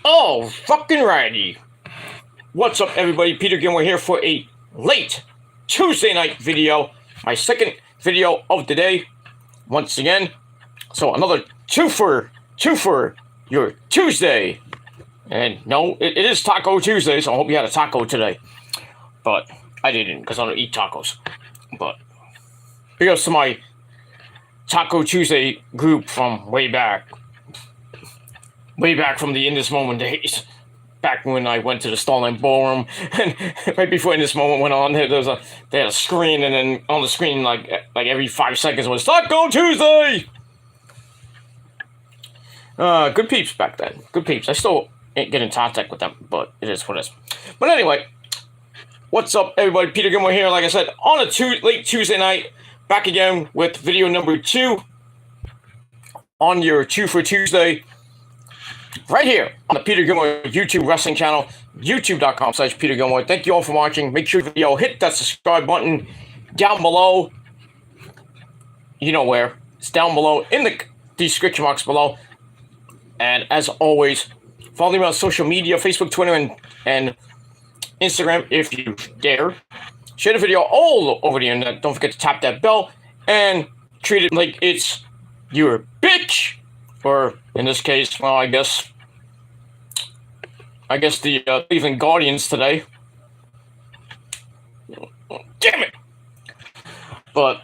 Oh, fucking righty. What's up, everybody? Peter Gilmore here for a late Tuesday night video. My second video of the day. Once again. So another two for your Tuesday. And no, it is Taco Tuesday, so I hope you had a taco today. But I didn't, because I don't eat tacos. But because to my Taco Tuesday group from way back from the In This Moment days, back when I went to the Starland Ballroom, and right before In This Moment went on, they had a screen, and then on the screen, like every 5 seconds was Taco Tuesday. Good peeps back then. Good peeps. I still ain't getting in contact with them, but it is what it is. But anyway, what's up, everybody? Peter Gilmore here. Like I said, on a late Tuesday night, back again with video number 2 on your 2 for Tuesday. Right here on the Peter Gilmore YouTube wrestling channel, youtube.com/Peter Gilmore. Thank you all for watching. Make sure you hit that subscribe button down below. You know where. It's down below in the description box below. And as always, follow me on social media, Facebook, Twitter, and Instagram if you dare. Share the video all over the internet. Don't forget to tap that bell and treat it like it's your bitch. Or in this case, well, I guess the Cleveland Guardians today. Damn it! But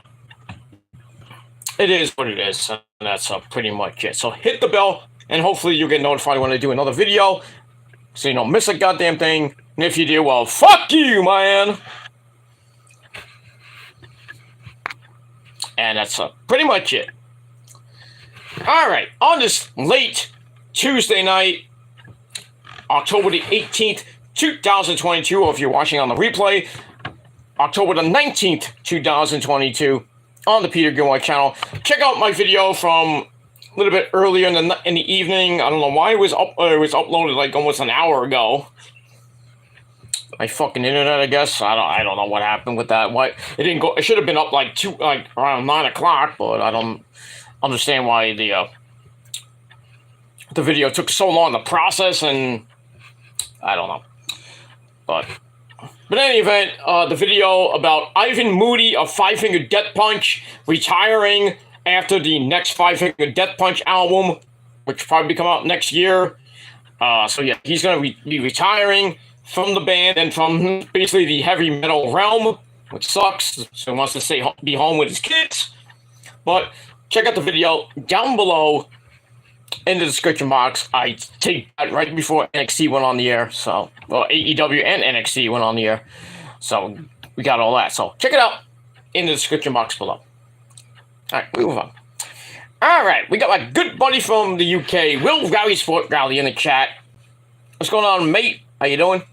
it is what it is, and that's pretty much it. So hit the bell, and hopefully you'll get notified when I do another video, so you don't miss a goddamn thing. And if you do, well, fuck you, man! And that's pretty much it. Alright, on this late Tuesday night, October the 18th, 2022, or if you're watching on the replay, October the 19th, 2022, on the Peter Gilmore channel. Check out my video from a little bit earlier in the evening. I don't know why it was uploaded like almost an hour ago. My fucking internet, I guess. I don't know what happened with that. Why it didn't go? It should have been up like around 9 o'clock, but I don't understand why the video took so long to process, and I don't know. But in any event, the video about Ivan Moody of Five Finger Death Punch retiring after the next Five Finger Death Punch album, which will probably come out next year. So yeah, he's going to be retiring from the band and from basically the heavy metal realm, which sucks. So he wants to be home with his kids. But check out the video down below in the description box. I taped that right before NXT went on the air. So, well, AEW and NXT went on the air. So, we got all that. So, check it out in the description box below. Alright, we move on. Alright, we got my good buddy from the UK, Will Rally Sport Rally, in the chat. What's going on, mate? How you doing?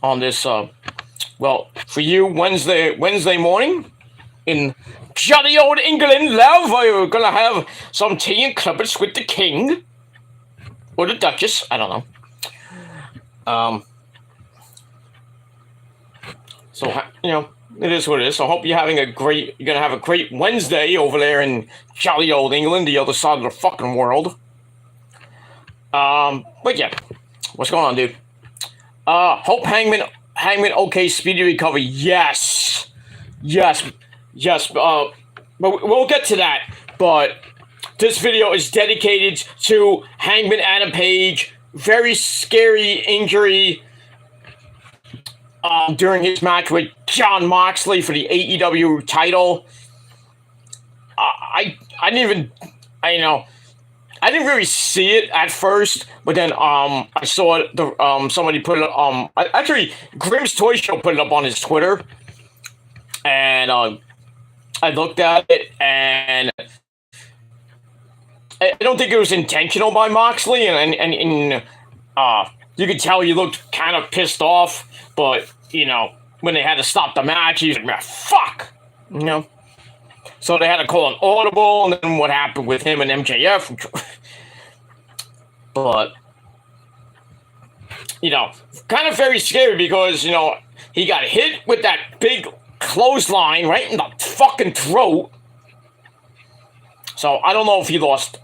On this, well, for you, Wednesday morning in jolly old England, love, are you gonna have some tea and crumpets with the king? Or the Duchess, I don't know. So, you know, it is what it is. So I hope you're gonna have a great Wednesday over there in jolly old England, the other side of the fucking world. But yeah, what's going on, dude? Hope Hangman, okay, speedy recovery. Yes. But we'll get to that. But this video is dedicated to Hangman Adam Page. Very scary injury during his match with Jon Moxley for the AEW title. I didn't really see it at first, but then I saw somebody put it actually Grimm's Toy Show put it up on his Twitter, and I looked at it, and I don't think it was intentional by Moxley, and you could tell he looked kind of pissed off, but you know, when they had to stop the match, he's like, fuck, you know. So they had to call an audible, and then what happened with him and MJF. But, you know, kind of very scary because, you know, he got hit with that big clothesline right in the fucking throat. So I don't know if he lost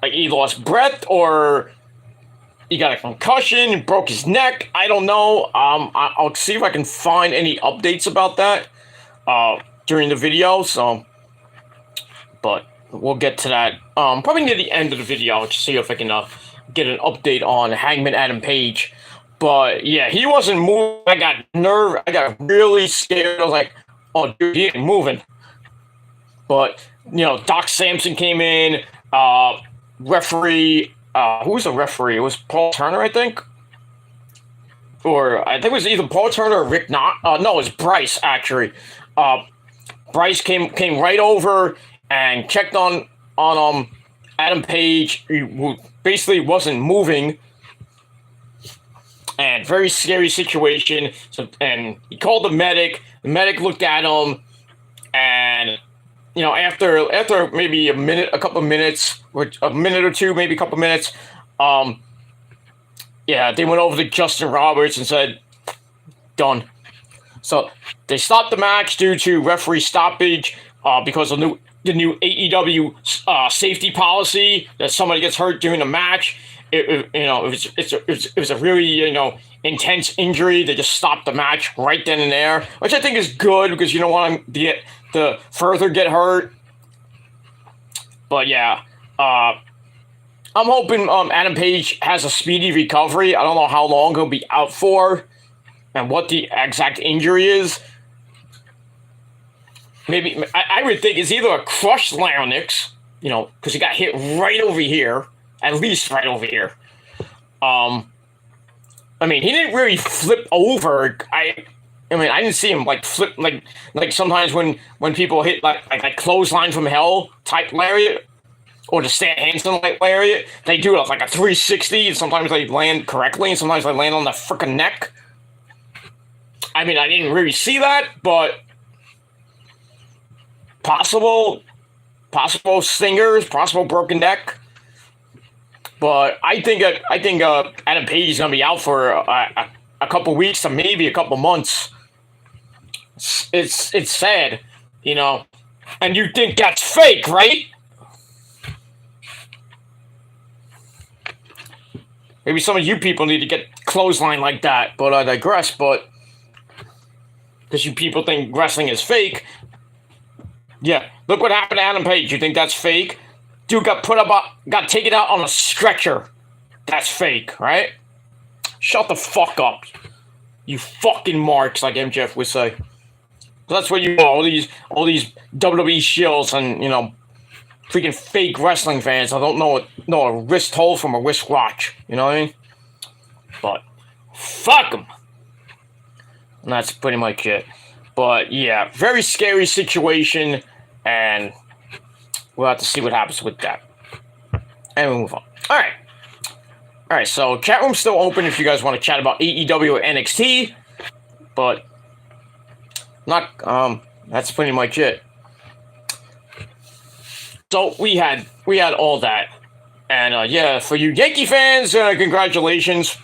breath or he got a concussion, broke his neck. I don't know. I'll see if I can find any updates about that during the video. So, but we'll get to that probably near the end of the video to see if I can get an update on Hangman Adam Page. But yeah, he wasn't moving. I got really scared. I was like, oh, dude, he ain't moving. But, Doc Samson came in, referee, who was the referee? It was Paul Turner, I think? Or I think it was either Paul Turner or Rick Knox. No, it was Bryce, actually. Bryce came right over and checked on Adam Page, who basically wasn't moving. And very scary situation. So, and he called the medic. The medic looked at him, and after maybe a couple of minutes, or a minute or two, maybe a couple of minutes, they went over to Justin Roberts and said, done. So they stopped the match due to referee stoppage because of the new AEW safety policy that somebody gets hurt during the match. It was a really intense injury. They just stopped the match right then and there, which I think is good because you don't want to further get hurt. But yeah, I'm hoping Adam Page has a speedy recovery. I don't know how long he'll be out for and what the exact injury is. Maybe I would think it's either a crushed larynx, because he got hit right over here. At least right over here. I mean, he didn't really flip over. I didn't see him flip like sometimes when people hit like clothesline from hell type lariat or the Stan Hansen lariat, they do like a 360 and sometimes they land correctly and sometimes they land on the freaking neck. I mean, I didn't really see that, but possible stingers, possible broken neck. But I think Adam Page is gonna be out for a couple weeks to maybe a couple months. It's sad, and you think that's fake, right? Maybe some of you people need to get clothesline like that, but I digress. But because you people think wrestling is fake, yeah. Look what happened to Adam Page. You think that's fake? Dude got got taken out on a stretcher. That's fake, right? Shut the fuck up, you fucking marks, like MJF would say. That's what you are, all these WWE shills and freaking fake wrestling fans. I don't know a wrist hold from a wrist watch. You know what I mean? But fuck them. And that's pretty much it. But yeah, very scary situation, and we'll have to see what happens with that. And we'll move on. All right, so chat room's still open if you guys want to chat about AEW or NXT. But that's pretty much it. So we had all that. And for you Yankee fans, congratulations.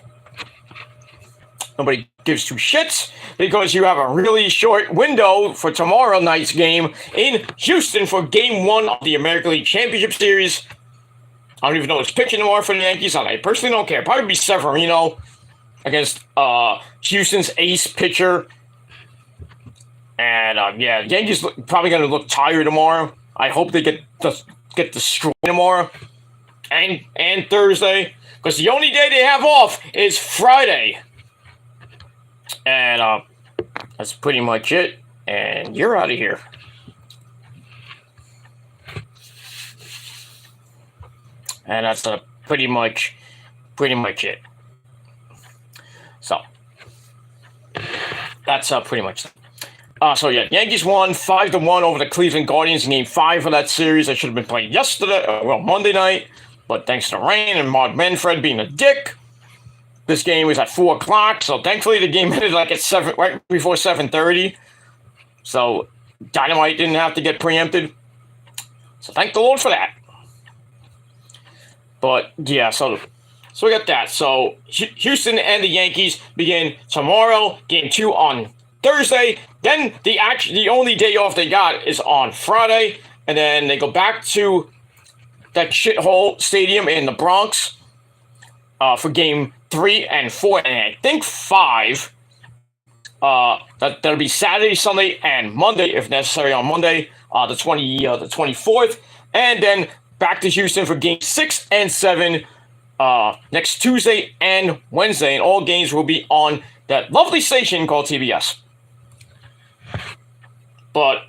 Nobody gives two shits because you have a really short window for tomorrow night's game in Houston for Game 1 of the American League Championship Series. I don't even know who's pitching tomorrow for the Yankees. I personally don't care. Probably be Severino against Houston's ace pitcher. And Yankees probably going to look tired tomorrow. I hope they get destroyed tomorrow and Thursday, because the only day they have off is Friday. And that's pretty much it. And you're out of here. And that's pretty much it. So that's pretty much it. Yankees won 5-1 over the Cleveland Guardians in Game 5 of that series. That should have been played Monday night, but thanks to rain and Mark Manfred being a dick, this game was at 4 o'clock. So thankfully the game ended at 7, right before 7:30. So Dynamite didn't have to get preempted. So thank the Lord for that. But yeah, so we got that. So Houston and the Yankees begin tomorrow. Game 2 on Thursday. Then the only day off they got is on Friday, and then they go back to that shithole stadium in the Bronx for Game 3 and 4, and I think 5. That'll be Saturday, Sunday, and Monday, if necessary, on Monday, the 24th, and then back to Houston for Game 6 and 7 next Tuesday and Wednesday, and all games will be on that lovely station called TBS. But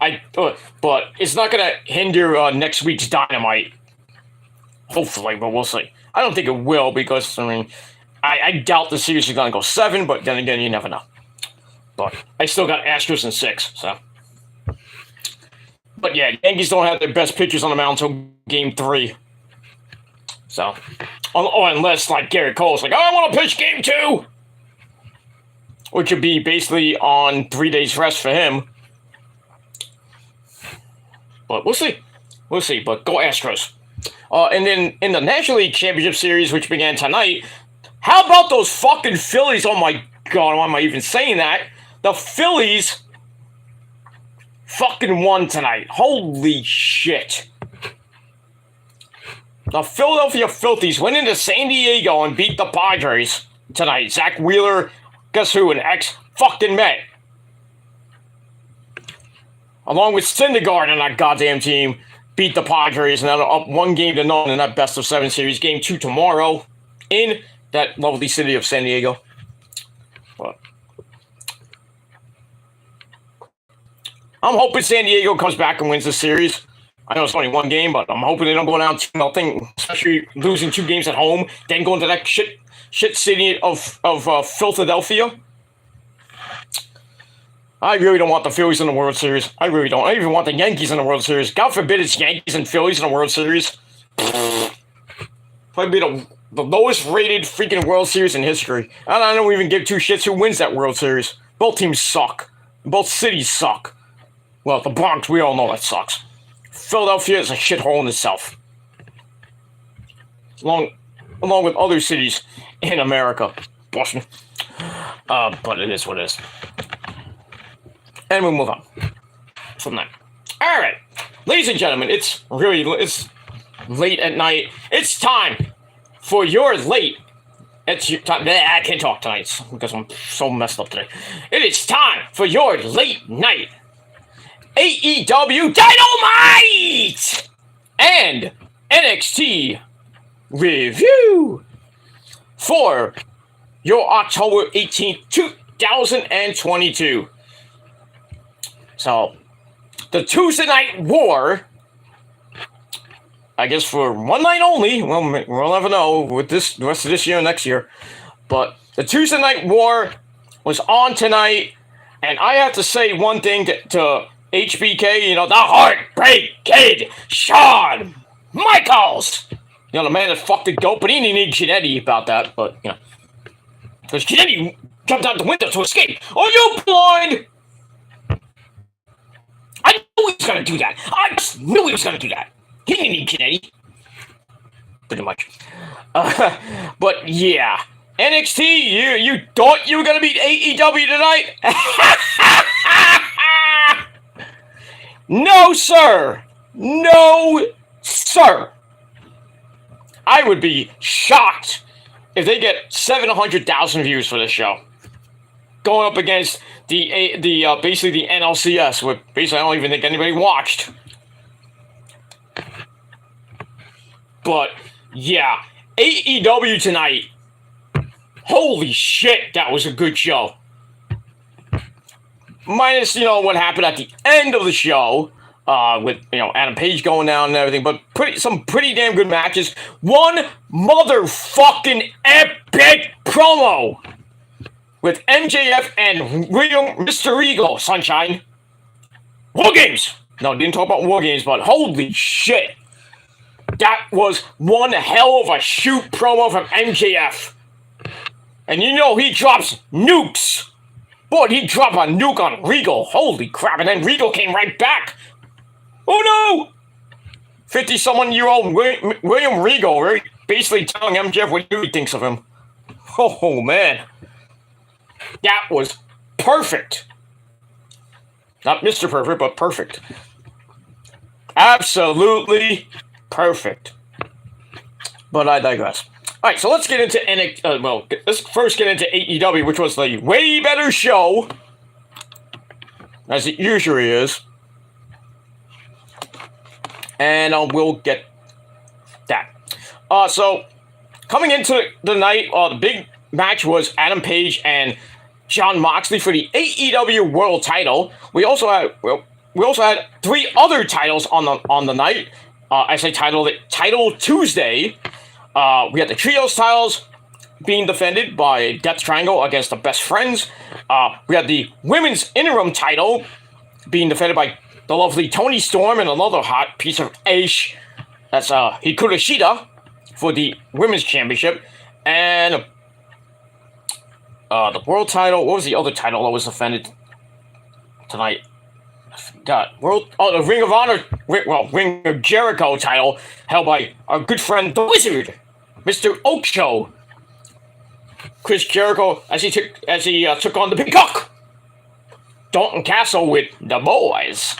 it's not gonna hinder next week's Dynamite. Hopefully, but we'll see. I don't think it will because I doubt the series is gonna go 7. But then again, you never know. But I still got Astros in 6. So, but yeah, Yankees don't have their best pitchers on the mound until Game 3. So, unless like Garrett Cole's like, I want to pitch Game 2, which would be basically on 3 days rest for him. But we'll see. But go Astros. And then in the National League Championship Series, which began tonight, how about those fucking Phillies? Oh my God, why am I even saying that? The Phillies fucking won tonight. Holy shit. The Philadelphia Phillies went into San Diego and beat the Padres tonight. Zach Wheeler, guess who? An ex-fucking Met. Along with Syndergaard and that goddamn team, beat the Padres, and they're up 1-0 in that best-of-7 series. Game 2 tomorrow in that lovely city of San Diego. But I'm hoping San Diego comes back and wins the series. I know it's only 1 game, but I'm hoping they don't go down 2-0, especially losing 2 games at home, then going to that shit city of Philadelphia. I really don't want the Phillies in the World Series. I really don't. I even want the Yankees in the World Series. God forbid it's Yankees and Phillies in the World Series. Probably be the lowest rated freaking World Series in history. And I don't even give 2 shits who wins that World Series. Both teams suck. Both cities suck. Well, the Bronx, we all know that sucks. Philadelphia is a shithole in itself. Along with other cities in America. Boston. But it is what it is. And we'll move on from that. All right, ladies and gentlemen, it's late at night. It's time for your late. It's your time. I can't talk tonight because I'm so messed up today. It is time for your late night AEW Dynamite and NXT review for your October 18th, 2022. So, the Tuesday Night War, I guess for 1 night only, well, we'll never know with the rest of this year and next year, but the Tuesday Night War was on tonight, and I have to say one thing to HBK, the Heartbreak Kid, Shawn Michaels, the man that fucked the goat, but he didn't need Jannetty about that, but, because Jannetty jumped out the window to escape. Are you blind? I knew he was going to do that. I just knew he was going to do that. He didn't need Jannetty. Pretty much. But yeah. NXT, you thought you were going to beat AEW tonight? No, sir. No, sir. I would be shocked if they get 700,000 views for this show. Going up against basically the NLCS, which basically I don't even think anybody watched. But yeah, AEW tonight. Holy shit, that was a good show. Minus, what happened at the end of the show, with Adam Page going down and everything, but some pretty damn good matches. One motherfucking epic promo with MJF and Mr. Regal, Sunshine. War Games! No, didn't talk about War Games, but holy shit. That was one hell of a shoot promo from MJF. And he drops nukes. Boy, he dropped a nuke on Regal. Holy crap, and then Regal came right back. Oh no! 50-someone-year-old William Regal basically telling MJF what he thinks of him. Oh, man. That was perfect. Not Mr. Perfect, but perfect. Absolutely perfect. But I digress. All right, so let's get into let's first get into AEW, which was the way better show, as it usually is. And we'll get that. So, coming into the night, the big match was Adam Page and Jon Moxley for the AEW World Title. We also had 3 other titles on the night. As I titled it, Title Tuesday. We had the Trios titles being defended by Death Triangle against the Best Friends. We had the Women's Interim title being defended by the lovely Toni Storm and another hot piece of ash. That's Hikaru Shida for the Women's Championship. And the World title, what was the other title that was defended tonight? I forgot. The Ring of Honor, Ring of Jericho title held by our good friend, the Wizard, Mr. Ocho. Chris Jericho, as he took on the Big Cock, Dalton Castle with the boys.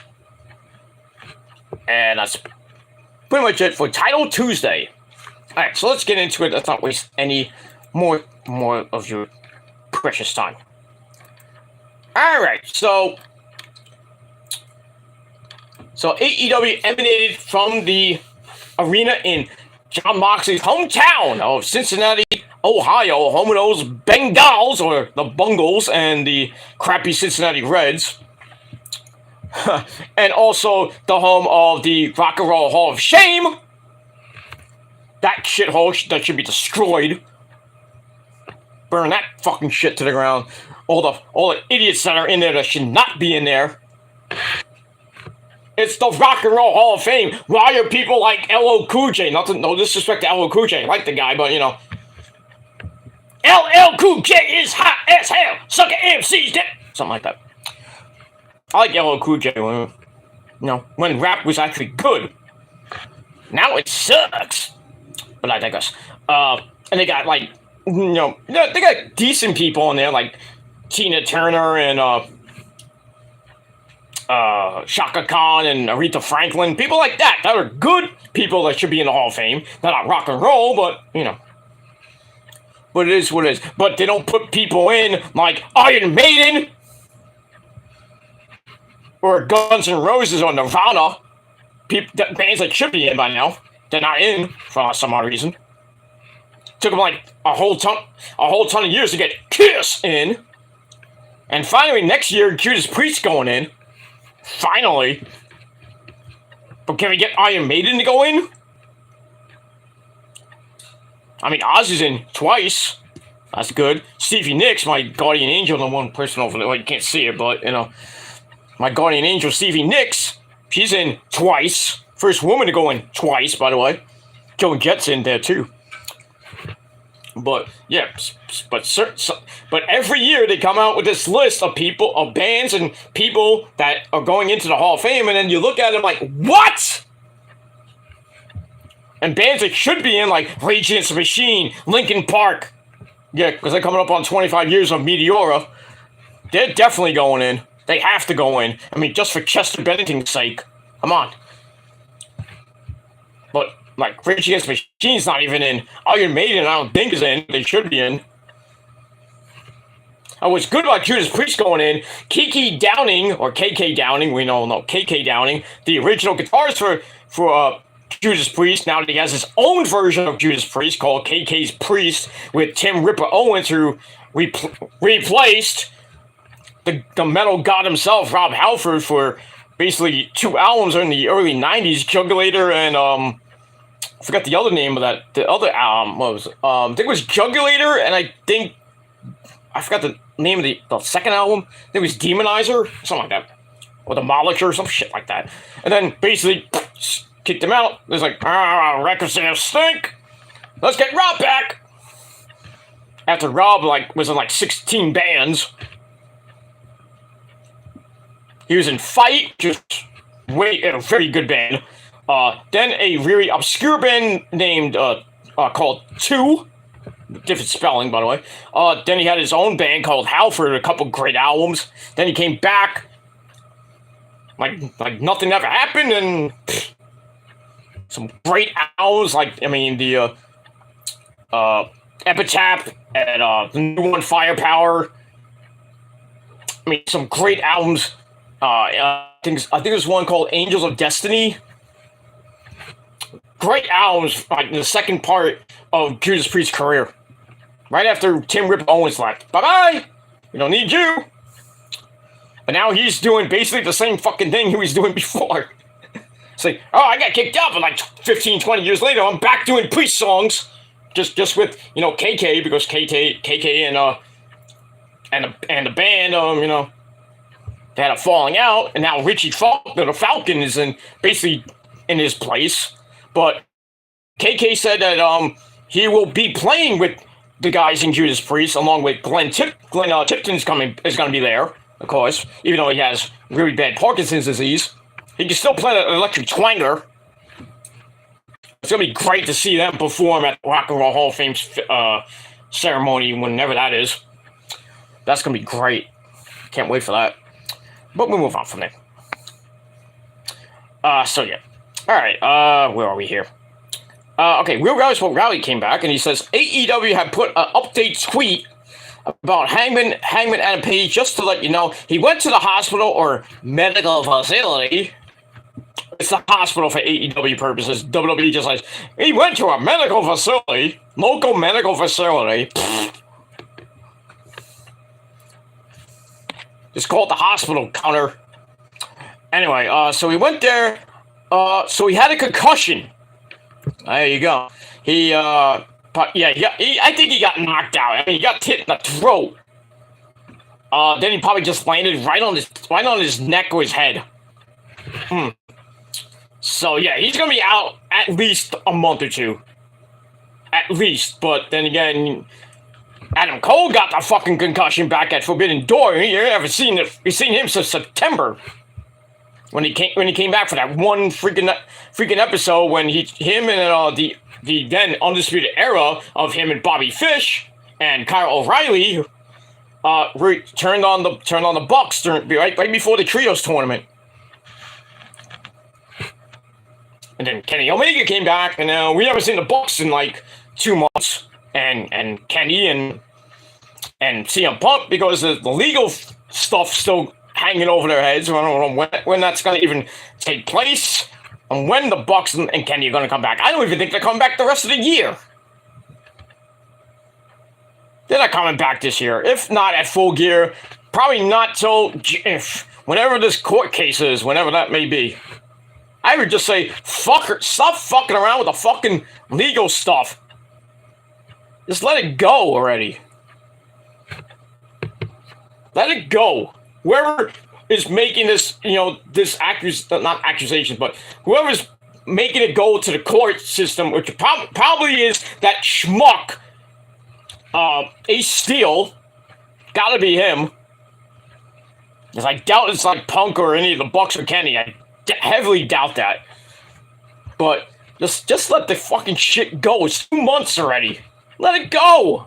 And that's pretty much it for Title Tuesday. Alright, so let's get into it. Let's not waste any more of your precious time. Alright, so AEW emanated from the arena in Jon Moxley's hometown of Cincinnati, Ohio, home of those Bengals, or the Bungles, and the crappy Cincinnati Reds. And also the home of the Rock and Roll Hall of Shame. That shithole that should be destroyed. Burn that fucking shit to the ground. All the idiots that are in there that should not be in there. It's the Rock and Roll Hall of Fame. Why are people like LL Cool J? No disrespect to LL Cool J. I like the guy, but you know. LL Cool J is hot as hell. Suck at MC's dick. Something like that. I like LL Cool J when rap was actually good. Now it sucks. But I digress. And they got they got decent people in there like Tina Turner and Shaka Khan and Aretha Franklin, people like that are good people that should be in the Hall of Fame. They're not rock and roll, but but it is what it is. But they don't put people in like Iron Maiden or Guns N' Roses or Nirvana. Bands that should be in by now, they're not in for some odd reason. Took them like a whole ton of years to get Kiss in, and finally next year Judas Priest going in. Finally. But can we get Iron Maiden to go in? I mean, Oz is in twice. That's good. Stevie Nicks, my guardian angel, the one person over there. Well, you can't see it, but, my guardian angel, Stevie Nicks, she's in twice. First woman to go in twice, by the way. Joan Jett's in there, too. But yeah, but every year they come out with this list of people, of bands and people that are going into the Hall of Fame, and then you look at them like, what? And bands that should be in, like Rage Against the Machine, Linkin Park, yeah, because they're coming up on 25 years of Meteora. They're definitely going in. They have to go in. I mean, just for Chester Bennington's sake. Come on. But like Rage Against the Machine's not even in. Iron Maiden, I don't think, is in. They should be in. What's good about Judas Priest going in, Kiki Downing, or KK Downing, we know, KK Downing, the original guitarist for Judas Priest, now that he has his own version of Judas Priest called KK's Priest with Tim Ripper Owens, who replaced the metal god himself, Rob Halford, for basically 2 albums in the early 90s, Jugulator and, I forgot the other name of that. The other album was, I think it was Jugulator, and I forgot the name of the second album. I think it was Demonizer, something like that. Or Demolisher, some shit like that. And then basically kicked him out. It was like, records stink. Let's get Rob back. After Rob was in 16 bands. He was in Fight, just a very good band. Then a really obscure band named called Two, different spelling by the way. Then he had his own band called Halford, a couple great albums. Then he came back, like nothing ever happened, and some great albums. The Epitaph and the new one, Firepower. I mean, some great albums. I think there's one called Angels of Destiny. Great albums, like the second part of Judas Priest's career. Right after Tim Rip Owens left. Bye-bye! We don't need you! But now he's doing basically the same fucking thing he was doing before. It's like, oh, I got kicked out, but like 15, 20 years later, I'm back doing Priest songs. Just with, KK, because KK and the band, they had a falling out, and now Richie Faulkner, the Falcon, is basically in his place. But KK said that he will be playing with the guys in Judas Priest, along with Glenn Tipton's going to be there, of course, even though he has really bad Parkinson's disease. He can still play the electric twanger. It's going to be great to see them perform at Rock and Roll Hall of Fame ceremony, whenever that is. That's going to be great. Can't wait for that. But we'll move on from there. So yeah. Alright, where are we here? Okay, Real Rally Smoke Rally came back, and he says, AEW had put an update tweet about Hangman Adam Page, just to let you know, he went to the hospital or medical facility. It's the hospital for AEW purposes. WWE just like, he went to a medical facility, local medical facility. Just call it the hospital counter. Anyway, so he went there. So he had a concussion. There you go. I think he got knocked out. I mean, he got hit in the throat. Then he probably just landed right on his neck or his head. So yeah, he's gonna be out at least a month or two. At least, but then again, Adam Cole got the fucking concussion back at Forbidden Door. You haven't seen it. You've seen him since September. When he came back for that one freaking episode when him and the then Undisputed Era of him and Bobby Fish and Kyle O'Reilly turned on the Bucks right before the Trios tournament. And then Kenny Omega came back, and we haven't seen the Bucks in like 2 months. And Kenny and CM Punk, because the legal stuff still hanging over their heads. I don't know when that's going to even take place, and when the Bucks and Kenny are going to come back. I don't even think they're coming back the rest of the year. They're not coming back this year. If not at Full Gear, probably not till whenever this court case is, whenever that may be. I would just say, stop fucking around with the fucking legal stuff. Just let it go already. Let it go. Whoever is making this, not accusation, but whoever's making it go to the court system, which probably is that schmuck, Ace Steel, gotta be him. Because I doubt it's like Punk or any of the Bucks or Kenny. I heavily doubt that. But just let the fucking shit go. It's 2 months already. Let it go.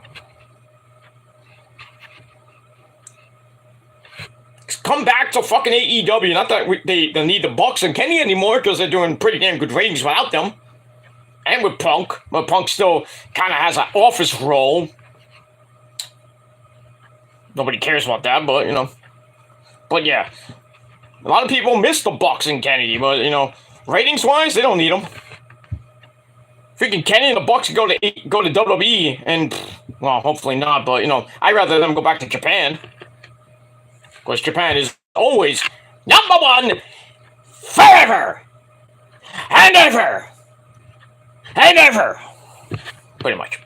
Come back to fucking AEW. Not that they need the Bucks and Kenny anymore, because they're doing pretty damn good ratings without them. And with Punk. But Punk still kind of has an office role. Nobody cares about that, but, But yeah. A lot of people miss the Bucks and Kenny, but, ratings-wise, they don't need them. Freaking Kenny and the Bucks go to WWE, and, well, hopefully not, but, I'd rather them go back to Japan. Of course, Japan is always number one forever and ever and ever. Pretty much.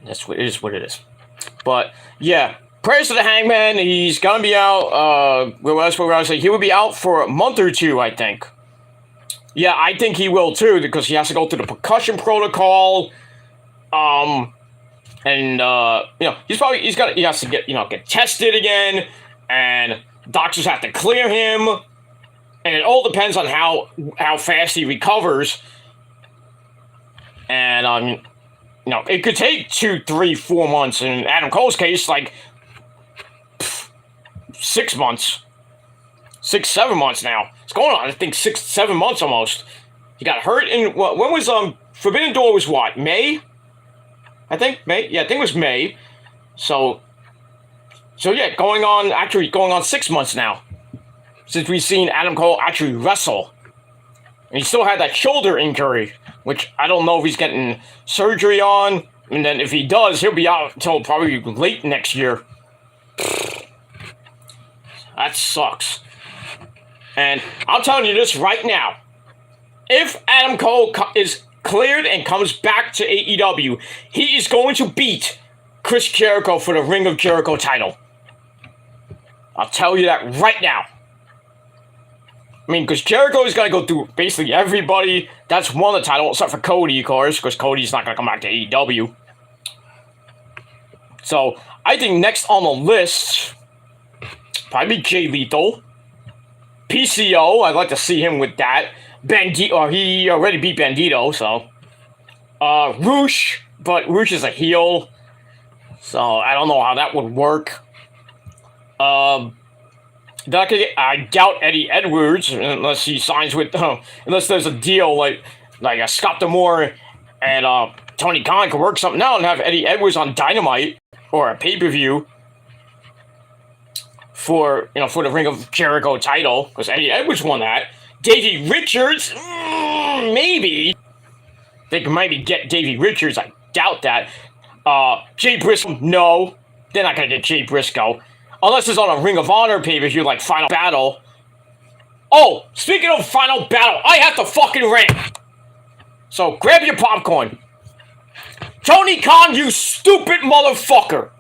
That's what it is. But, yeah. Prayers to the Hangman. He's going to be out, he will be out for a month or two, I think. Yeah, I think he will too, because he has to go through the percussion protocol. He has to get tested again, and doctors have to clear him, and it all depends on how fast he recovers. And it could take 2, 3, 4 months. In Adam Cole's case, 6 months. 6, 7 months now. It's going on, I think 6, 7 months almost. He got hurt in when was Forbidden Door was what, May? I think May. Yeah, I think it was May. So yeah, going on 6 months now since we've seen Adam Cole actually wrestle. And he still had that shoulder injury, which I don't know if he's getting surgery on. And then if he does, he'll be out until probably late next year. That sucks. And I'm telling you this right now. If Adam Cole is cleared and comes back to AEW, he is going to beat Chris Jericho for the Ring of Jericho title. I'll tell you that right now. I mean, because Jericho is going to go through basically everybody that's won the title, except for Cody, of course, because Cody's not going to come back to AEW. So, I think next on the list, probably Jay Lethal. PCO, I'd like to see him with that. Bandito, he already beat Bandito, so. Roosh, but Roosh is a heel, so I don't know how that would work. I doubt Eddie Edwards unless he signs with, unless there's a deal like Scott D'Amore and Tony Khan could work something out and have Eddie Edwards on Dynamite or a pay-per-view for the Ring of Jericho title, because Eddie Edwards won that. Davey Richards, maybe they could maybe get Davey Richards. I doubt that. Jay Briscoe, no, they're not gonna get Jay Briscoe. Unless it's on a Ring of Honor pay-per-view like Final Battle. Oh, speaking of Final Battle, I have to fucking rant. So grab your popcorn. Tony Khan, you stupid motherfucker.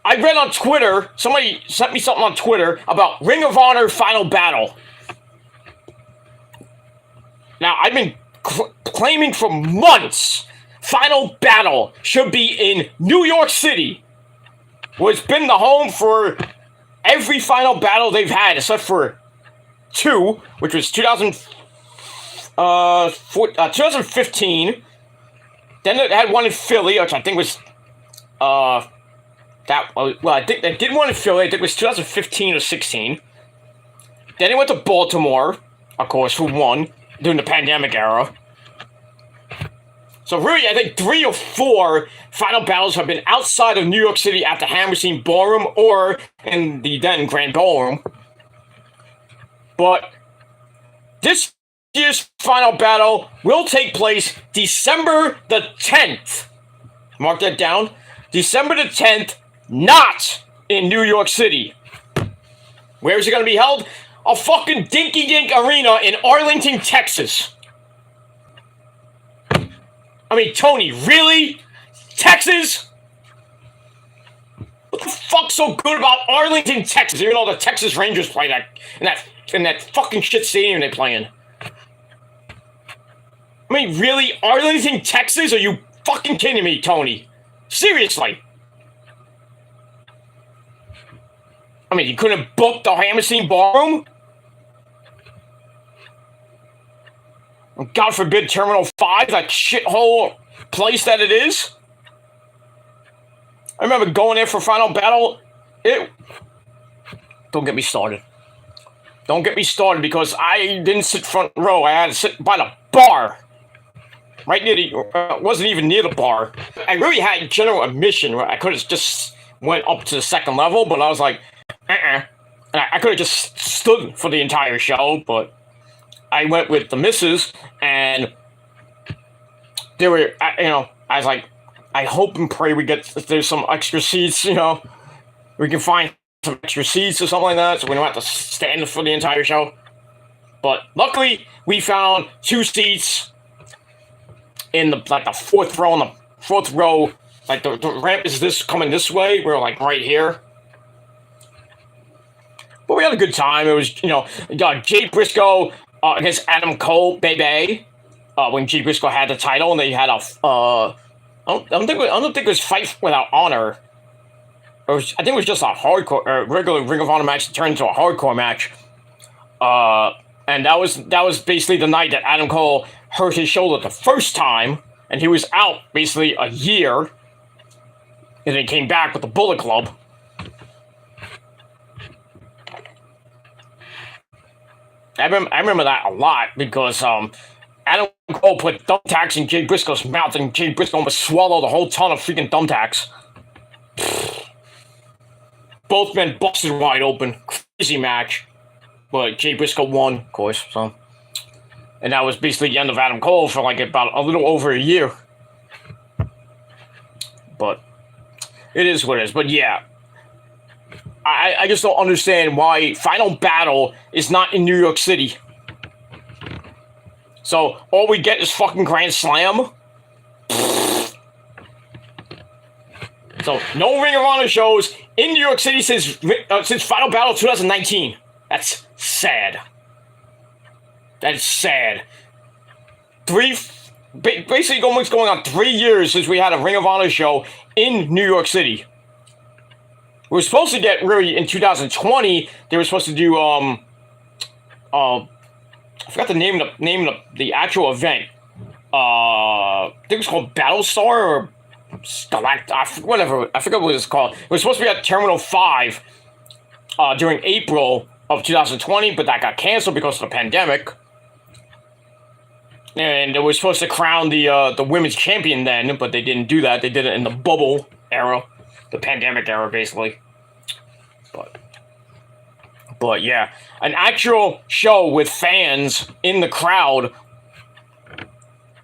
I read on Twitter, somebody sent me something on Twitter about Ring of Honor Final Battle. Now, I've been claiming for months Final Battle should be in New York City. Well, it's been the home for every Final Battle they've had, except for two, which was 2015. Then it had one in Philly, which I think was, I think they did one in Philly, I think it was 2015 or 16. Then they went to Baltimore, of course, who won during the pandemic era. So really, I think 3 or 4 Final Battles have been outside of New York City at the Hammerstein Ballroom or in the then Grand Ballroom. But this year's Final Battle will take place December the 10th. Mark that down. December the 10th, not in New York City. Where is it going to be held? A fucking dinky-dink arena in Arlington, Texas. I mean, Tony, really? Texas? What the fuck's so good about Arlington, Texas? Even though the Texas Rangers play in that fucking shit stadium they play in. I mean, really? Arlington, Texas? Are you fucking kidding me, Tony? Seriously? I mean, you couldn't book the Hammerstein Ballroom? God forbid Terminal 5, that shithole place that it is. I remember going there for Final Battle. Don't get me started. Don't get me started because I didn't sit front row. I had to sit by the bar. Right near the, wasn't even near the bar. I really had general admission where I could have just went up to the second level, but I was like, And I could have just stood for the entire show, but I went with the missus, and they were, I was like, I hope and pray there's some extra seats, we can find some extra seats or something like that, so we don't have to stand for the entire show. But luckily, we found 2 seats in the fourth row. On the fourth row, the ramp is coming this way. We're right here. But we had a good time. It was, Jay Briscoe against Adam Cole, baby. When Jay Briscoe had the title, and they had I don't think it was Fight Without Honor. I think it was just a hardcore, regular Ring of Honor match that turned into a hardcore match. And that was basically the night that Adam Cole hurt his shoulder the first time, and he was out basically a year, and then he came back with the Bullet Club. I remember that a lot because Adam Cole put thumbtacks in Jay Briscoe's mouth, and Jay Briscoe almost swallowed a whole ton of freaking thumbtacks. Both men busted wide open. Crazy match. But Jay Briscoe won, of course. So, and that was basically the end of Adam Cole for like about a little over a year. But it is what it is. But yeah, I just don't understand why Final Battle is not in New York City. So all we get is fucking Grand Slam. So no Ring of Honor shows in New York City since Final Battle 2019. That's sad. That is sad. Basically almost going on 3 years since we had a Ring of Honor show in New York City. We were supposed to get really in 2020. They were supposed to do I forgot the name of the actual event. I think it was called Battlestar or whatever. I forget what it's called. It was supposed to be at Terminal 5 during April of 2020, but that got canceled because of the pandemic. And they were supposed to crown the women's champion then, but they didn't do that. They did it in the bubble era, the pandemic era, basically. But yeah, an actual show with fans in the crowd.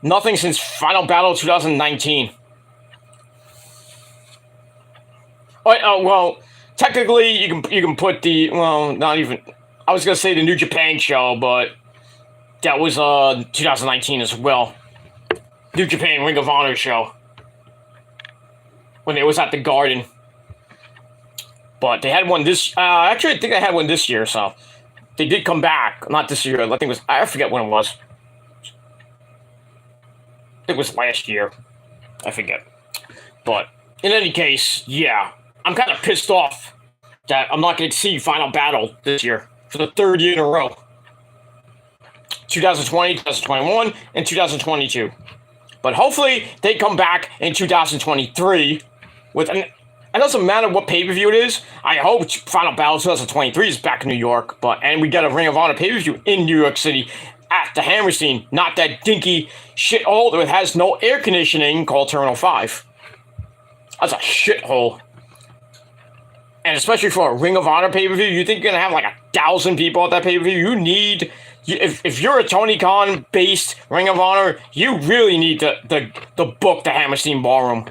Nothing since Final Battle 2019. Well, technically you can put the, well, not even, I was gonna say the New Japan show, but that was 2019 as well. New Japan Ring of Honor show when it was at the Garden. But they had one this, actually I think they had one this year, so they did come back. Not this year, I think it was, I forget when it was. It was last year. I forget. But in any case, yeah, I'm kind of pissed off that I'm not going to see Final Battle this year for the third year in a row. 2020, 2021, and 2022. But hopefully they come back in 2023 with an... It doesn't matter what pay-per-view it is. I hope Final Battle 2023 is back in New York, and we get a Ring of Honor pay-per-view in New York City at the Hammerstein, not that dinky shithole that has no air conditioning called Terminal 5. That's a shithole. And especially for a Ring of Honor pay-per-view, you think you're going to have like 1,000 people at that pay-per-view? You need... If you're a Tony Khan-based Ring of Honor, you really need to book the Hammerstein Ballroom.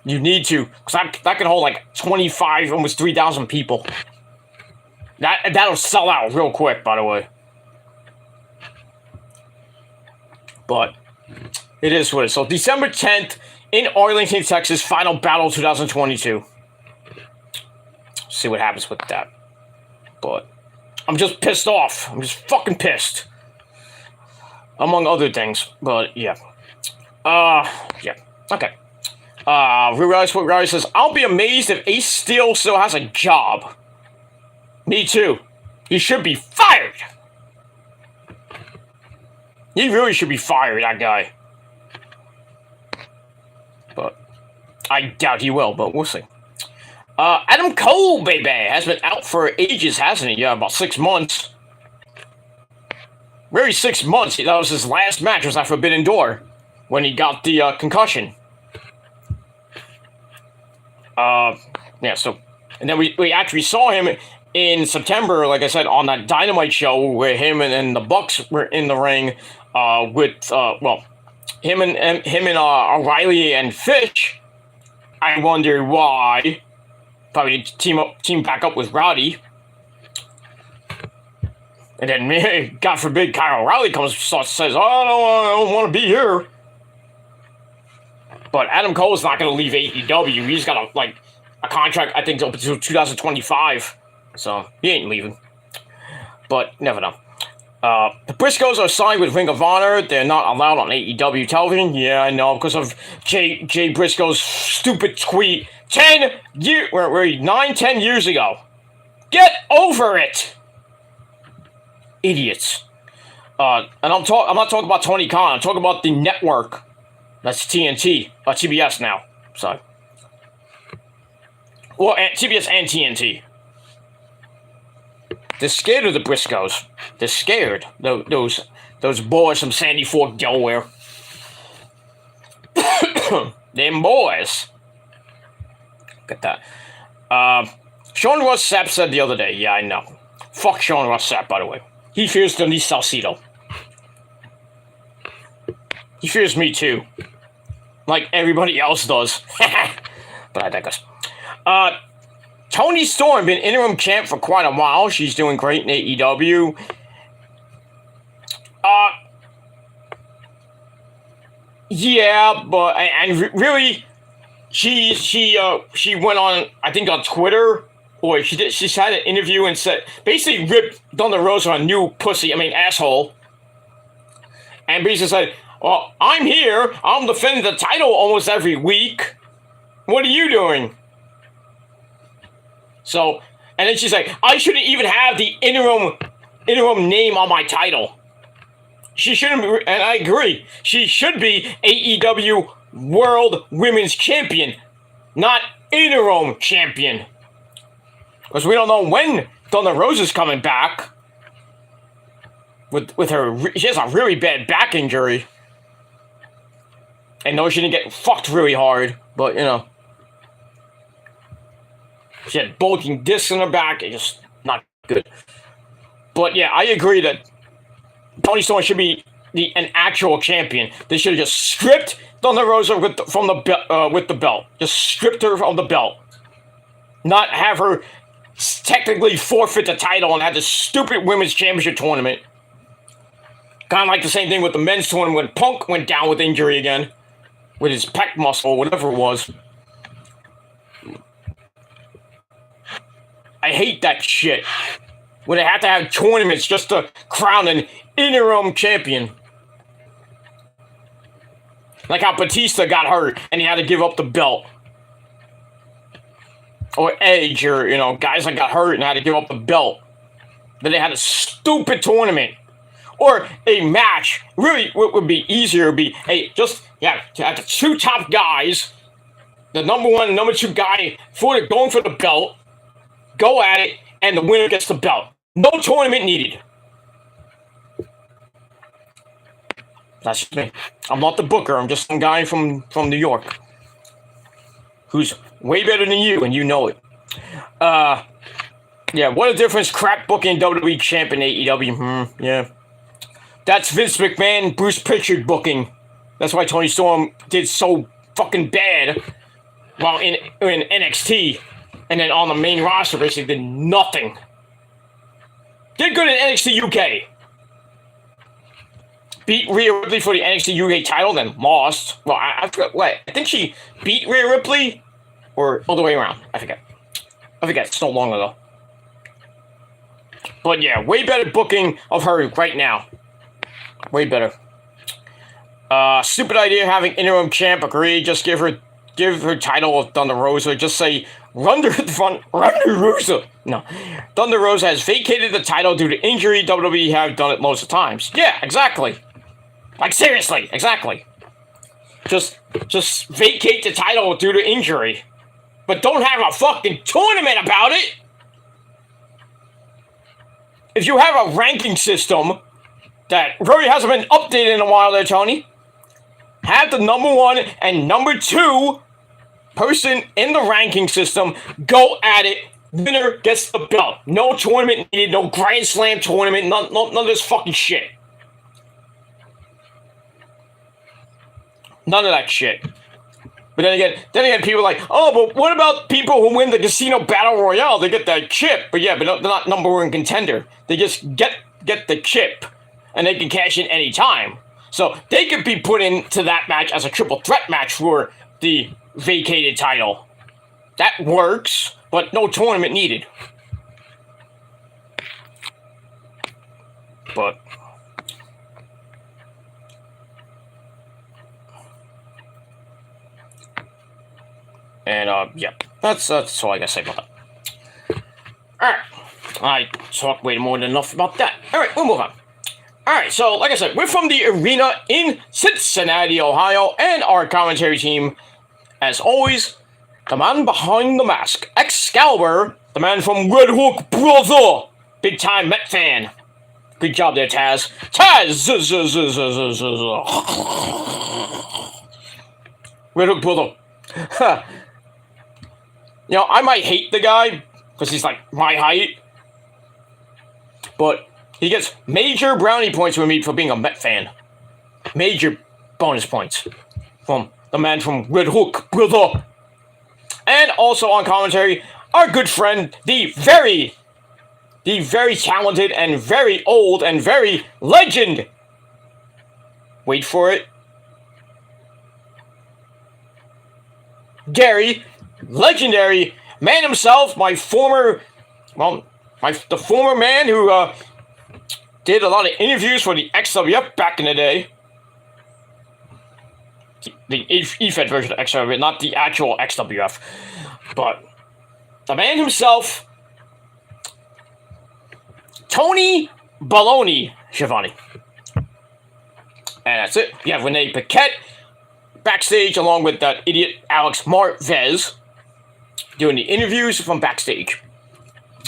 You need to, because that can hold like 25, almost 3,000 people. That'll sell out real quick, by the way. But it is what it is. So December 10th in Arlington, Texas, Final Battle 2022. See what happens with that. But I'm just pissed off. I'm just fucking pissed. Among other things. But yeah. Yeah. Okay. Riley says, I'll be amazed if Ace Steel still has a job. Me too. He should be fired. He really should be fired, that guy. But I doubt he will, but we'll see. Adam Cole, baby, has been out for ages, hasn't he? Yeah, about 6 months. Really 6 months. That was his last match, was at Forbidden Door, when he got the concussion. Yeah, so, and then we actually saw him in September, like I said, on that Dynamite show where him and the Bucks were in the ring, with, well, him and O'Reilly and Fish. I wonder why. Probably need to team back up with Roddy. And then, God forbid, Kyle O'Reilly comes and says, oh, I don't want to be here. But Adam Cole's not going to leave AEW. He's got a contract, I think, up until 2025. So, he ain't leaving. But, never know. The Briscoes are signed with Ring of Honor. They're not allowed on AEW television. Yeah, I know, because of Jay Briscoe's stupid tweet 10 years ago. Get over it! Idiots. And I'm not talking about Tony Khan. I'm talking about the network. That's TNT. TBS now. Sorry. Well, TBS and TNT. They're scared of the Briscoes. They're scared. Those Those boys from Sandy Fork, Delaware. Them boys. Look at that. Sean Ross Sapp said the other day, yeah, I know. Fuck Sean Ross Sapp, by the way. He fears Denise Salcido. He fears me too. Like everybody else does. But I digress. Toni Storm been interim champ for quite a while. She's doing great in AEW. Yeah, but and really, she went on, I think, on Twitter, or she had an interview and said, basically ripped Thunder Rosa a new pussy, asshole, and basically said, well, I'm here, I'm defending the title almost every week, what are you doing? So, and then she's like, I shouldn't even have the interim name on my title. She shouldn't be, and I agree, she should be AEW World Women's Champion, not interim champion. Because we don't know when Thunder Rosa's coming back. With her, she has a really bad back injury. And no, she didn't get fucked really hard, but she had bulging discs in her back, it's just not good. But yeah, I agree that Toni Storm should be an actual champion. They should have just stripped Thunder Rosa with the belt. Just stripped her from the belt. Not have her technically forfeit the title and have this stupid women's championship tournament. Kind of like the same thing with the men's tournament when Punk went down with injury again. With his pec muscle, whatever it was. I hate that shit. When they have to have tournaments just to crown an interim champion. Like how Batista got hurt and he had to give up the belt. Or Edge, or, guys that got hurt and had to give up the belt. Then they had a stupid tournament. Or a match. Really, what would be easier would be, hey, just, to have the two top guys, the number one and number two guy, going for the belt, go at it, and the winner gets the belt. No tournament needed. That's just me. I'm not the booker. I'm just some guy from New York who's way better than you, and you know it. Yeah, what a difference crap booking WWE champ in AEW. Yeah. That's Vince McMahon, Bruce Pritchard booking. That's why Toni Storm did so fucking bad while in NXT, and then on the main roster basically did nothing. Did good in NXT UK. Beat Rhea Ripley for the NXT UK title, then lost. Well, I forgot what. I think she beat Rhea Ripley, or all the way around. I forget. It's so long ago. But yeah, way better booking of her right now. Way better. Stupid idea having interim champ. Agree. Just give her title of Thunder Rosa. Just say Thunder Rosa. No. Thunder Rosa has vacated the title due to injury. WWE have done it loads of times. Yeah, exactly. Like, seriously, exactly. Just vacate the title due to injury. But don't have a fucking tournament about it! If you have a ranking system that really hasn't been updated in a while there, Tony, have the number one and number two person in the ranking system go at it. Winner gets the belt. No tournament needed, no Grand Slam tournament, none of this fucking shit. None of that shit. But then again, people are like, oh, but what about people who win the Casino Battle Royale? They get that chip. But yeah, but they're not number one contender. They just get the chip, and they can cash in any time. So they could be put into that match as a triple threat match for the vacated title. That works, but no tournament needed. But yeah, that's all I gotta say about that. Alright, I talked way more than enough about that. Alright, we'll move on. Alright, so like I said, we're from the arena in Cincinnati, Ohio, and our commentary team, as always, the man behind the mask, Excalibur, the man from Red Hook Brother, big time Met fan, Good job there, Taz. Taz! Red Hook brother. You know, I might hate the guy because he's like my height, but he gets major brownie points with me for being a Met fan. Major bonus points from the man from Red Hook brother. And also on commentary, our good friend, the very talented and very old and very legend. Wait for it. Gary, legendary man himself, the former man who did a lot of interviews for the XWF back in the day. The EFED version of XWF, not the actual XWF. But the man himself, Tony Baloney Schiavone. And that's it. You have Renee Paquette backstage along with that idiot Alex Marvez doing the interviews from backstage.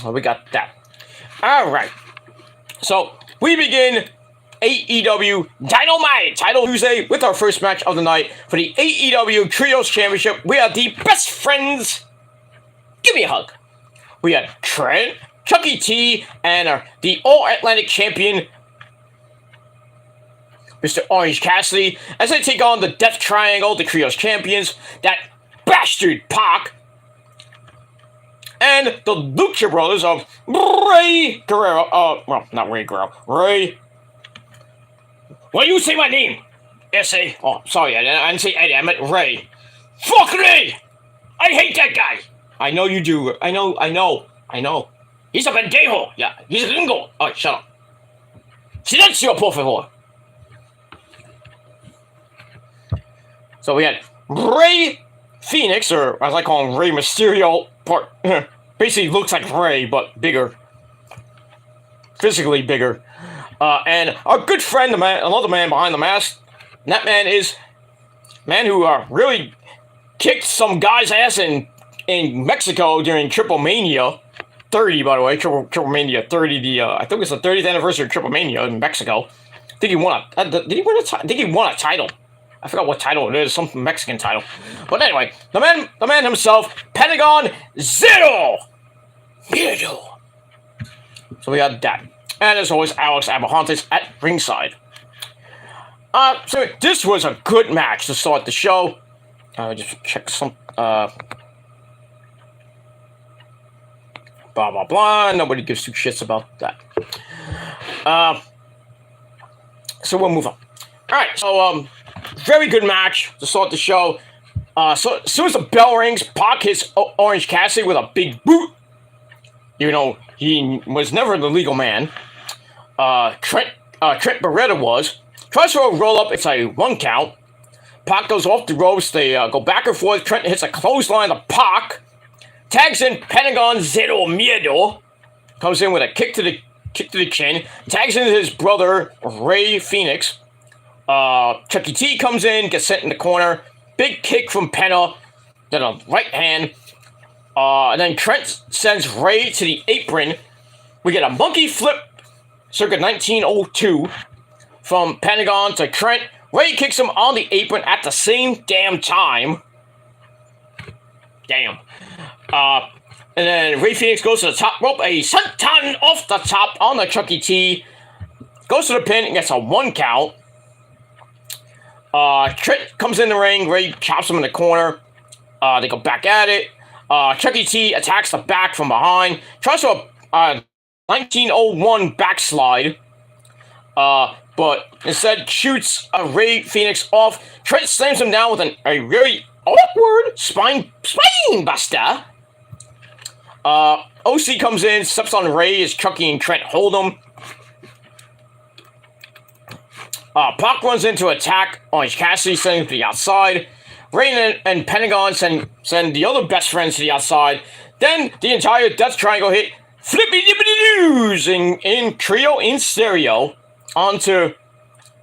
Well, we got that. Alright. So, we begin AEW Dynamite Title Tuesday with our first match of the night for the AEW Trios Championship. We are the best friends. Give me a hug. We had Trent, Chucky T, and the All-Atlantic Champion, Mr. Orange Cassidy, as they take on the Death Triangle, the Trios Champions, that bastard Pac, and the Lucha Brothers of Ray Guerrero. Well, not Ray Guerrero. Ray. Why you say my name? S.A. Oh, sorry, I didn't say Eddie. I meant Ray. Fuck Ray! I hate that guy! I know you do. I know. He's a pendejo. Yeah, he's a gringo. Oh, shut up. Silencio, por favor. So we had Ray Phoenix, or as I call him, Ray Mysterio. Basically looks like Ray, but bigger. Physically bigger. And our good friend, another man behind the mask. And that man is man who really kicked some guy's ass in Mexico during Triple Mania 30, by the way. Triple Mania 30, I think it's the 30th anniversary of Triple Mania in Mexico. I think he won I think he won a title. I forgot what title it is, some Mexican title. But anyway, the man himself, Pentagon Zero. Miedo. So we got that. And as always, Alex Abrahantes at ringside. So this was a good match to start the show. Just check some, blah, blah, blah. Nobody gives two shits about that. So we'll move on. Alright, so, very good match to start the show. So as soon as the bell rings, Pac hits Orange Cassidy with a big boot. Even though he was never the legal man. Trent Beretta was. Tries to roll up, it's a 1 count. Pac goes off the ropes, they go back and forth. Trent hits a clothesline to Pac. Tags in Pentagon Zero Miedo. Comes in with a kick to the chin. Tags in his brother, Ray Phoenix. Chucky T comes in, gets sent in the corner. Big kick from Penta. Then a right hand. And then Trent sends Ray to the apron. We get a monkey flip, circa 1902, from Pentagon to Trent. Ray kicks him on the apron at the same damn time. Damn. And then Ray Phoenix goes to the top rope. A senton off the top on the Chucky T. Goes to the pin and gets a 1 count. Trent comes in the ring. Ray chops him in the corner. They go back at it. Chucky T attacks the back from behind. Tries to 1901 backslide. But instead shoots Ray Phoenix off. Trent slams him down with a very awkward spine buster. OC comes in, steps on Ray as Chucky and Trent hold him. Pac runs into attack Orange Cassidy, sending him to the outside. Ray and Pentagon send the other best friends to the outside. Then the entire Death Triangle hit flippy dippity doos in trio in stereo onto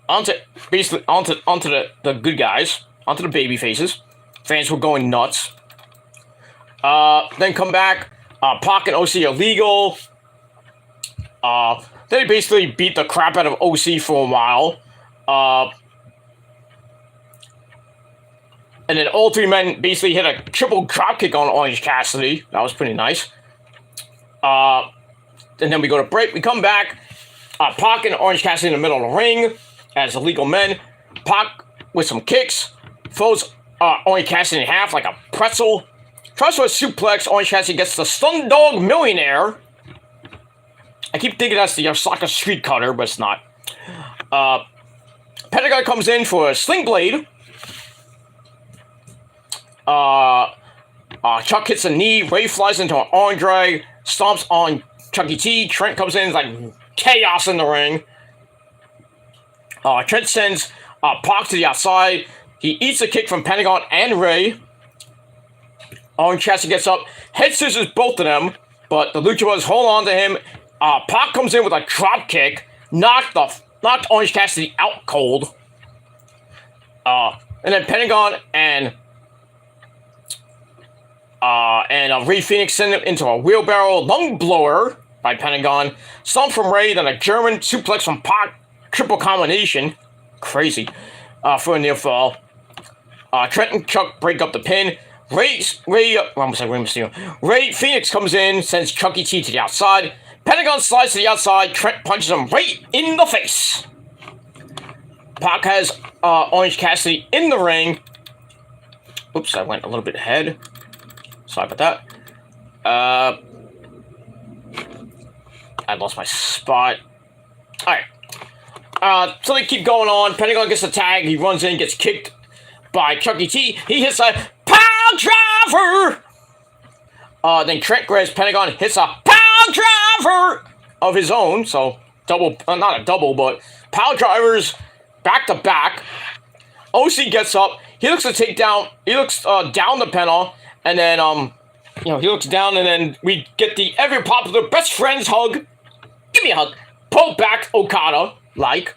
the good guys, onto the baby faces. Fans were going nuts. Then come back. Pac and OC are legal. They basically beat the crap out of OC for a while. And then all three men basically hit a triple dropkick on Orange Cassidy. That was pretty nice. And then we go to break. We come back. Pac and Orange Cassidy in the middle of the ring as illegal men. Pac with some kicks. Throws Orange Cassidy in half like a pretzel. Tries for a suplex. Orange Cassidy gets the Stun Dog Millionaire. I keep thinking that's the Osaka Street Cutter, but it's not. Pentagon comes in for a Sling Blade. Chuck hits a knee. Ray flies into an arm drag. Stomps on Chucky T. Trent comes in. It's like chaos in the ring. Trent sends Pac to the outside. He eats a kick from Pentagon and Ray. Orange Cassidy gets up. Head scissors both of them. But the Lucha Brothers hold on to him. Pac comes in with a drop kick. Knocked Orange Cassidy out cold. And then Pentagon and Ray Phoenix send him into a wheelbarrow lung blower by Pentagon. Stomp from Ray, then a German suplex from Pac. Triple combination. Crazy. For a near fall. Trent and Chuck break up the pin. Ray Phoenix comes in, sends Chucky T to the outside. Pentagon slides to the outside. Trent punches him right in the face. Pac has Orange Cassidy in the ring. Oops, I went a little bit ahead. Sorry about that. I lost my spot. Alright. So they keep going on. Pentagon gets a tag. He runs in, gets kicked by Chucky T. He hits a power driver. Then Trent grabs Pentagon, hits a power driver of his own. So double, not a double, but power drivers back to back. OC gets up. He looks to take down. He looks down the panel, and then he looks down, and then we get the ever popular best friends hug. Give me a hug. Pull back Okada like.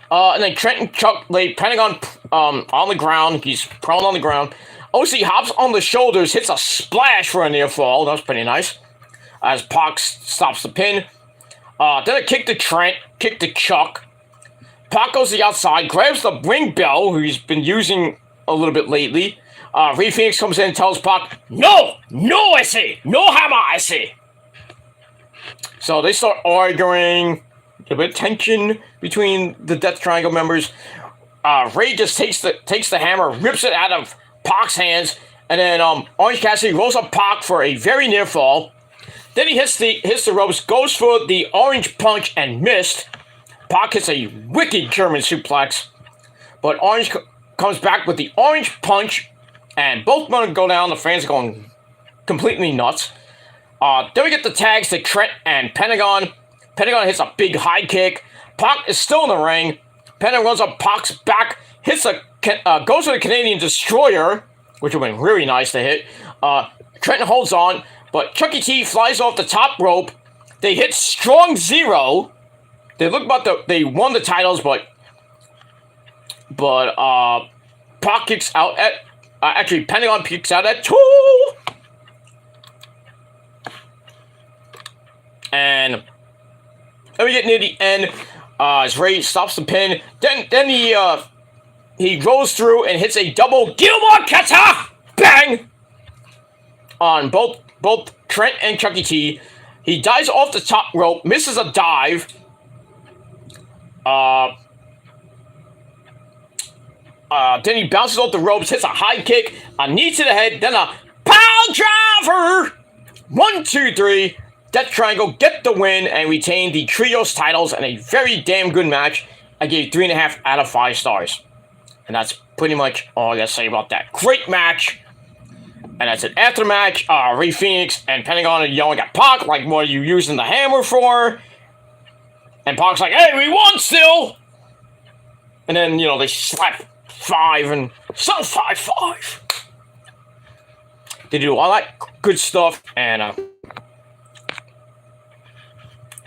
And then Trent and Chuck lay Pentagon on the ground. He's prone on the ground. OC hops on the shoulders, hits a splash for a near fall. That was pretty nice. As Pac stops the pin. Then a kick to Trent, kick to Chuck. Pac goes to the outside, grabs the ring bell, who he's been using a little bit lately. Ray Phoenix comes in and tells Pac, no, I say, no hammer, I say. So they start arguing. A bit of tension between the Death Triangle members. Ray just takes the hammer, rips it out of Pac's hands, and then Orange Cassidy rolls up Pac for a very near fall. Then he hits the ropes, goes for the orange punch and missed. Pac hits a wicked German suplex, but Orange comes back with the orange punch, and both men go down. The fans are going completely nuts. Then we get the tags to Trent and Pentagon. Pentagon hits a big high kick. Pac is still in the ring. Pentagon runs up Pac's back, goes to the Canadian Destroyer, which would have been really nice to hit. Trenton holds on, but Chucky T flies off the top rope. They hit Strong Zero. They look about they won the titles, but Pac kicks out at actually Pentagon kicks out at 2. And then we get near the end, as Ray stops the pin. Then he rolls through and hits a double Gilmore Kata! Bang! On both Trent and Chucky T. He dives off the top rope, misses a dive. Then he bounces off the ropes, hits a high kick, a knee to the head, then a power driver! 1, 2, 3. Death Triangle get the win and retain the Trios titles in a very damn good match. I gave 3.5 out of 5 stars. And that's pretty much all I gotta say about that. Great match. And that's it. After the match, Ray Phoenix and Pentagon are yelling at Pac, like, what are you using the hammer for? And Pac's like, hey, we won still! And then, they slap 5 and so 5-5. They do all that good stuff, and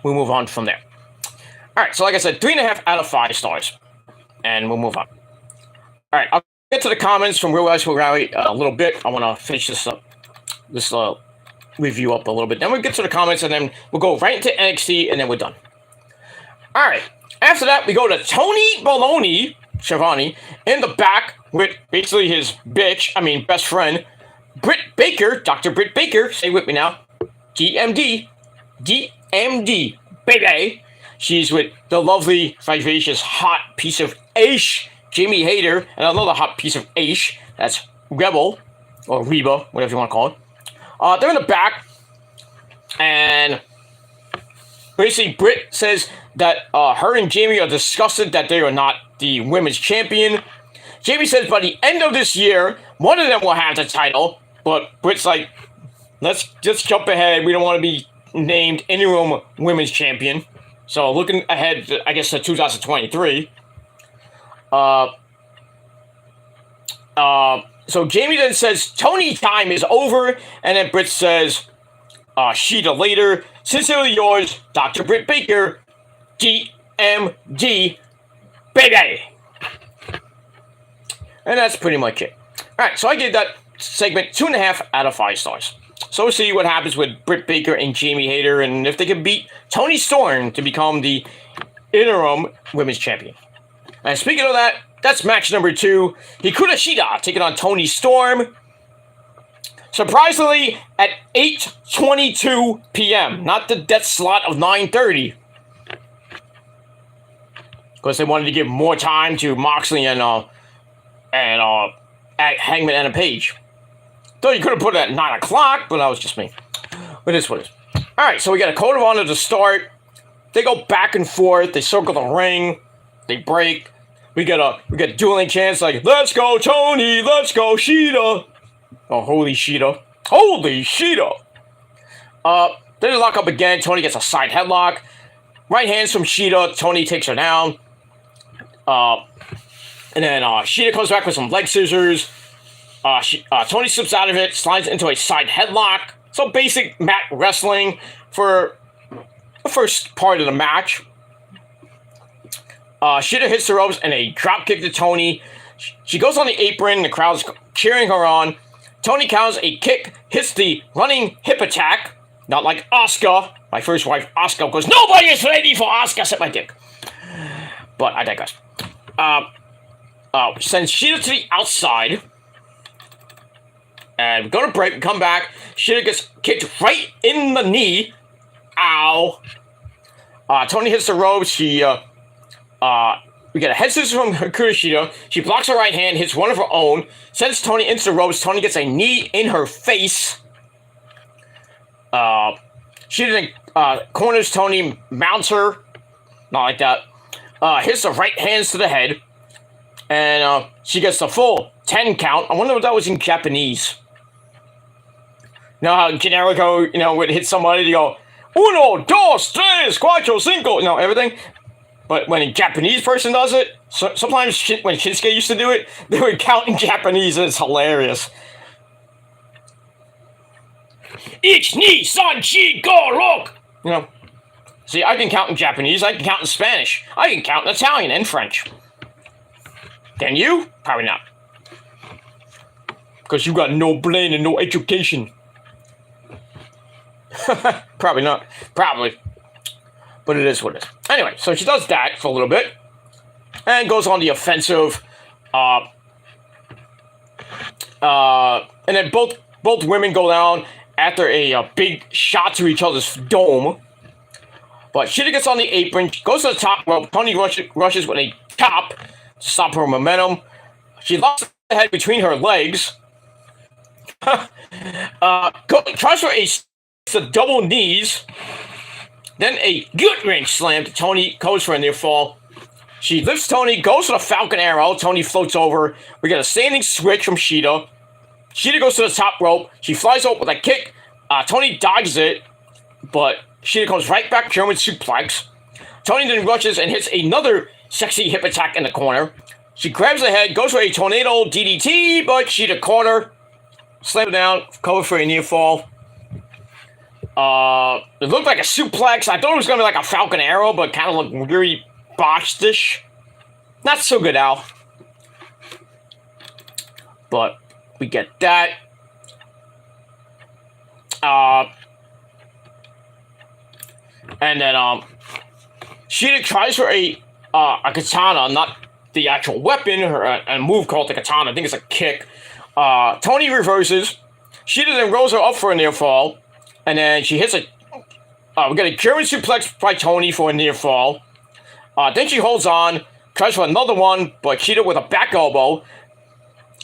we'll move on from there. Alright, so like I said, 3.5 out of 5 stars. And we'll move on. Alright, I'll get to the comments from Real Wrestling Rally a little bit. I want to finish this up, review up a little bit. Then we'll get to the comments, and then we'll go right into NXT, and then we're done. All right. After that, we go to Tony Baloney, Schiavone, in the back with basically his best friend, Britt Baker, Dr. Britt Baker. Say with me now. DMD. DMD, baby. She's with the lovely, vivacious, hot piece of ash, Jamie Hayter, and another hot piece of ash. That's Rebel, or Reba, whatever you want to call it. They're in the back, and basically Britt says that her and Jamie are disgusted that they are not the women's champion. Jamie says by the end of this year, one of them will have the title, but Britt's like, let's just jump ahead. We don't want to be named interim women's champion. So looking ahead, I guess, to 2023. So Jamie then says Tony time is over, and then Britt says, Sheeta later. Sincerely yours, Dr. Britt Baker, DMD, baby. And that's pretty much it. All right, so I gave that segment 2.5 out of 5 stars. So we'll see what happens with Britt Baker and Jamie Hayter, and if they can beat Toni Storm to become the interim women's champion. And speaking of that, that's match number 2. Hikaru Shida taking on Toni Storm. Surprisingly, at 8:22 p.m., not the death slot of 9:30. Because they wanted to give more time to Moxley and Hangman and Page. Though you could have put it at 9 o'clock, but that was just me. But it's what it is. Alright, so we got a code of honor to start. They go back and forth. They circle the ring. They break. We get dueling chants like, let's go Tony, let's go Shida. Oh, holy Shida. Holy Shida. Then they lock up again. Tony gets a side headlock. Right hands from Shida. Tony takes her down. And then Shida comes back with some leg scissors. Tony slips out of it, slides into a side headlock. So basic mat wrestling for the first part of the match. Shida hits the ropes and a drop kick to Tony. She goes on the apron, the crowd's cheering her on. Tony counters a kick, hits the running hip attack. Not like Asuka, my first wife Asuka, because nobody is ready for Asuka except my dick. But I digress. Sends Shida to the outside. And we go to break, we come back. Shida gets kicked right in the knee. Ow. Tony hits the ropes. We get a head scissors from Hikaru Shida. She blocks her right hand, hits one of her own, sends Tony into the ropes. Tony gets a knee in her face. Shida corners Tony, mounts her. Not like that. Hits the right hands to the head. And she gets the full 10 count. I wonder if that was in Japanese. You know how Generico, would hit somebody, they go, uno, dos, tres, cuatro, cinco, everything. But when a Japanese person does it, sometimes when Shinsuke used to do it, they would count in Japanese, and it's hilarious. Ich ni san chi go look. See, I can count in Japanese, I can count in Spanish, I can count in Italian and French. Can you? Probably not. Because you got no brain and no education. Probably not. Probably. But it is what it is. Anyway, so she does that for a little bit. And goes on the offensive. And then both women go down after a big shot to each other's dome. But Shida gets on the apron, goes to the top rope. Tony rushes with a chop to stop her momentum. She locks the head between her legs. Tries for a double knees. Then a gut wrench slam to Tony, goes for a near fall. She lifts Tony, goes for the Falcon Arrow. Tony floats over. We get a standing switch from Shida. Shida goes to the top rope. She flies up with a kick. Tony dodges it, but Shida comes right back, German suplex. Tony then rushes and hits another sexy hip attack in the corner. She grabs the head, goes for a tornado DDT, but Shida caught her. Slammed her down, covered for a near fall. It looked like a suplex. I thought it was going to be like a Falcon Arrow, but kind of looked very botched-ish. Not so good, Al. But we get that. And then, Sheeta tries for a katana, not the actual weapon, or a move called the katana. I think it's a kick. Tony reverses. Sheeta then rolls her up for a near fall, and then she hits a. We get a German suplex by Tony for a near fall. Then she holds on, tries for another one, but Sheeta with a back elbow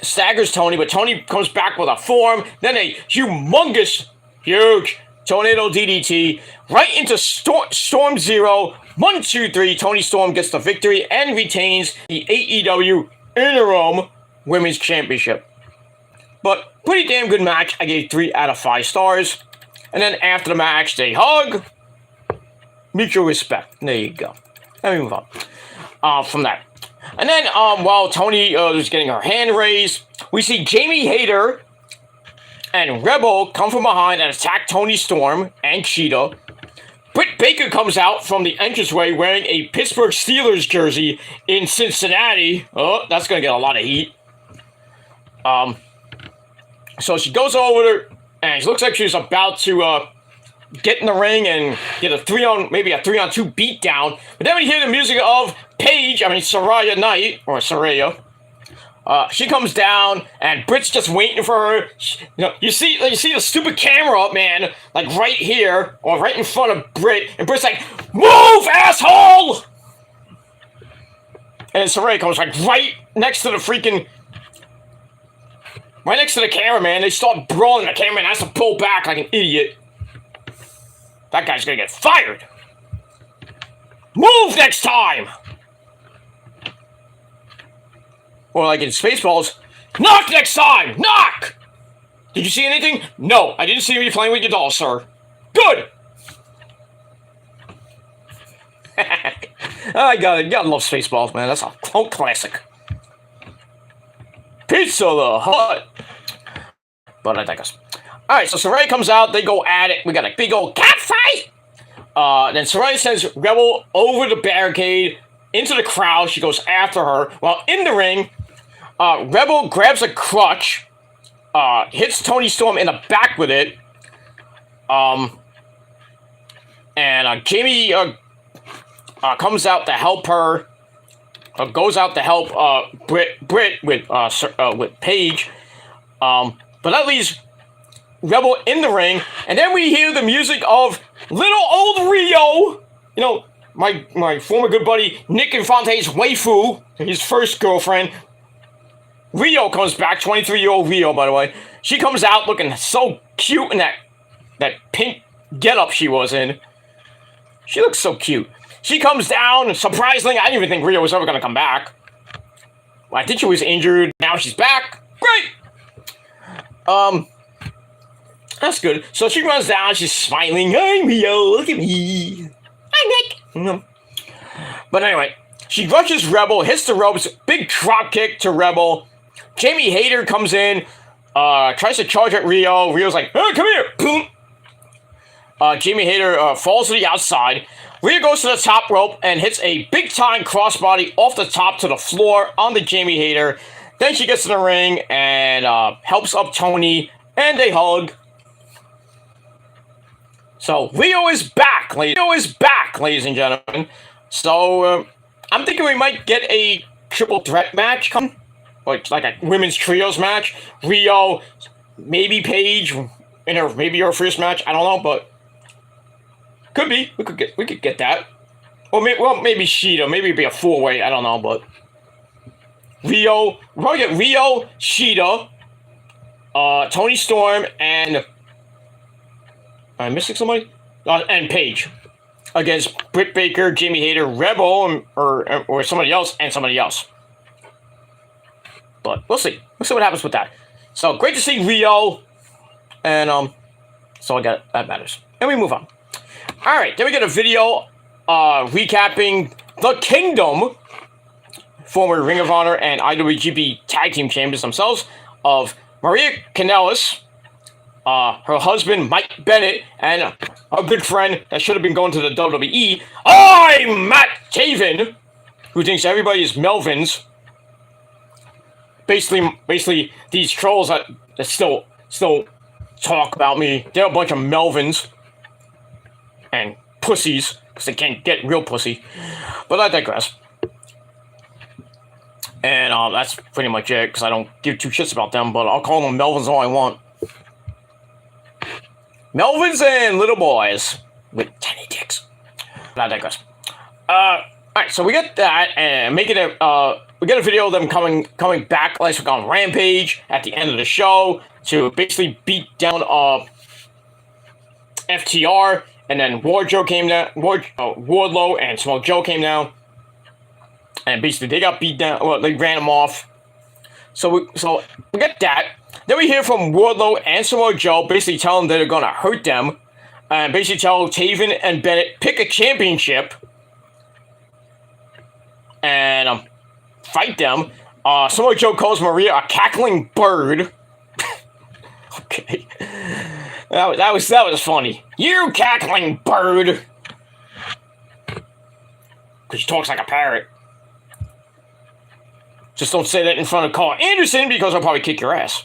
staggers Tony, but Tony comes back with a forearm. Then a humongous, huge tornado DDT right into Storm Zero. 1, 2, 3. Tony Storm gets the victory and retains the AEW Interim Women's Championship. But pretty damn good match. I gave 3 out of 5 stars. And then after the match, they hug. Mutual respect. There you go. Let me move on from that. And then while Tony is getting her hand raised, we see Jamie Hayter and Rebel come from behind and attack Tony Storm and Cheetah. Britt Baker comes out from the entranceway wearing a Pittsburgh Steelers jersey in Cincinnati. Oh, that's going to get a lot of heat. So she goes over there, and she looks like she's about to get in the ring and get a 3-on-2 beatdown. But then we hear the music of Saraya Knight, or Saraya. She comes down, and Britt's just waiting for her. You see the stupid camera, man, like right here, or right in front of Britt, and Britt's like, "Move, asshole!" And Saraya comes like right next to the camera, man. They start brawling. The cameraman has to pull back like an idiot. That guy's gonna get fired. Move next time! Or like in Spaceballs, knock next time! Knock! Did you see anything? No, I didn't see you playing with your doll, sir. Good! I got it. You gotta love Spaceballs, man. That's a cult classic. Pizza the Hut. But I digress. Alright, so Saraya comes out. They go at it. We got a big old cat fight. Then Saraya sends Rebel over the barricade into the crowd. She goes after her. While in the ring, Rebel grabs a crutch, hits Tony Storm in the back with it. And Jamie comes out to help her. Goes out to help Britt with Paige. But that leaves Rebel in the ring, and then we hear the music of little old Rio. You know, my former good buddy Nick Infante's waifu, his first girlfriend. Rio comes back, 23-year-old Rio, by the way. She comes out looking so cute in that pink getup she was in. She looks so cute. She comes down, surprisingly, I didn't even think Rio was ever going to come back. Well, I think she was injured. Now she's back. Great! That's good. So she runs down, she's smiling. Hi, Rio, look at me. Hi, Nick. But anyway, she rushes Rebel, hits the ropes, big drop kick to Rebel. Jamie Hayter comes in, tries to charge at Rio. Rio's like, hey, come here. Boom. Jamie Hayter falls to the outside. Rio goes to the top rope and hits a big-time crossbody off the top to the floor on the Jamie Hayter. Then she gets in the ring and helps up Tony, and they hug. So, Rio is back, ladies and gentlemen. So, I'm thinking we might get a triple threat match come. Like a women's trios match. Rio, maybe Paige, maybe her first match. I don't know, but could be. We could get that. Or maybe Sheeta. Maybe it'd be a 4-way. I don't know, but Rio. We'll probably get Rio, Sheeta, Tony Storm, and am I missing somebody? And Paige against Britt Baker, Jamie Hayter, Rebel, or somebody else, and somebody else. But we'll see. We'll see what happens with that. So great to see Rio, and so that matters. And we move on. All right, then we get a video recapping The Kingdom, former Ring of Honor and IWGP Tag Team Champions themselves, of Maria Kanellis, her husband Mike Bennett, and a good friend that should have been going to the WWE. I'm Matt Taven, who thinks everybody is Melvins. Basically, these trolls that still talk about me, they're a bunch of Melvins and pussies, because they can't get real pussy. But I digress. And that's pretty much it, because I don't give two shits about them, but I'll call them Melvins all I want. Melvins and little boys with tiny dicks. But I digress. Alright, so we get that, and making it, we get a video of them coming back last week on Rampage at the end of the show to basically beat down FTR, and then Wardlow came down. Wardlow and Samoa Joe came down, and basically they got beat down. Well, they ran them off. So we get that. Then we hear from Wardlow and Samoa Joe, basically telling them they're gonna hurt them, and basically tell Taven and Bennett pick a championship and fight them. Samoa Joe calls Maria a cackling bird. Okay, that was funny. You cackling bird, because she talks like a parrot. Just don't say that in front of Carl Anderson, because I'll probably kick your ass.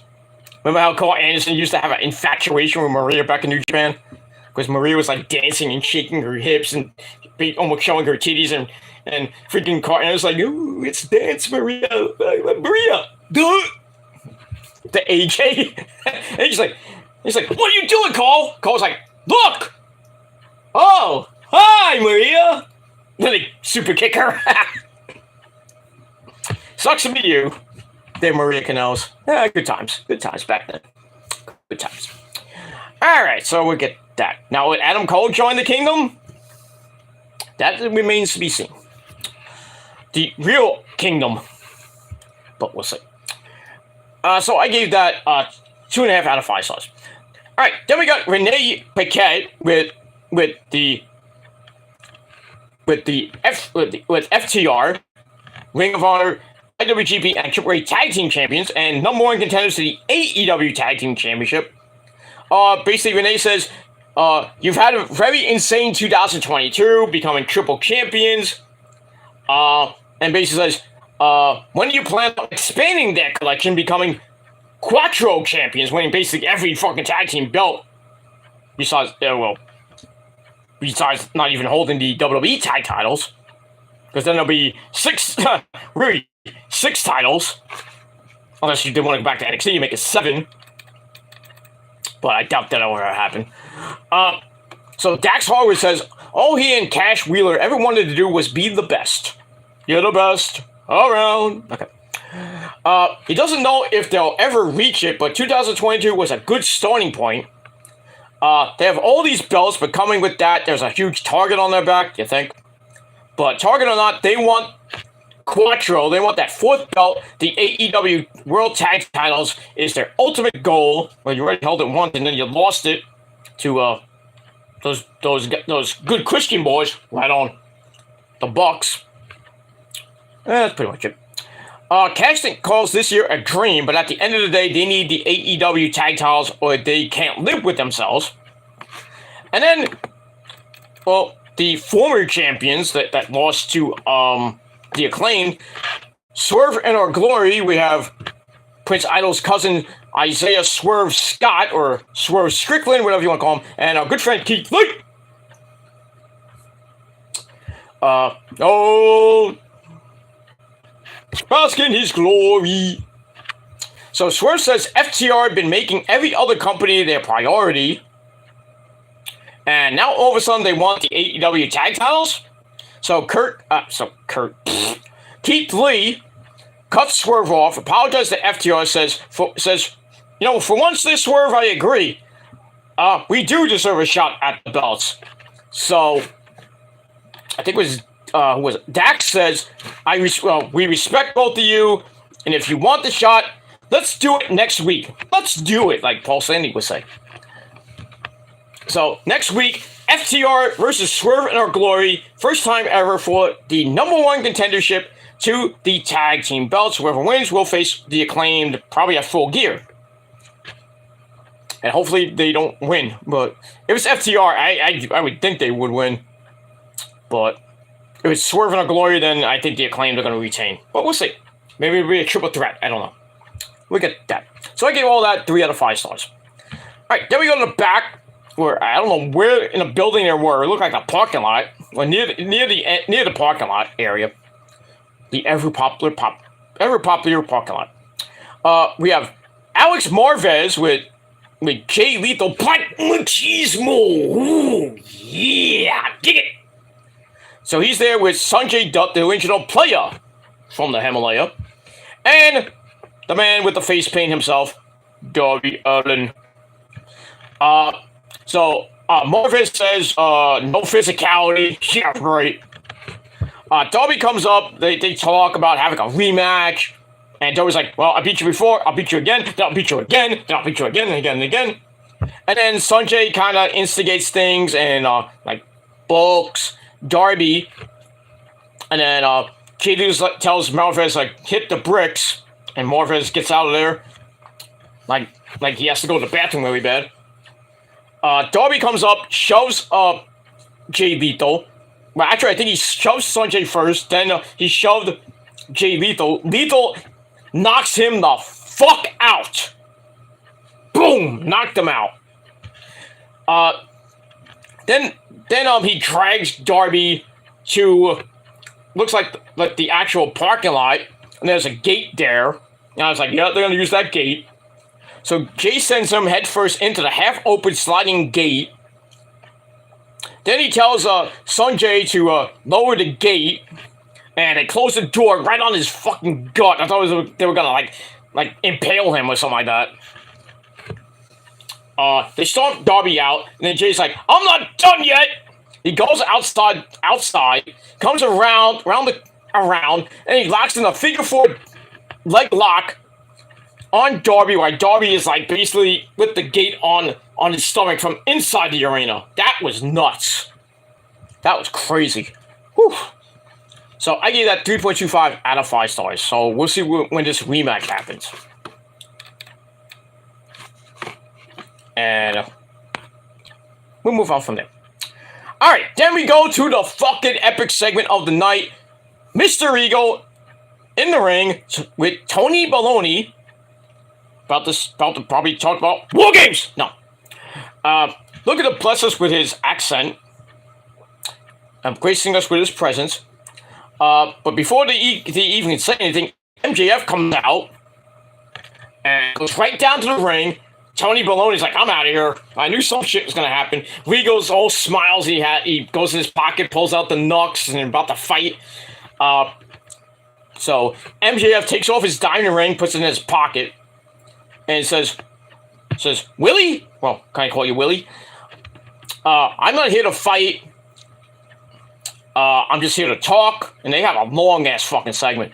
Remember how Carl Anderson used to have an infatuation with Maria back in New Japan? Because Maria was like dancing and shaking her hips and almost showing her titties, and freaking Carl Anderson was like, ooh, it's dance, Maria. Maria, duh. The AJ. And he's like, what are you doing, Carl? Carl's like, look. Oh, hi, Maria. Then they super kick her. Sucks to be you. There, Maria Kanellis. Yeah, good times back then. Good times. All right, so we'll get that. Now, would Adam Cole join the Kingdom? That remains to be seen. The real Kingdom. But we'll see. So I gave that 2.5 out of 5 stars. All right, then we got Renee Paquette with FTR, Ring of Honor, IWGP, and AAA Tag Team Champions, and number one contenders to the AEW Tag Team Championship. Basically, Renee says, you've had a very insane 2022, becoming triple champions. And basically says, when do you plan on expanding that collection, becoming Quattro champions, winning basically every fucking tag team belt, besides not even holding the WWE tag titles, because then there'll be 6 titles, unless you did want to go back to NXT, you make it 7, but I doubt that'll ever happen. So Dax Harwood says, all he and Cash Wheeler ever wanted to do was be the best. You're the best around. Okay. He doesn't know if they'll ever reach it, but 2022 was a good starting point. They have all these belts, but coming with that, there's a huge target on their back, you think? But target or not, they want Quattro. They want that 4th belt. The AEW World Tag Titles is their ultimate goal. Well, you already held it once, and then you lost it to those good Christian boys right on the Bucks. That's pretty much it. Casting calls this year a dream, but at the end of the day, they need the AEW tag titles or they can't live with themselves. And then, well, the former champions that lost to the Acclaimed, Swerve and Our Glory, we have Prince Idol's cousin Isaiah Swerve Scott, or Swerve Strickland, whatever you want to call him, and our good friend Keith Lee. Bask in his glory. So Swerve says FTR had been making every other company their priority, and now all of a sudden they want the AEW tag titles. So Keith Lee cuts Swerve off, apologizes to FTR, says, you know, for once this Swerve, I agree. We do deserve a shot at the belts. So I think it was Dax says, we respect both of you, and if you want the shot, let's do it next week. Let's do it, like Paul Sandy would say. So next week, FTR versus Swerve in Our Glory, first time ever for the number one contendership to the tag team belts. Whoever wins will face the Acclaimed, probably at Full Gear. And hopefully they don't win. But if it's FTR, I would think they would win. But if it's Swerve in Our Glory, then I think the Acclaimed are going to retain. But we'll see. Maybe it'll be a triple threat. I don't know. We'll get that. So I gave all that 3 out of 5 stars. Alright, then we go to the back where I don't know where in a building there were. It looked like a parking lot, or near the parking lot area, the ever popular parking lot. We have Alex Marvez with Jay Lethal, Black Machismo. Ooh, yeah, dig it. So he's there with Sanjay Dutt, the original player from the Himalaya, and the man with the face paint himself, Darby Allin. So Marvez says no physicality. Yeah, right. Darby comes up. They talk about having a rematch. And Darby's like, well, I beat you before, I'll beat you again, then I'll beat you again, then I'll beat you again, and again, and again. And then Sanjay kind of instigates things and, like, books Darby. And then, K2 tells Marvez, like, hit the bricks. And Marvez gets out of there. Like he has to go to the bathroom really bad. Darby comes up, shoves, Jay Lethal. Well, actually, I think he shoves Sanjay first, then he shoved Jay Lethal. Lethal knocks him the fuck out. Boom! Knocked him out. Then he drags Darby to looks like the actual parking lot, and there's a gate there. And I was like, yeah, they're gonna use that gate. So Jay sends him headfirst into the half-open sliding gate. Then he tells Sanjay to lower the gate. And they close the door right on his fucking gut. I thought they were gonna like impale him or something like that. They stomp Darby out, and then Jay's like, "I'm not done yet." He goes outside, comes around, and he locks in a figure four leg lock on Darby, while Darby is like basically with the gate on his stomach from inside the arena. That was nuts. That was crazy. Whew. So I gave that 3.25 out of 5 stars. So we'll see when this rematch happens. And we'll move on from there. Alright, then we go to the fucking epic segment of the night. Mr. Eagle in the ring with Tony Baloney. About to probably talk about War Games! No. Looking to bless us with his accent. And gracing us with his presence. But before they even say anything, MJF comes out and goes right down to the ring. Tony Baloney's like, I'm out of here. I knew some shit was going to happen. Regal's all smiles. He goes in his pocket, pulls out the Nux, and about to fight. So MJF takes off his diamond ring, puts it in his pocket, and says, Willie? Well, can I call you Willie? I'm not here to fight. I'm just here to talk, and they have a long-ass fucking segment.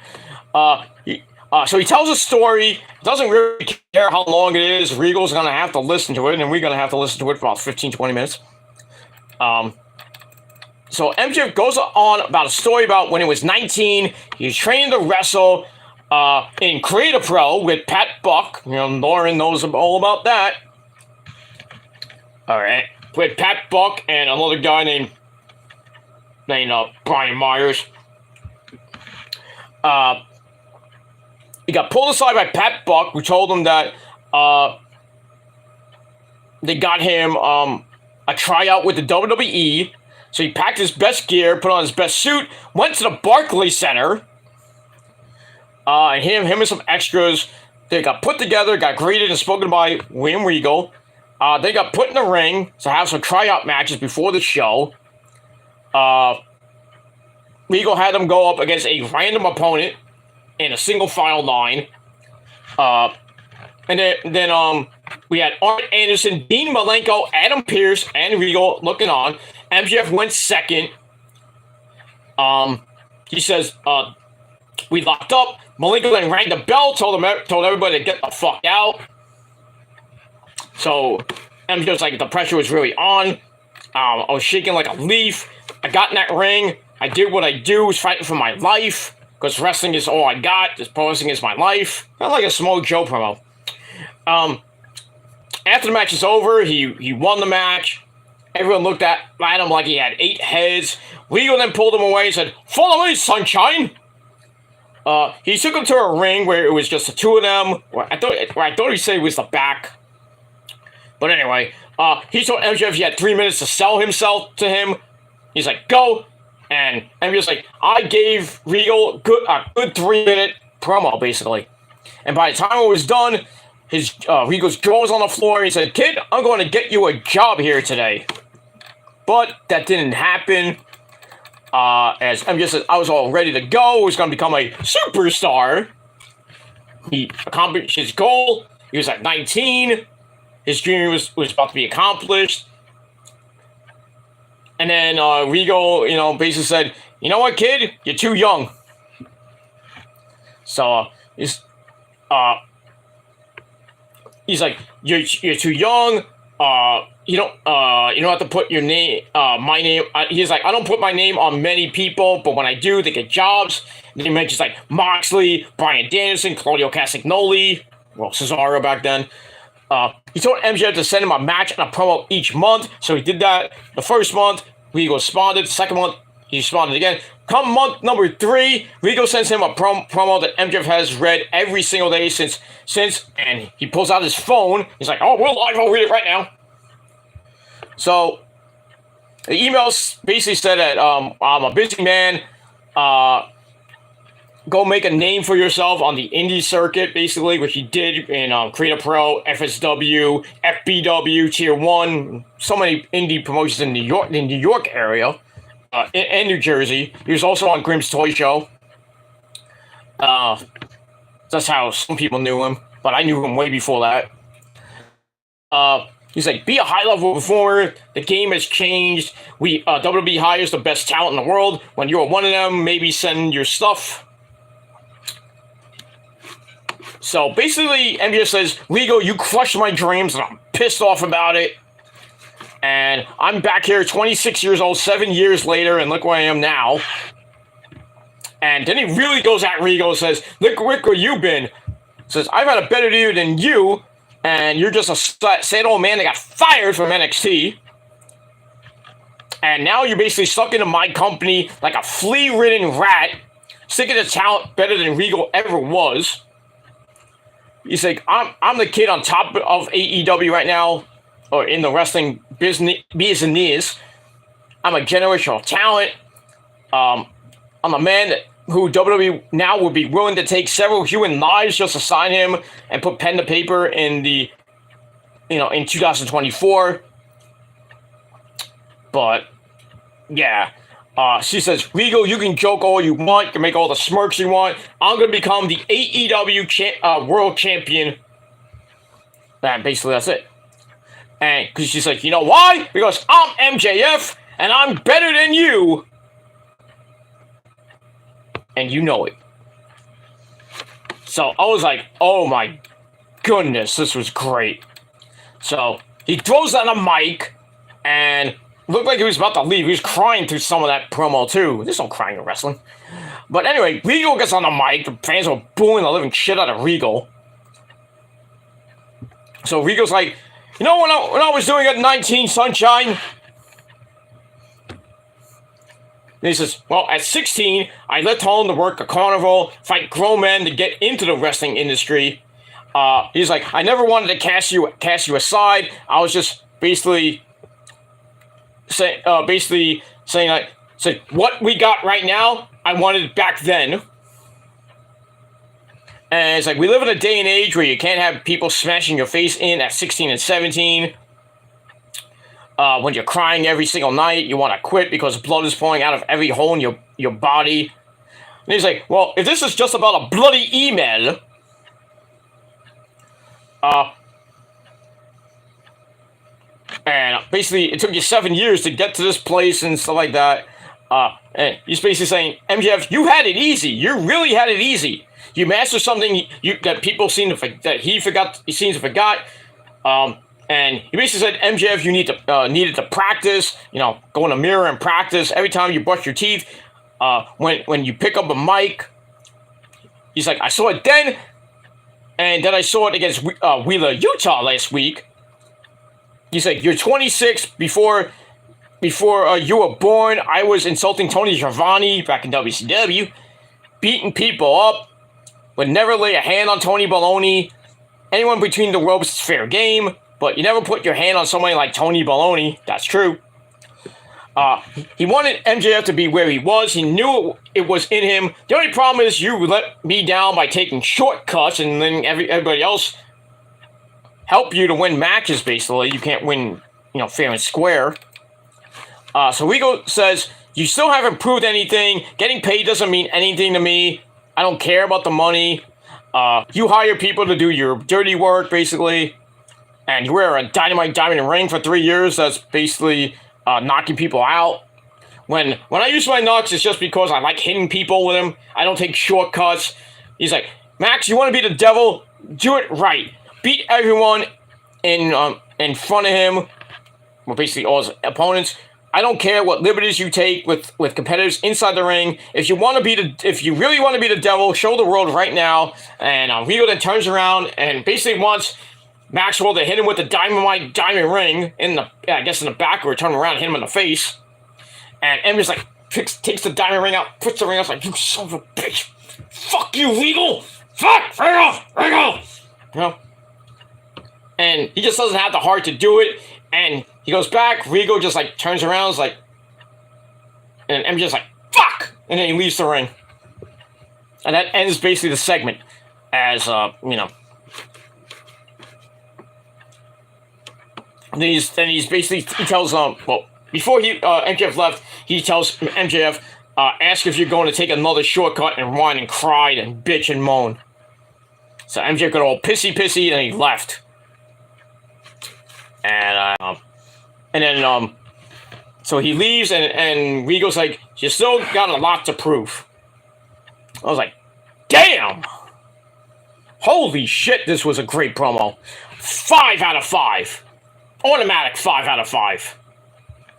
So he tells a story, doesn't really care how long it is. Regal's going to have to listen to it, and we're going to have to listen to it for about 15, 20 minutes. So MJF goes on about a story about when he was 19, he was training to wrestle in Creative Pro with Pat Buck. You know, Lauren knows all about that. All right. With Pat Buck and another guy named Brian Myers. He got pulled aside by Pat Buck, who told him that they got him a tryout with the WWE. So he packed his best gear, put on his best suit, went to the Barclays Center, and him and some extras. They got put together, got greeted and spoken by William Regal. They got put in the ring to have some tryout matches before the show. Regal had them go up against a random opponent in a single file line. And then we had Art Anderson, Dean Malenko, Adam Pearce, and Regal looking on. MJF went second. He says, we locked up. Malenko then rang the bell, told everybody to get the fuck out. So MJF's like, the pressure was really on. I was shaking like a leaf. I got in that ring. I did what I do, was fighting for my life. Because wrestling is all I got. This pro wrestling is my life. Not like a Samoa Joe promo. After the match is over, he won the match. Everyone looked at him like he had 8 heads. Regal then pulled him away and said, "Follow me, sunshine." He took him to a ring where it was just the two of them. I thought he said it was the back. But anyway, He told MJF he had 3 minutes to sell himself to him. He's like, go. And MJF's like, I gave Regal a good 3-minute promo, basically. And by the time it was done, Regal's jaw was on the floor. And he said, kid, I'm going to get you a job here today. But that didn't happen. As MJF said, I was all ready to go. I was going to become a superstar. He accomplished his goal. He was at 19. His dream was about to be accomplished. And then Regal, basically said, you know what, kid? You're too young. So he's like, you're too young. You don't have to put your name, my name. He's like, I don't put my name on many people, but when I do, they get jobs. And then he mentions like Moxley, Bryan Danielson, Claudio Castagnoli, well, Cesaro back then. He told MJF to send him a match and a promo each month, so he did that. The first month, Regal responded. The second month, he responded again. Come month number 3, Regal sends him a promo that MJF has read every single day since, and he pulls out his phone. He's like, oh, we're live, I'll read it right now. So, the emails basically said that, I'm a busy man, go make a name for yourself on the indie circuit, basically, which he did in Creative Pro, FSW, FBW, Tier 1, so many indie promotions in the New York area, and New Jersey. He was also on Grimm's Toy Show. That's how some people knew him, but I knew him way before that. He's like, be a high-level performer. The game has changed. WWE hires the best talent in the world. When you're one of them, maybe send your stuff. So basically, MJF says, Regal, you crushed my dreams, and I'm pissed off about it. And I'm back here 26 years old, 7 years later, and look where I am now. And then he really goes at Regal and says, look where you've been. Says, I've had a better year than you, and you're just a sad old man that got fired from NXT. And now you're basically stuck into my company like a flea-ridden rat, sticking to talent better than Regal ever was. He's like, I'm the kid on top of AEW right now, or in the wrestling business. I'm a generational talent. I'm a man who WWE now would be willing to take several human lives just to sign him and put pen to paper in in 2024. But yeah. She says, Regal, you can joke all you want, you can make all the smirks you want. I'm going to become the AEW world champion. And basically, that's it. And because she's like, you know why? Because I'm MJF, and I'm better than you. And you know it. So I was like, oh my goodness, this was great. So he throws on a mic, and looked like he was about to leave. He was crying through some of that promo, too. There's no crying in wrestling. But anyway, Regal gets on the mic. The fans are booing the living shit out of Regal. So Regal's like, you know when I was doing at 19, Sunshine? And he says, well, at 16, I left home to work a carnival, fight grown men to get into the wrestling industry. He's like, I never wanted to cast you aside. I was just basically saying like, what we got right now, I wanted it back then. And it's like, we live in a day and age where you can't have people smashing your face in at 16 and 17. When you're crying every single night, you want to quit because blood is pouring out of every hole in your body. And he's like, well, if this is just about a bloody email, and basically, it took you 7 years to get to this place and stuff like that. And he's basically saying, MJF, you had it easy. You really had it easy. You mastered something that people seem to that he forgot. He seems to forgot. And he basically said, MJF, you needed to practice. Go in the mirror and practice every time you brush your teeth. When you pick up a mic, he's like, I saw it then, and then I saw it against Wheeler, Utah last week. He's like, you're 26. Before you were born, I was insulting Tony Schiavone back in WCW, beating people up, would never lay a hand on Tony Baloney. Anyone between the ropes is fair game. but you never put your hand on somebody like Tony Baloney. That's true. He wanted MJF to be where he was. He knew it was in him. The only problem is you let me down by taking shortcuts and then everybody else help you to win matches, basically. You can't win, fair and square. So Regal says, you still haven't proved anything. Getting paid doesn't mean anything to me. I don't care about the money. You hire people to do your dirty work, basically. And you wear a Dynamite Diamond ring for 3 years. That's basically knocking people out. When I use my knocks, it's just because I like hitting people with them. I don't take shortcuts. He's like, Max, you want to be the devil? Do it right. Beat everyone in front of him. Well, basically all his opponents. I don't care what liberties you take with competitors inside the ring. If you really want to be the devil, show the world right now. And Regal then turns around and basically wants Maxwell to hit him with the diamond ring in the back, or turn around and hit him in the face. And Emma's like takes the diamond ring out, puts the ring out, like, you son of a bitch. Fuck you, Regal. Fuck Regal. And he just doesn't have the heart to do it. And he goes back. Regal just turns around, is like, and MJ's like, fuck! And then he leaves the ring. And that ends basically the segment. As, And then he's basically, he tells, before MJF left, he tells MJF, ask if you're going to take another shortcut, and whine and cry and bitch and moan. So MJF got all pissy, and he left. And then, so he leaves, and Regal's like, you still got a lot to prove. I was like, damn! Holy shit, this was a great promo. 5 out of 5. Automatic 5 out of 5.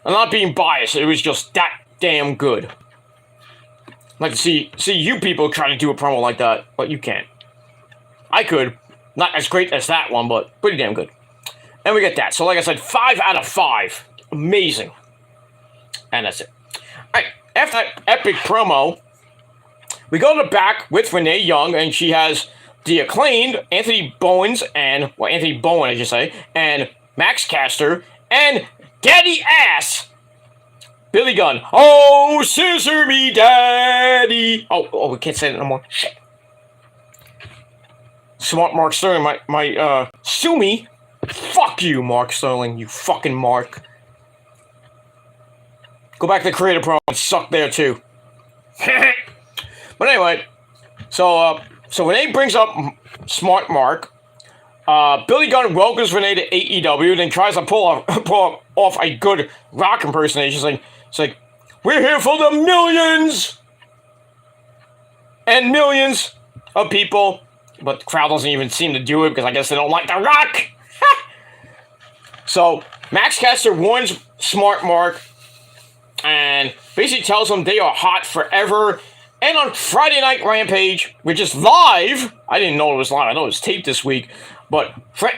I'm not being biased, it was just that damn good. I'd like to see you people try to do a promo like that, but you can't. I could. Not as great as that one, but pretty damn good. And we get that. So like I said, 5 out of 5. Amazing. And that's it. Alright, after that epic promo, we go to the back with Renee Young, and she has the Acclaimed, Anthony Bowen, I should say, and Max Caster, and Daddy Ass, Billy Gunn. Oh, scissor me, Daddy. Oh, we can't say that no more. Shit. Smart Mark Sterling, sue me. Fuck you, Mark Sterling, you fucking Mark. Go back to the creative promo and suck there too. But anyway, so Renee brings up Smart Mark. Billy Gunn welcomes Renee to AEW, then tries to pull off a good Rock impersonation. It's like, we're here for the millions and millions of people. But the crowd doesn't even seem to do it, because I guess they don't like the Rock. So Max Caster warns Smart Mark and basically tells him they are hot forever. And on Friday Night Rampage, which is live, I didn't know it was live, I know it was taped this week, but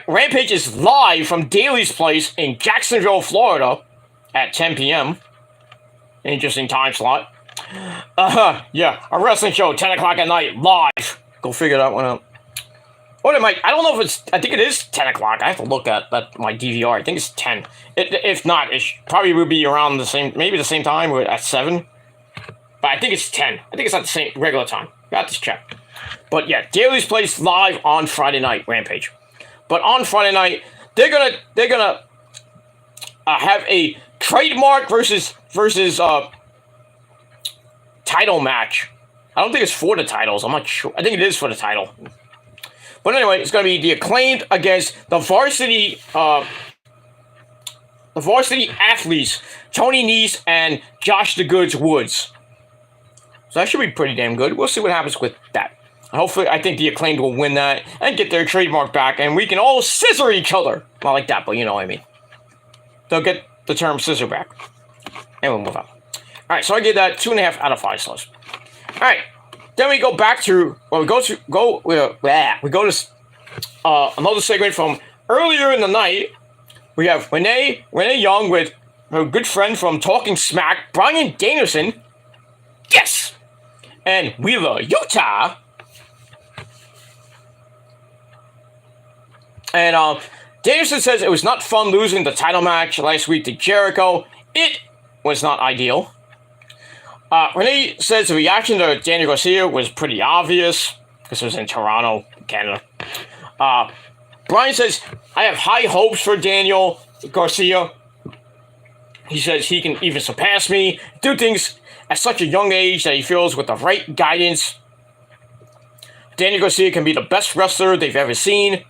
Rampage is live from Daly's Place in Jacksonville, Florida at 10 p.m. Interesting time slot. Yeah, a wrestling show, 10 o'clock at night, live. Go figure that one out. What am I don't know if I think it is 10 o'clock. I have to look at my DVR. I think it's 10. If not, it probably would be around maybe the same time, or at 7. But I think it's 10. I think it's at the same regular time. Got this check. But yeah, Daly's Place live on Friday Night Rampage. But on Friday night, they're gonna have a trademark versus title match. I don't think it's for the titles. I'm not sure. I think it is for the title. But anyway, it's gonna be the Acclaimed against the varsity athletes, Tony Nese and Josh the Goods Woods. So that should be pretty damn good. We'll see what happens with that. Hopefully, I think the Acclaimed will win that and get their trademark back, and we can all scissor each other. Not like that, but you know what I mean. They'll get the term scissor back. And we'll move on. Alright, so I give that 2.5 out of 5 stars. Alright, then we go back to, we go to another segment from earlier in the night. We have Renee Young with her good friend from Talking Smack, Bryan Danielson. Yes! And Wheeler Yuta. And Danielson says it was not fun losing the title match last week to Jericho. It was not ideal. Renee says the reaction to Daniel Garcia was pretty obvious because it was in Toronto, Canada. Brian says, I have high hopes for Daniel Garcia. He says he can even surpass me, do things at such a young age that he feels with the right guidance. Daniel Garcia can be the best wrestler they've ever seen.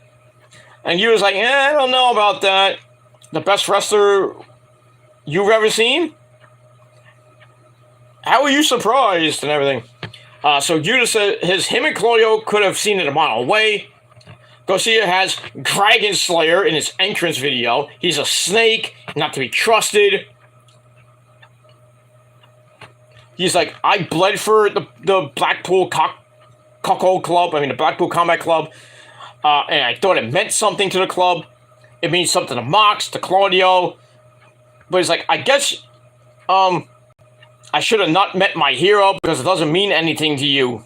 And you was like, I don't know about that. The best wrestler you've ever seen? How were you surprised and everything? So Yuta said him and Claudio could have seen it a mile away. Garcia has Dragon Slayer in his entrance video. He's a snake, not to be trusted. He's like, I bled for the Blackpool Cuckold Club. I mean, the Blackpool Combat Club. And I thought it meant something to the club. It means something to Mox, to Claudio. But he's like, I guess, I should have not met my hero because it doesn't mean anything to you.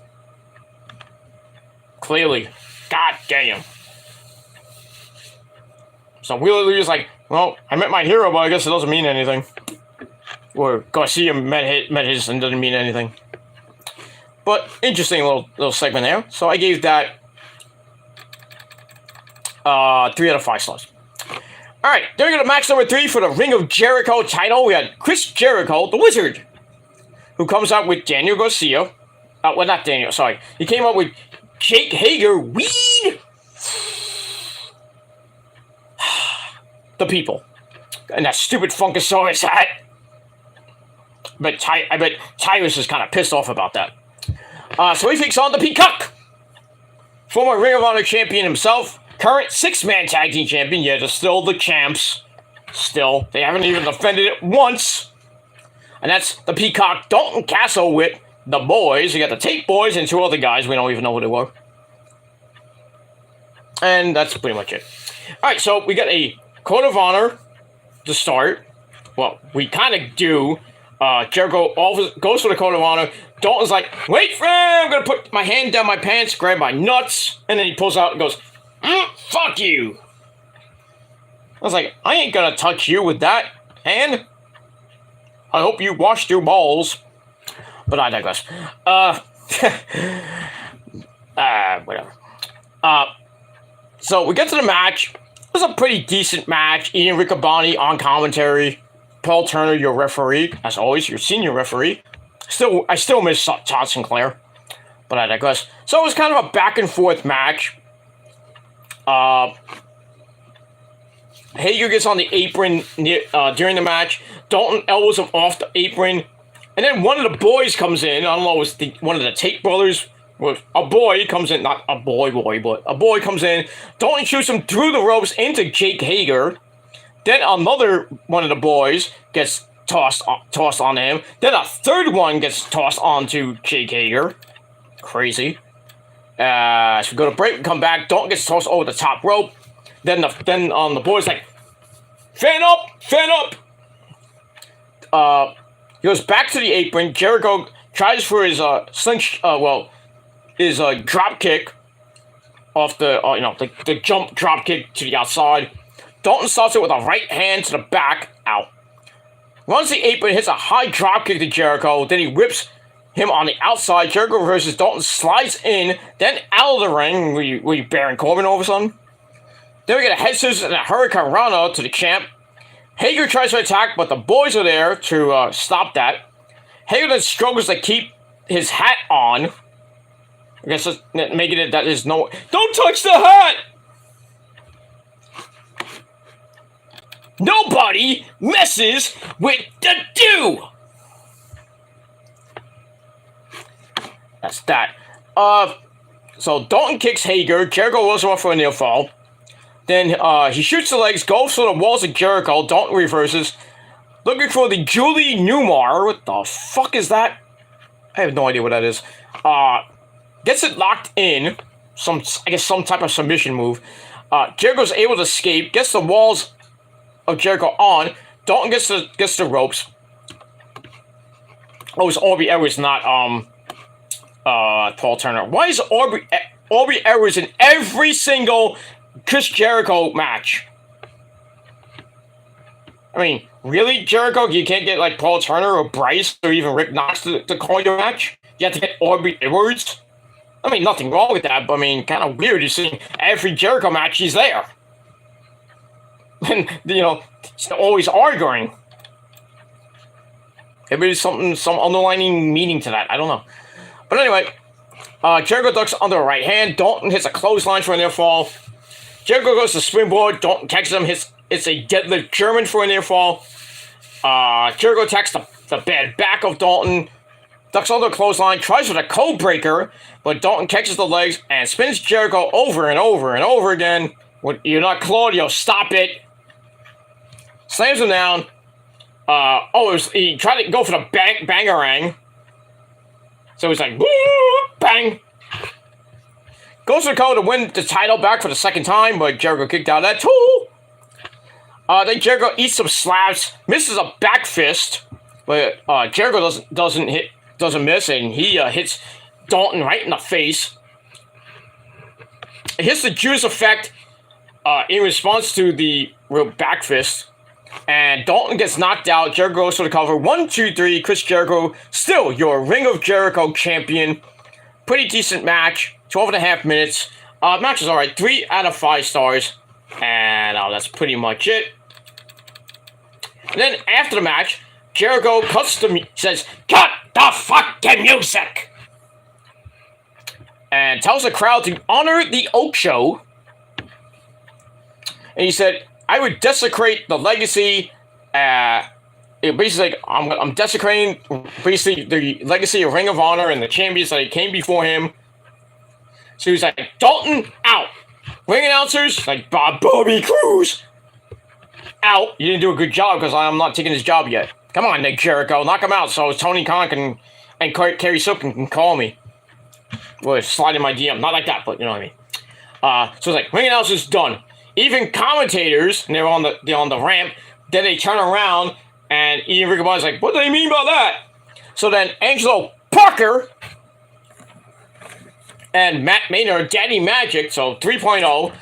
Clearly. God damn. So Wheeler Yuta's like, well, I met my hero, but I guess it doesn't mean anything. Or Garcia met his and doesn't mean anything. But interesting little segment there. So I gave that 3 out of 5 stars. Alright, then we go to match number 3 for the Ring of Jericho title. We had Chris Jericho, the Wizard, who comes out with Daniel Garcia. Well, not Daniel, sorry. He came up with Jake Hager, Weed, the People, and that stupid Funkasaurus hat. But I bet Tyrus is kind of pissed off about that. So he takes on the Peacock, former Ring of Honor champion himself, current 6-man tag team champion. Yeah, they're still the champs. Still, they haven't even defended it once. And that's the Peacock, Dalton Castle with the boys. You got the Tape Boys and 2 other guys. We don't even know who they were. And that's pretty much it. Alright, so we got a Code of Honor to start. Well, we kind of do. Jericho goes for the Code of Honor. Dalton's like, wait for him! I'm going to put my hand down my pants, grab my nuts. And then he pulls out and goes, fuck you. I was like, I ain't going to touch you with that hand. I hope you washed your balls. But I digress. Whatever. So we get to the match. It was a pretty decent match. Ian Riccaboni on commentary. Paul Turner, your referee. As always, your senior referee. I still miss Todd Sinclair. But I digress. So it was kind of a back and forth match. Hager gets on the apron during the match. Dalton elbows him off the apron. And then one of the boys comes in. I don't know, it was one of the Tate brothers. A boy comes in. Not a boy, but a boy comes in. Dalton shoots him through the ropes into Jake Hager. Then another one of the boys gets tossed on him. Then a third one gets tossed onto Jake Hager. Crazy. So we go to break, we come back. Dalton gets tossed over the top rope. Then the boys like, fan up. He goes back to the apron. Jericho tries for his his drop kick off the jump drop kick to the outside. Dalton starts it with a right hand to the back, out. Runs the apron, hits a high drop kick to Jericho. Then he whips him on the outside. Jericho reverses. Dalton slides in, then out of the ring. Were you Baron Corbin all of a sudden? Then we get a head scissors and a Hurricane Rana to the champ. Hager tries to attack, but the boys are there to stop that. Hager then struggles to keep his hat on. I guess that's making it that there's no... Don't touch the hat! Nobody messes with the do! That's that. So Dalton kicks Hager. Jericho rolls off for a near fall. Then he shoots the legs, goes for the walls of Jericho. Dalton reverses. Looking for the Julie Newmar. What the fuck is that? I have no idea what that is. Gets it locked in. Some type of submission move. Jericho's able to escape. Gets the walls of Jericho on. Dalton gets the ropes. Oh, it's Aubrey Edwards, not Paul Turner. Why is Aubrey Edwards in every single Chris Jericho match? I mean, really, Jericho? You can't get like Paul Turner or Bryce or even Rick Knox to call your match? You have to get Aubrey Edwards? I mean, nothing wrong with that, but I mean, kind of weird. You're seeing every Jericho match, he's there. And, he's always arguing. Maybe there's some underlining meaning to that. I don't know. But anyway, Jericho ducks under the right hand. Dalton hits a clothesline for a near fall. Jericho goes to springboard. Dalton catches him. It's a deadlift German for a near fall. Jericho attacks the bad back of Dalton. Ducks under the clothesline. Tries for the code breaker. But Dalton catches the legs and spins Jericho over and over and over again. You're not Claudio. Stop it. Slams him down. He tried to go for the bangarang. So he's like, bang. Goes for the code to win the title back for the second time, but Jericho kicked out of that too. Then Jericho eats some slaps, misses a back fist, but Jericho doesn't miss, and he hits Dalton right in the face. It hits the Judas effect in response to the real back fist. And Dalton gets knocked out. Jericho goes for the cover. 1, 2, 3. Chris Jericho, still your Ring of Jericho champion. Pretty decent match. 12.5 minutes. Match is alright. 3 out of 5 stars. And that's pretty much it. And then after the match, Jericho says, "Cut the fucking music!" And tells the crowd to honor the Oak Show. And he said, "I would desecrate the legacy." Basically, like, I'm desecrating basically the legacy of Ring of Honor and the champions that came before him. So he was like, "Dalton out." Ring announcers like Bobby Cruz out. You didn't do a good job because I'm not taking his job yet. Come on, Nick Jericho, knock him out so Tony Khan and Kerry Silk can call me. Well, slide in my DM, not like that, but you know what I mean. So it's like ring announcers done. Even commentators, and they're on the ramp, then they turn around, and Ian Riccoboni's like, "What do they mean by that?" So then Angelo Parker and Matt Maynard, Daddy Magic, so 3.0,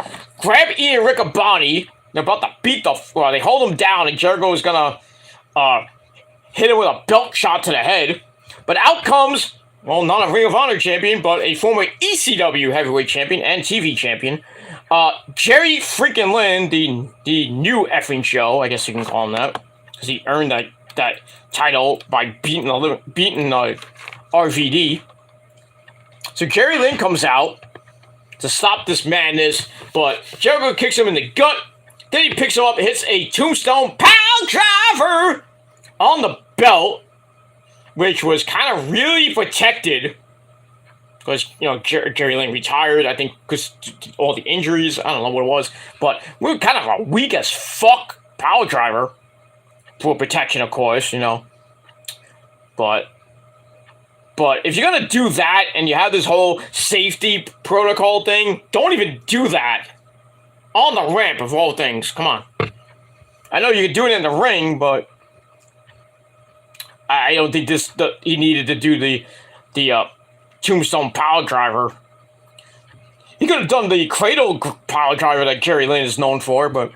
grab Ian Riccoboni. They're about to beat they hold him down, and Jericho is gonna hit him with a belt shot to the head. But out comes, well, not a Ring of Honor champion, but a former ECW heavyweight champion and TV champion, Jerry freaking Lynn, the new effing show, I guess you can call him that, because he earned that title by beating RVD. So Jerry Lynn comes out to stop this madness, but Jericho kicks him in the gut. Then he picks him up and hits a tombstone pile driver on the belt, which was kind of really protected. Because, Jerry Lynn retired, I think, because all the injuries. I don't know what it was. But we were kind of a weak as fuck power driver. For protection, of course, But if you're going to do that and you have this whole safety protocol thing, don't even do that. On the ramp, of all things. Come on. I know you can do it in the ring, but I don't think he needed to do the tombstone power driver. He could have done the cradle power driver that Jerry Lynn is known for, but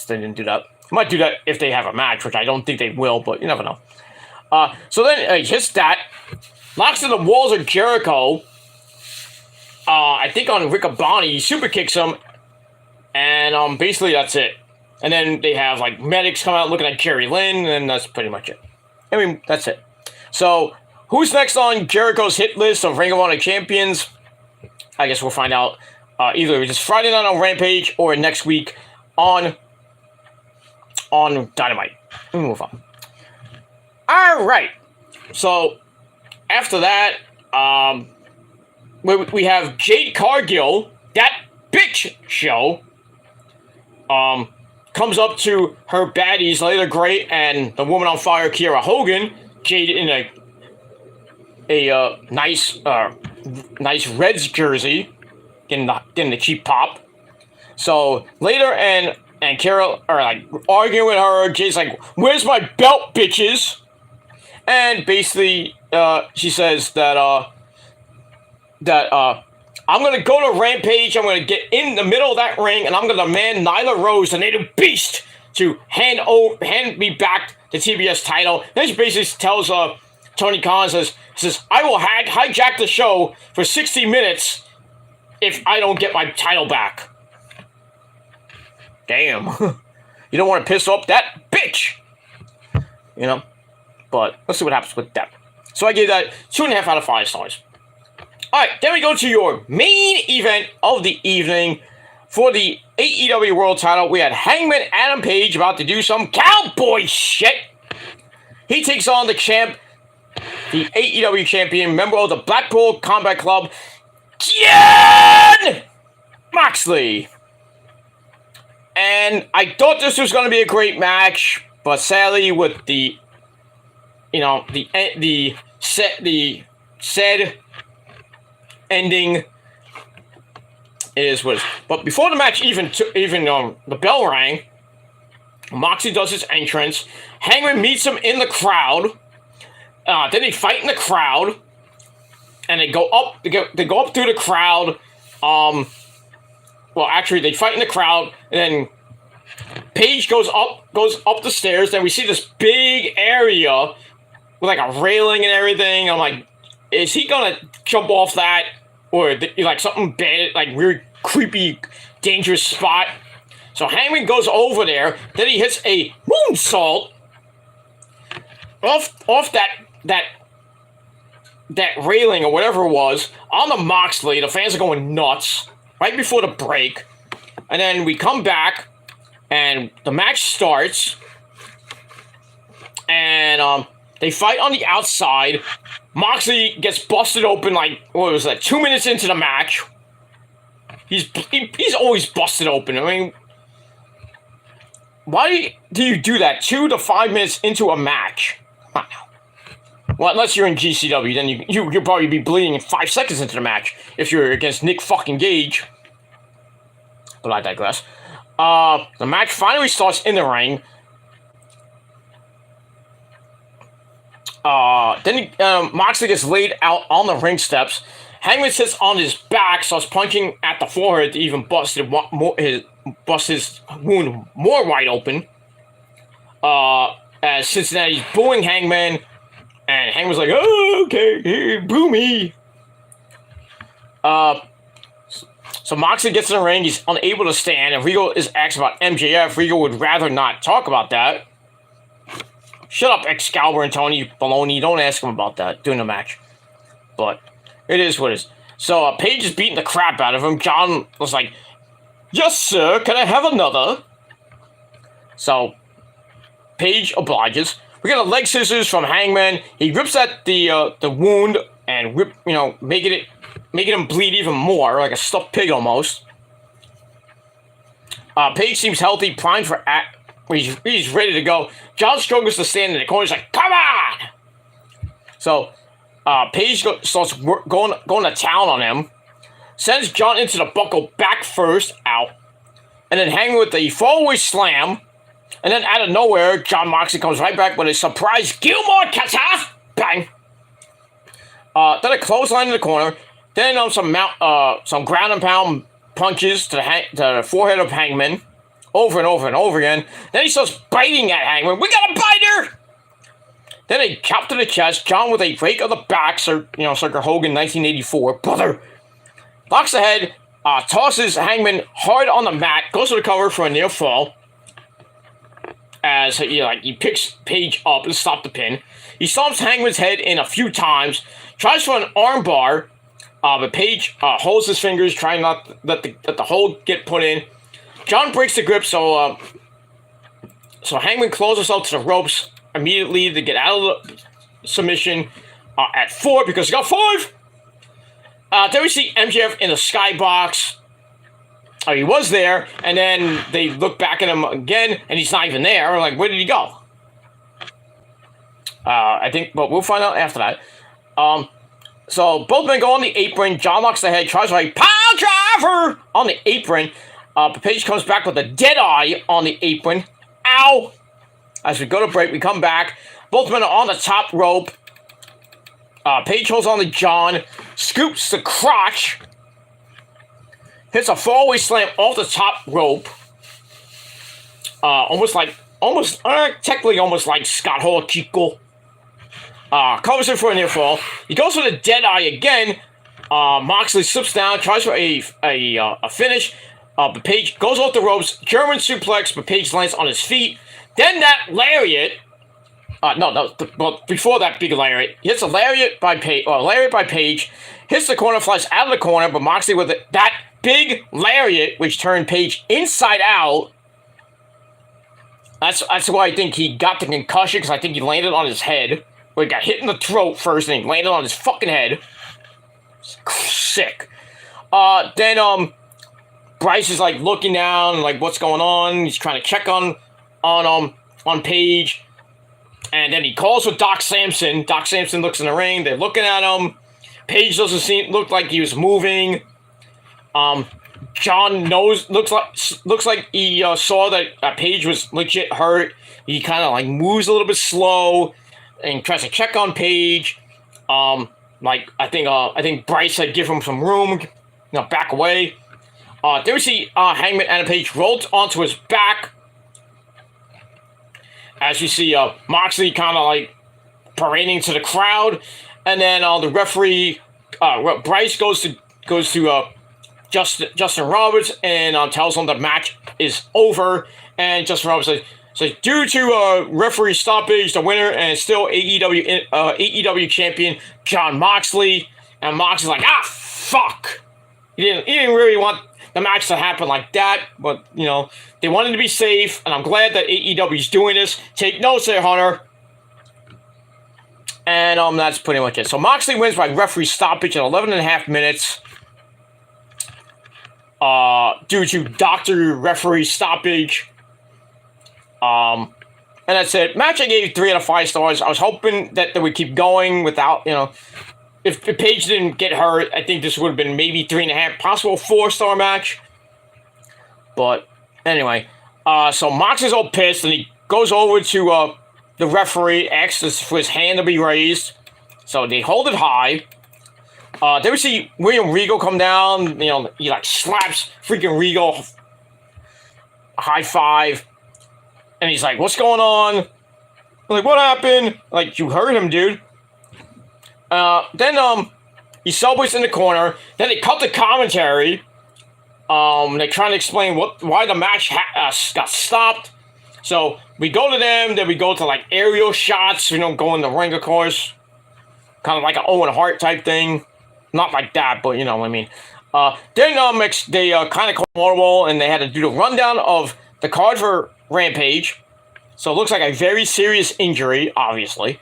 they didn't do that. He might do that if they have a match, which I don't think they will, but you never know. So then he hits that, knocks to the walls of Jericho. I think on Riccoboni, he super kicks him, and basically that's it. And then they have like medics come out looking at Jerry Lynn, and that's pretty much it. I mean, that's it. So, who's next on Jericho's hit list of Ring of Honor champions? I guess we'll find out either this Friday night on Rampage or next week on Dynamite. Let me move on. All right. So, after that, we have Jade Cargill, that bitch show, comes up to her baddies, Layla Gray and the Woman on Fire, Kiera Hogan. Jade in a nice Reds jersey, getting the cheap pop. So Layla and Kiera are like arguing with her. Jade's like, "Where's my belt, bitches?" And basically, she says that I'm going to go to Rampage, I'm going to get in the middle of that ring, and I'm going to demand Nyla Rose, the Native Beast, to hand me back the TBS title. Then she basically tells Tony Khan, says, I will hijack the show for 60 minutes if I don't get my title back. Damn. You don't want to piss off that bitch. You know? But let's see what happens with that. So I give that 2.5 out of 5 stars. Alright, then we go to your main event of the evening. For the AEW World title, we had Hangman Adam Page about to do some cowboy shit. He takes on the champ, the AEW champion, member of the Blackpool Combat Club, Jon Moxley. And I thought this was going to be a great match, but sadly, with the, the said ending, it is what it is. But before the match even the bell rang, Moxley does his entrance. Hangman meets him in the crowd. Then they fight in the crowd, and they go up. They go up through the crowd. Well, actually, they fight in the crowd, and then Page goes up the stairs. Then we see this big area with like a railing and everything. I'm like, is he gonna jump off that, or like something bad, like weird, creepy, dangerous spot? So Hangman goes over there. Then he hits a moonsault off that railing or whatever it was on the Moxley. The fans are going nuts right before the break, and then we come back and the match starts, and they fight on the outside. Moxley gets busted open like, what was that, 2 minutes into the match. He's always busted open. I mean, why do you do that 2 to 5 minutes into a match? Well, unless you're in GCW, then you'll probably be bleeding 5 seconds into the match if you're against Nick fucking Gage. But I digress. The match finally starts in the ring. Then Moxley gets laid out on the ring steps. Hangman sits on his back, starts punching at the forehead to even bust his wound more wide open. As Cincinnati's booing Hangman, and Hangman's like, "Oh, okay, boo me." So Moxley gets in the ring. He's unable to stand, and Regal is asked about MJF. Regal would rather not talk about that. Shut up, Excalibur and Tony Baloney. Don't ask him about that during the match. But it is what it is. So Page is beating the crap out of him. John was like, "Yes, sir. Can I have another?" So Page obliges. We get a leg scissors from Hangman. He rips at the wound and making him bleed even more, like a stuffed pig almost. Page seems healthy, primed for he's ready to go. John struggles to stand in the corner. He's like, "Come on!" So Page starts going to town on him. Sends John into the buckle back first, out, and then Hangman with the fallaway slam. And then out of nowhere, Jon Moxley comes right back with a surprise Gilmore Kata! Bang! Then a clothesline in the corner. Then some ground and pound punches to the forehead of Hangman. Over and over and over again. Then he starts biting at Hangman. "We got a biter!" Then a chop to the chest. John with a rake of the back. Circa Hogan 1984. Brother! Locks the head. Tosses Hangman hard on the mat. Goes to the cover for a near fall. As he picks Page up and stops the pin. He stomps Hangman's head in a few times. Tries for an armbar, but Page holds his fingers, trying not to let the hold get put in. John breaks the grip, so Hangman closes out to the ropes immediately to get out of the submission at 4 because he got 5. Then we see MJF in the skybox. He was there, and then they look back at him again, and he's not even there. We're like, where did he go? I think, but we'll find out after that. So both men go on the apron. John locks the head, tries to pile driver on the apron. But Page comes back with a dead eye on the apron. Ow! As we go to break, we come back. Both men are on the top rope. Page holds on to John, scoops the crotch. Hits a fallaway slam off the top rope. technically almost like Scott Hall Chico. Covers him for a near fall. He goes for the dead eye again. Moxley slips down, tries for a finish. But Page goes off the ropes, German suplex, but Page lands on his feet. Then that lariat. But before that big lariat, he hits a lariat by Page, hits the corner, flies out of the corner, but Moxley with that big lariat, which turned Page inside out. That's why I think he got the concussion, because I think he landed on his head. Well, he got hit in the throat first, and he landed on his fucking head. Sick. Then Bryce is like looking down, like what's going on. He's trying to check on Page, and then he calls for Doc Samson. Doc Samson looks in the ring. They're looking at him. Page doesn't look like he was moving. John looks like he saw that Page was legit hurt. He kind of like moves a little bit slow and tries to check on Page. I think Bryce said give him some room, back away. Then we see Hangman Adam Page rolled onto his back. As you see Moxley kind of like parading to the crowd, and then the referee Bryce goes to Justin Roberts and tells him the match is over, and Justin Roberts says due to referee stoppage, the winner and still AEW champion Jon Moxley. And Moxley's like, fuck. He didn't really want the match to happen like that, but they wanted to be safe, and I'm glad that AEW's doing this. Take notes there, Hunter. And that's pretty much it. So Moxley wins by referee stoppage at 11.5 minutes. Due to doctor referee stoppage. And that's it. Match I gave 3 out of 5 stars. I was hoping that they would keep going without, if Page didn't get hurt, I think this would have been maybe 3.5, possible 4-star match. But anyway, so Moxley's all pissed, and he goes over to the referee, asks for his hand to be raised. So they hold it high. Then we see William Regal come down. He like slaps freaking Regal. High five. And he's like, what's going on? I'm like, what happened? Like, you hurt him, dude. Then he subways in the corner. Then they cut the commentary. They're trying to explain why the match got stopped. So we go to them. Then we go to like aerial shots. We don't go in the ring, of course. Kind of like an Owen Hart type thing. Not like that, but you know what I mean. Then they kind of called audible, and they had to do the rundown of the card for Rampage. So it looks like a very serious injury, obviously.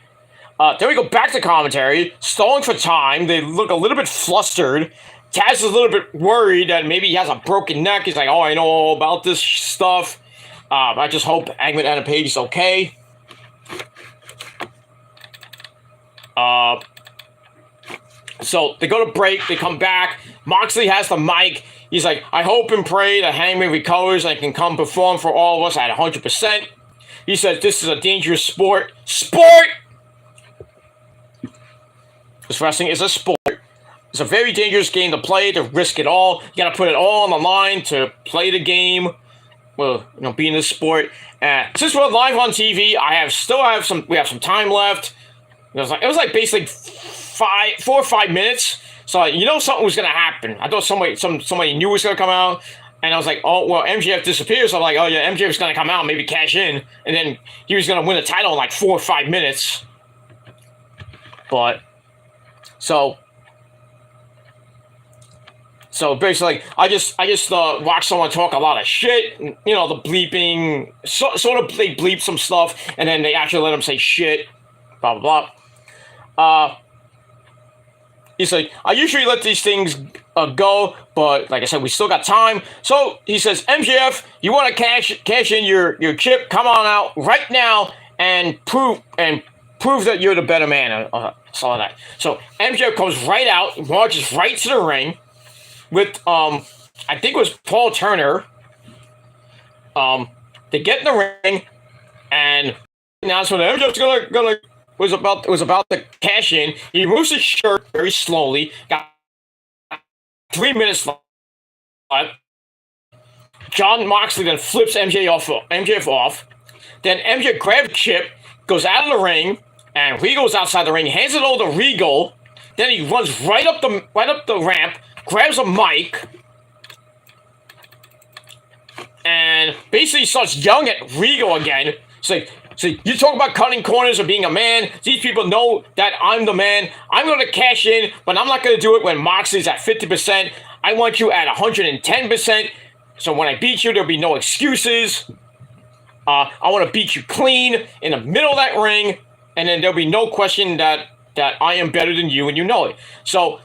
Then we go back to commentary, stalling for time. They look a little bit flustered. Taz is a little bit worried that maybe he has a broken neck. He's like, oh, I know all about this stuff. I just hope Hangman Adam Page is okay. So they go to break. They come back. Moxley has the mic. He's like, I hope and pray that Hangman recovers and can come perform for all of us at 100%. He says this is a dangerous sport. Sport! This wrestling is a sport. It's a very dangerous game to play, to risk it all. You gotta put it all on the line to play the game. Well, be in this sport. Since we're live on TV, we have some time left. It was like basically 4 or 5 minutes. So something was gonna happen. I thought somebody knew it was gonna come out. And I was like, oh, well, MJF disappears. So I'm like, oh, yeah, MJF's going to come out, maybe cash in. And then he was going to win the title in like 4 or 5 minutes. But, so basically, I just watched someone talk a lot of shit. The bleeping, sort of they bleep some stuff. And then they actually let them say shit. Blah, blah, blah. He's like, I usually let these things go, but like I said, we still got time. So he says, MJF, you want to cash in your chip? Come on out right now and prove that you're the better man. All that. So MJF comes right out, marches right to the ring with I think it was Paul Turner. They get in the ring, and now so MJF's gonna. Was about to cash in. He removes his shirt very slowly. Got 3 minutes left. Jon Moxley then flips MJF off. Then MJF grabs Chip, goes out of the ring, and Regal's outside the ring, hands it over to Regal. Then he runs right up the ramp, grabs a mic, and basically starts yelling at Regal again. It's like, so you talk about cutting corners or being a man. These people know that I'm the man. I'm going to cash in, but I'm not going to do it when Moxley's at 50%. I want you at 110%. So when I beat you, there'll be no excuses. I want to beat you clean in the middle of that ring, and then there'll be no question that I am better than you, and you know it. So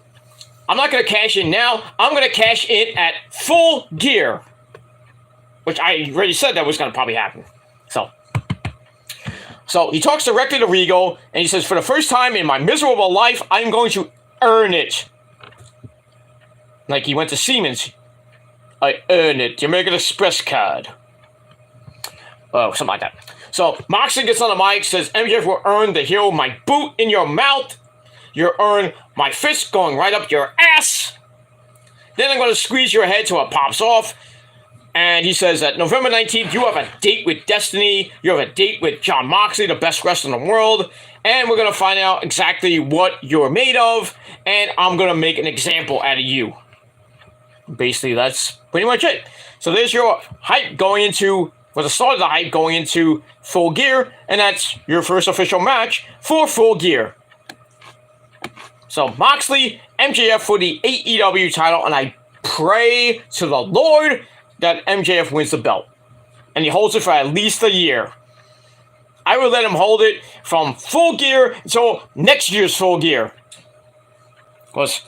I'm not going to cash in now. I'm going to cash in at Full Gear, which I already said that was going to probably happen. So he talks directly to Regal, and he says, for the first time in my miserable life, I'm going to earn it. Like he went to Siemens. I earn it. The American Express card. Oh, something like that. So Moxley gets on the mic, says, MJF will earn the hero my boot in your mouth. You'll earn my fist going right up your ass. Then I'm going to squeeze your head till it pops off. And he says that November 19th, you have a date with Destiny. You have a date with Jon Moxley, the best wrestler in the world. And we're going to find out exactly what you're made of. And I'm going to make an example out of you. Basically, that's pretty much it. So there's your hype going into, well, the start of the hype going into Full Gear. And that's your first official match for Full Gear. So Moxley, MJF for the AEW title. And I pray to the Lord that MJF wins the belt. And he holds it for at least a year. I would let him hold it from Full Gear until next year's Full Gear. Because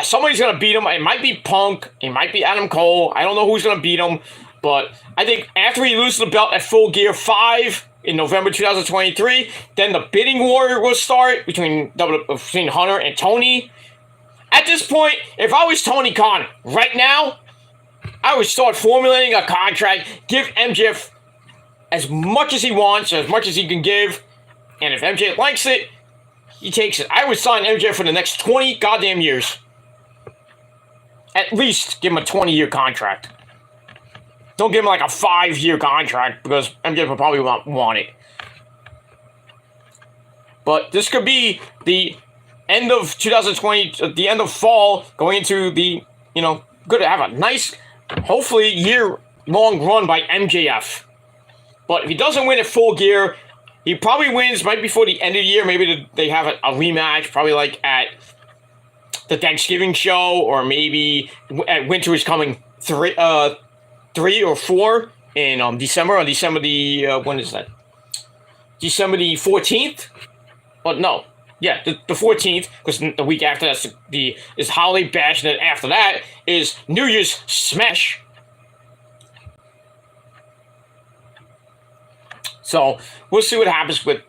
somebody's going to beat him. It might be Punk. It might be Adam Cole. I don't know who's going to beat him. But I think after he loses the belt at Full Gear 5 in November 2023, then the bidding war will start between Hunter and Tony. At this point, if I was Tony Khan right now, I would start formulating a contract, give MJF as much as he wants, as much as he can give, and if MJF likes it, he takes it. I would sign MJF for the next 20 goddamn years. At least give him a 20-year contract. Don't give him like a 5-year contract, because MJF will probably want it. But this could be the end of 2020, the end of fall, going into the, good to have a nice, hopefully year-long run by MJF. But if he doesn't win at Full Gear, he probably wins right before the end of the year. Maybe they have a rematch, probably like at the Thanksgiving show, or maybe at Winter is Coming 3 or 4 in December. On December the, when is that? December the 14th? Oh, no. Yeah, the 14th, because the week after that's is Holiday Bash, and then after that is New Year's Smash. So we'll see what happens with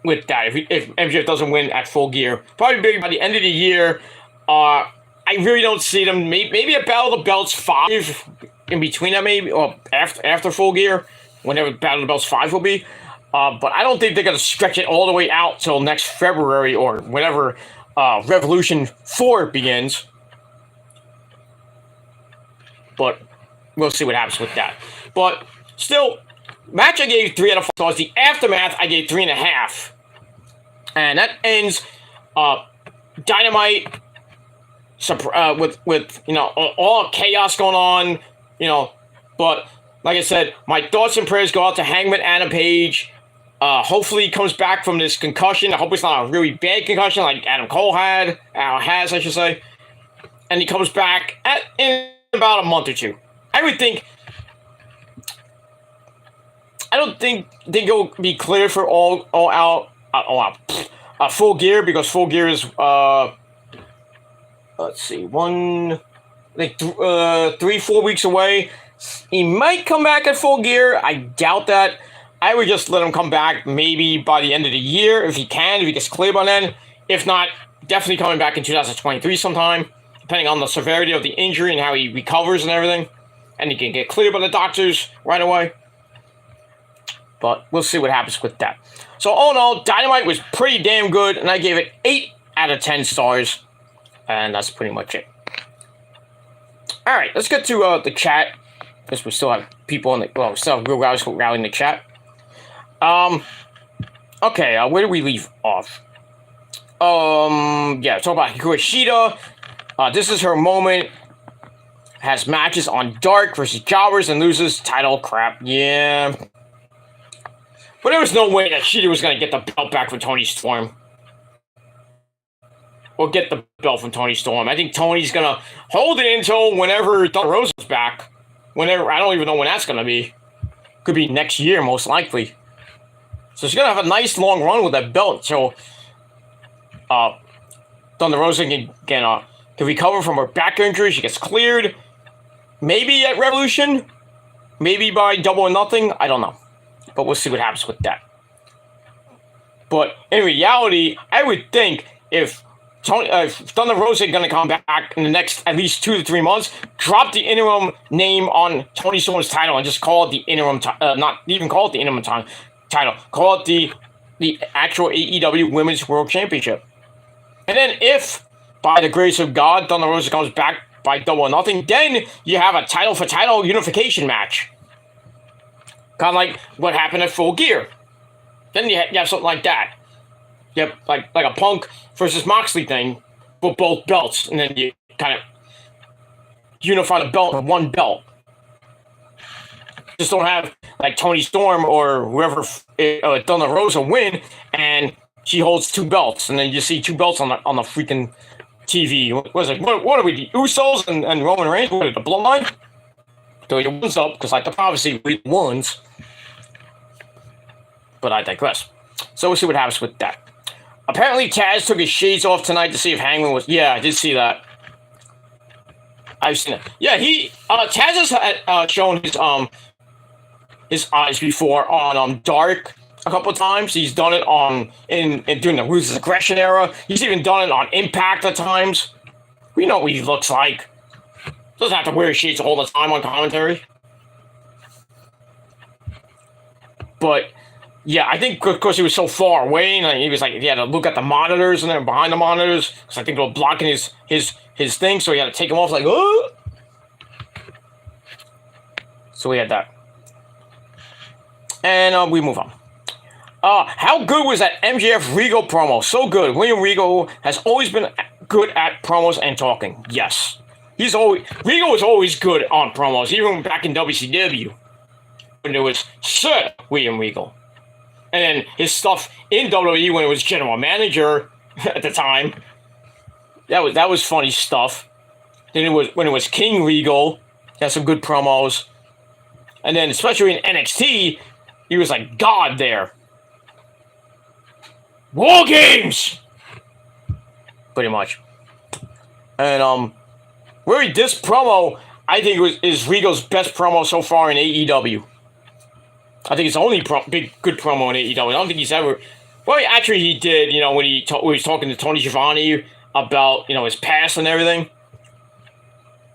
that. If MJF doesn't win at Full Gear, probably by the end of the year. I really don't see them. Maybe a Battle of the Belts 5 in between that, maybe, or after Full Gear, whenever Battle of the Belts 5 will be. But I don't think they're going to stretch it all the way out till next February or whenever Revolution 4 begins. But we'll see what happens with that. But still, match I gave 3 out of 4 stars. The Aftermath I gave 3.5. And that ends Dynamite with all chaos going on, But like I said, my thoughts and prayers go out to Hangman Adam Page. Hopefully he comes back from this concussion. I hope it's not a really bad concussion like Adam Cole has, I should say. And he comes back in about a month or two. I don't think he'll be cleared for all out Full Gear, because Full Gear is let's see, 3-4 weeks away. He might come back at Full Gear. I doubt that. I would just let him come back maybe by the end of the year if he gets cleared by then. If not, definitely coming back in 2023 sometime, depending on the severity of the injury and how he recovers and everything. And he can get cleared by the doctors right away. But we'll see what happens with that. So all in all, Dynamite was pretty damn good, and I gave it 8 out of 10 stars. And that's pretty much it. Alright, let's get to the chat. Because we still have people in the... Well, we still have real guys rallying the chat. Okay, where do we leave off? Yeah, talk about Hikaru Shida. This is her moment. Has matches on Dark versus Jobbers and loses title crap. Yeah. But there was no way that Shida was going to get the belt back from Toni Storm. Or get the belt from Toni Storm. I think Tony's going to hold it until whenever Thunder Rosa's back. Whenever, I don't even know when that's going to be. Could be next year, most likely. So she's going to have a nice long run with that belt. So, Thunder Rosa can recover from her back injury. She gets cleared. Maybe at Revolution. Maybe by Double or Nothing. I don't know. But we'll see what happens with that. But in reality, I would think if Thunder Rosa is going to come back in the next at least 2 to 3 months, drop the interim name on Toni Storm's title and just call it the interim, not even call it the interim title. Call it the actual AEW Women's World Championship. And then if, by the grace of God, Thunder Rosa comes back by Double or Nothing, then you have a title for title unification match. Kind of like what happened at Full Gear. Then you have something like that. Yep, like a Punk versus Moxley thing with both belts, and then you kind of unify the belt with one belt. Just don't have like Toni Storm or whoever Thunder Rosa win, and she holds 2 belts, and then you see 2 belts on the freaking TV. What was it? What are we? The Usos and Roman Reigns? What are the Bloodline? Throw your ones up, because like the prophecy read ones. But I digress. So we'll see what happens with that. Apparently Taz took his shades off tonight to see if Hangman was... Yeah, I did see that. I've seen it. Yeah, Taz has shown his eyes before on Dark a couple of times. He's done it during the Ruthless Aggression era. He's even done it on Impact at times. We know what he looks like. Doesn't have to wear his shades all the time on commentary. But, yeah, I think because he was so far away, and he was like, he had to look at the monitors, and then behind the monitors, because I think they were blocking his thing, so he had to take them off, like, oh! So we had that. And we move on. How good was that MJF Regal promo? So good. William Regal has always been good at promos and talking. Yes. Regal was always good on promos, even back in WCW, when there was Sir William Regal. And then his stuff in WWE when it was general manager at the time, that was funny stuff. Then when it was King Regal, he had some good promos. And then especially in NXT, he was like God there. War Games! Pretty much. And really, this promo, I think, is Regal's best promo so far in AEW. I think it's the only good promo in AEW. I don't think he's ever... Well, actually, he did, when he was talking to Tony Schiavone about, his past and everything.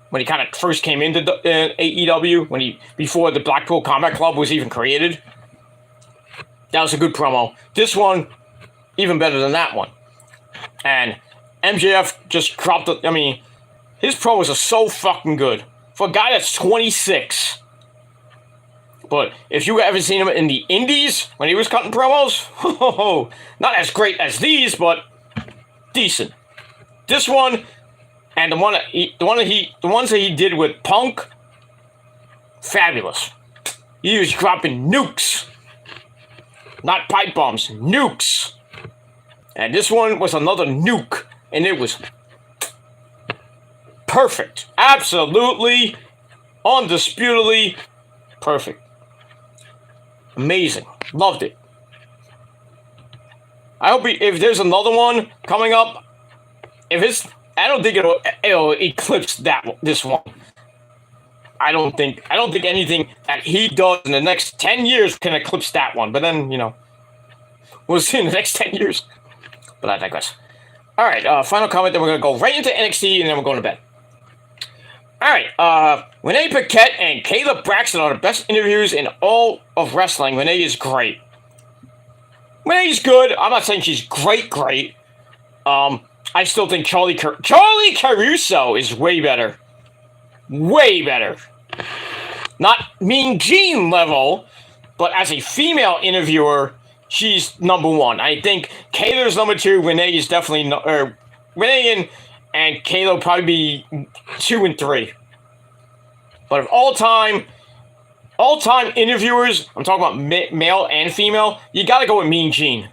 When he kind of first came into AEW, before the Blackpool Combat Club was even created. That was a good promo. This one, even better than that one. And MJF just dropped it. I mean... His promos are so fucking good. For a guy that's 26. But if you haven't seen him in the indies, when he was cutting promos, not as great as these, but decent. This one, and the ones that he did with Punk, fabulous. He was dropping nukes. Not pipe bombs, nukes. And this one was another nuke, and it was... perfect. Absolutely, undisputedly perfect. Amazing. Loved it. I hope if there's another one coming up, I don't think it'll eclipse this one. I don't think anything that he does in the next 10 years can eclipse that one. But then, we'll see in the next 10 years. But I digress. All right, final comment, then we're going to go right into NXT, and then we're going to bed. All right, Renee Paquette and Caleb Braxton are the best interviews in all of wrestling. Renee is great. Renee's good. I'm not saying she's great. I still think Charlie Caruso is way better. Way better. Not Mean Gene level, but as a female interviewer, she's number one. I think Kayla's number two. Renee is definitely Renee and Kayla will probably be 2 and 3. But of all time interviewers, I'm talking about male and female. You got to go with Mean Gene.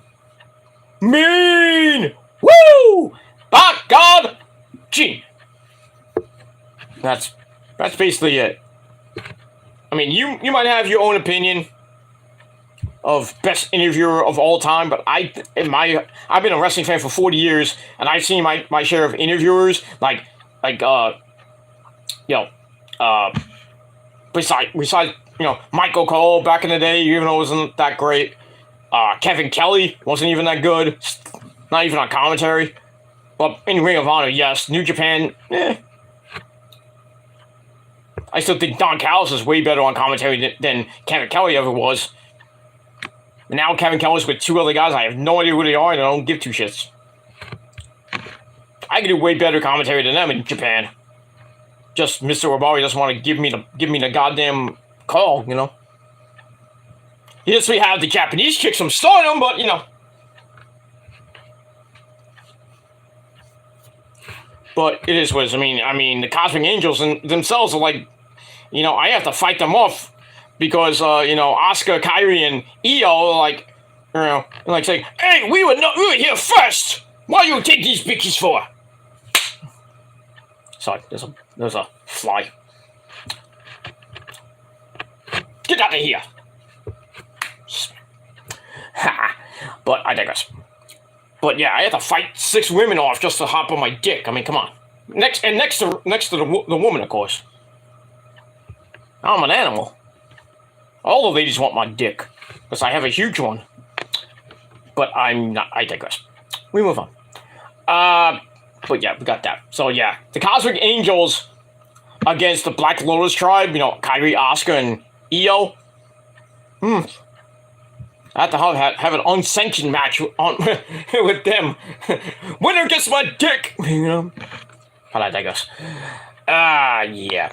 Mean, woo, by God, Gene. That's basically it. I mean, you might have your own opinion of best interviewer of all time, but I've been a wrestling fan for 40 years, and I've seen my share of interviewers, besides Michael Cole back in the day, even though it wasn't that great. Kevin Kelly wasn't even that good, not even on commentary. But in Ring of Honor, yes. New Japan, I still think Don Callis is way better on commentary than Kevin Kelly ever was. Now Kevin Kelly's with 2 other guys. I have no idea who they are, and I don't give 2 shits. I can do way better commentary than them in Japan. Just Mr. Obari doesn't want to give me the goddamn call, Yes, we have the Japanese chicks from Stardom, but But it is what it is. I mean, the Cosmic Angels themselves are like, I have to fight them off because, Asuka, Kairi, and Io are saying, hey, we were here first. What do you take these bitches for? Sorry, there's a fly. Get out of here. But I digress. But yeah, I had to fight 6 women off just to hop on my dick. I mean, come on. Next to the woman, of course. I'm an animal. All the ladies want my dick because I have a huge one. But I'm not. I digress. We move on. But yeah, we got that. So yeah, the Cosmic Angels against the Black Lotus tribe. Kairi, Asuka, and Io. I have to have an unsanctioned match with them. Winner gets my dick. But I digress. Yeah.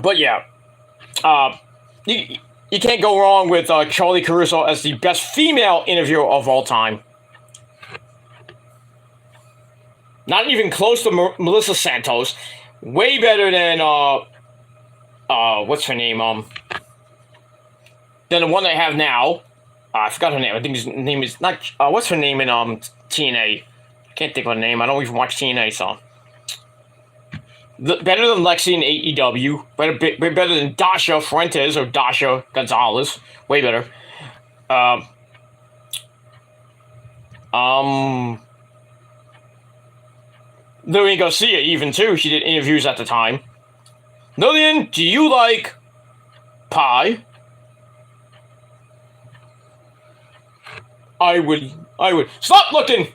But yeah. You can't go wrong with Charlie Caruso as the best female interviewer of all time. Not even close to Melissa Santos. Way better than what's her name? Than the one they have now. I forgot her name. I think his name is not. What's her name in TNA? Can't think of her name. I don't even watch TNA, so. Better than Lexi in AEW. Better than Dasha Fuentes or Dasha Gonzalez. Way better. Lillian Garcia even too. She did interviews at the time. Lillian, do you like pie? I would. Stop looking!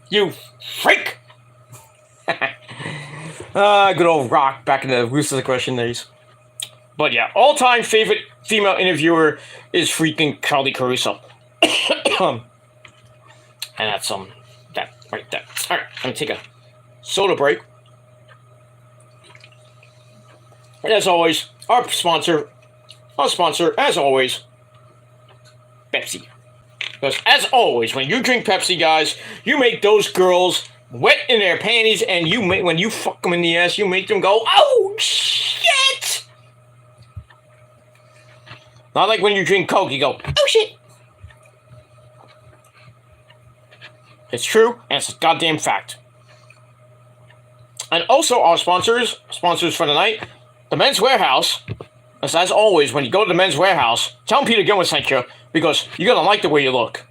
You freak! Good old Rock back in the Ruthless Aggression days. But yeah, all-time favorite female interviewer is freaking Charlie Caruso. And that's that right there. Alright, I'm gonna take a soda break. And as always, our sponsor, as always, Pepsi. Because as always, when you drink Pepsi, guys, you make those girls wet in their panties, and when you fuck them in the ass, you make them go, oh shit! Not like when you drink Coke, you go, oh shit! It's true, and it's a goddamn fact. And also our sponsors for the night, the Men's Warehouse. As always, when you go to the Men's Warehouse, tell them Peter Gilman sent you, because you're gonna like the way you look.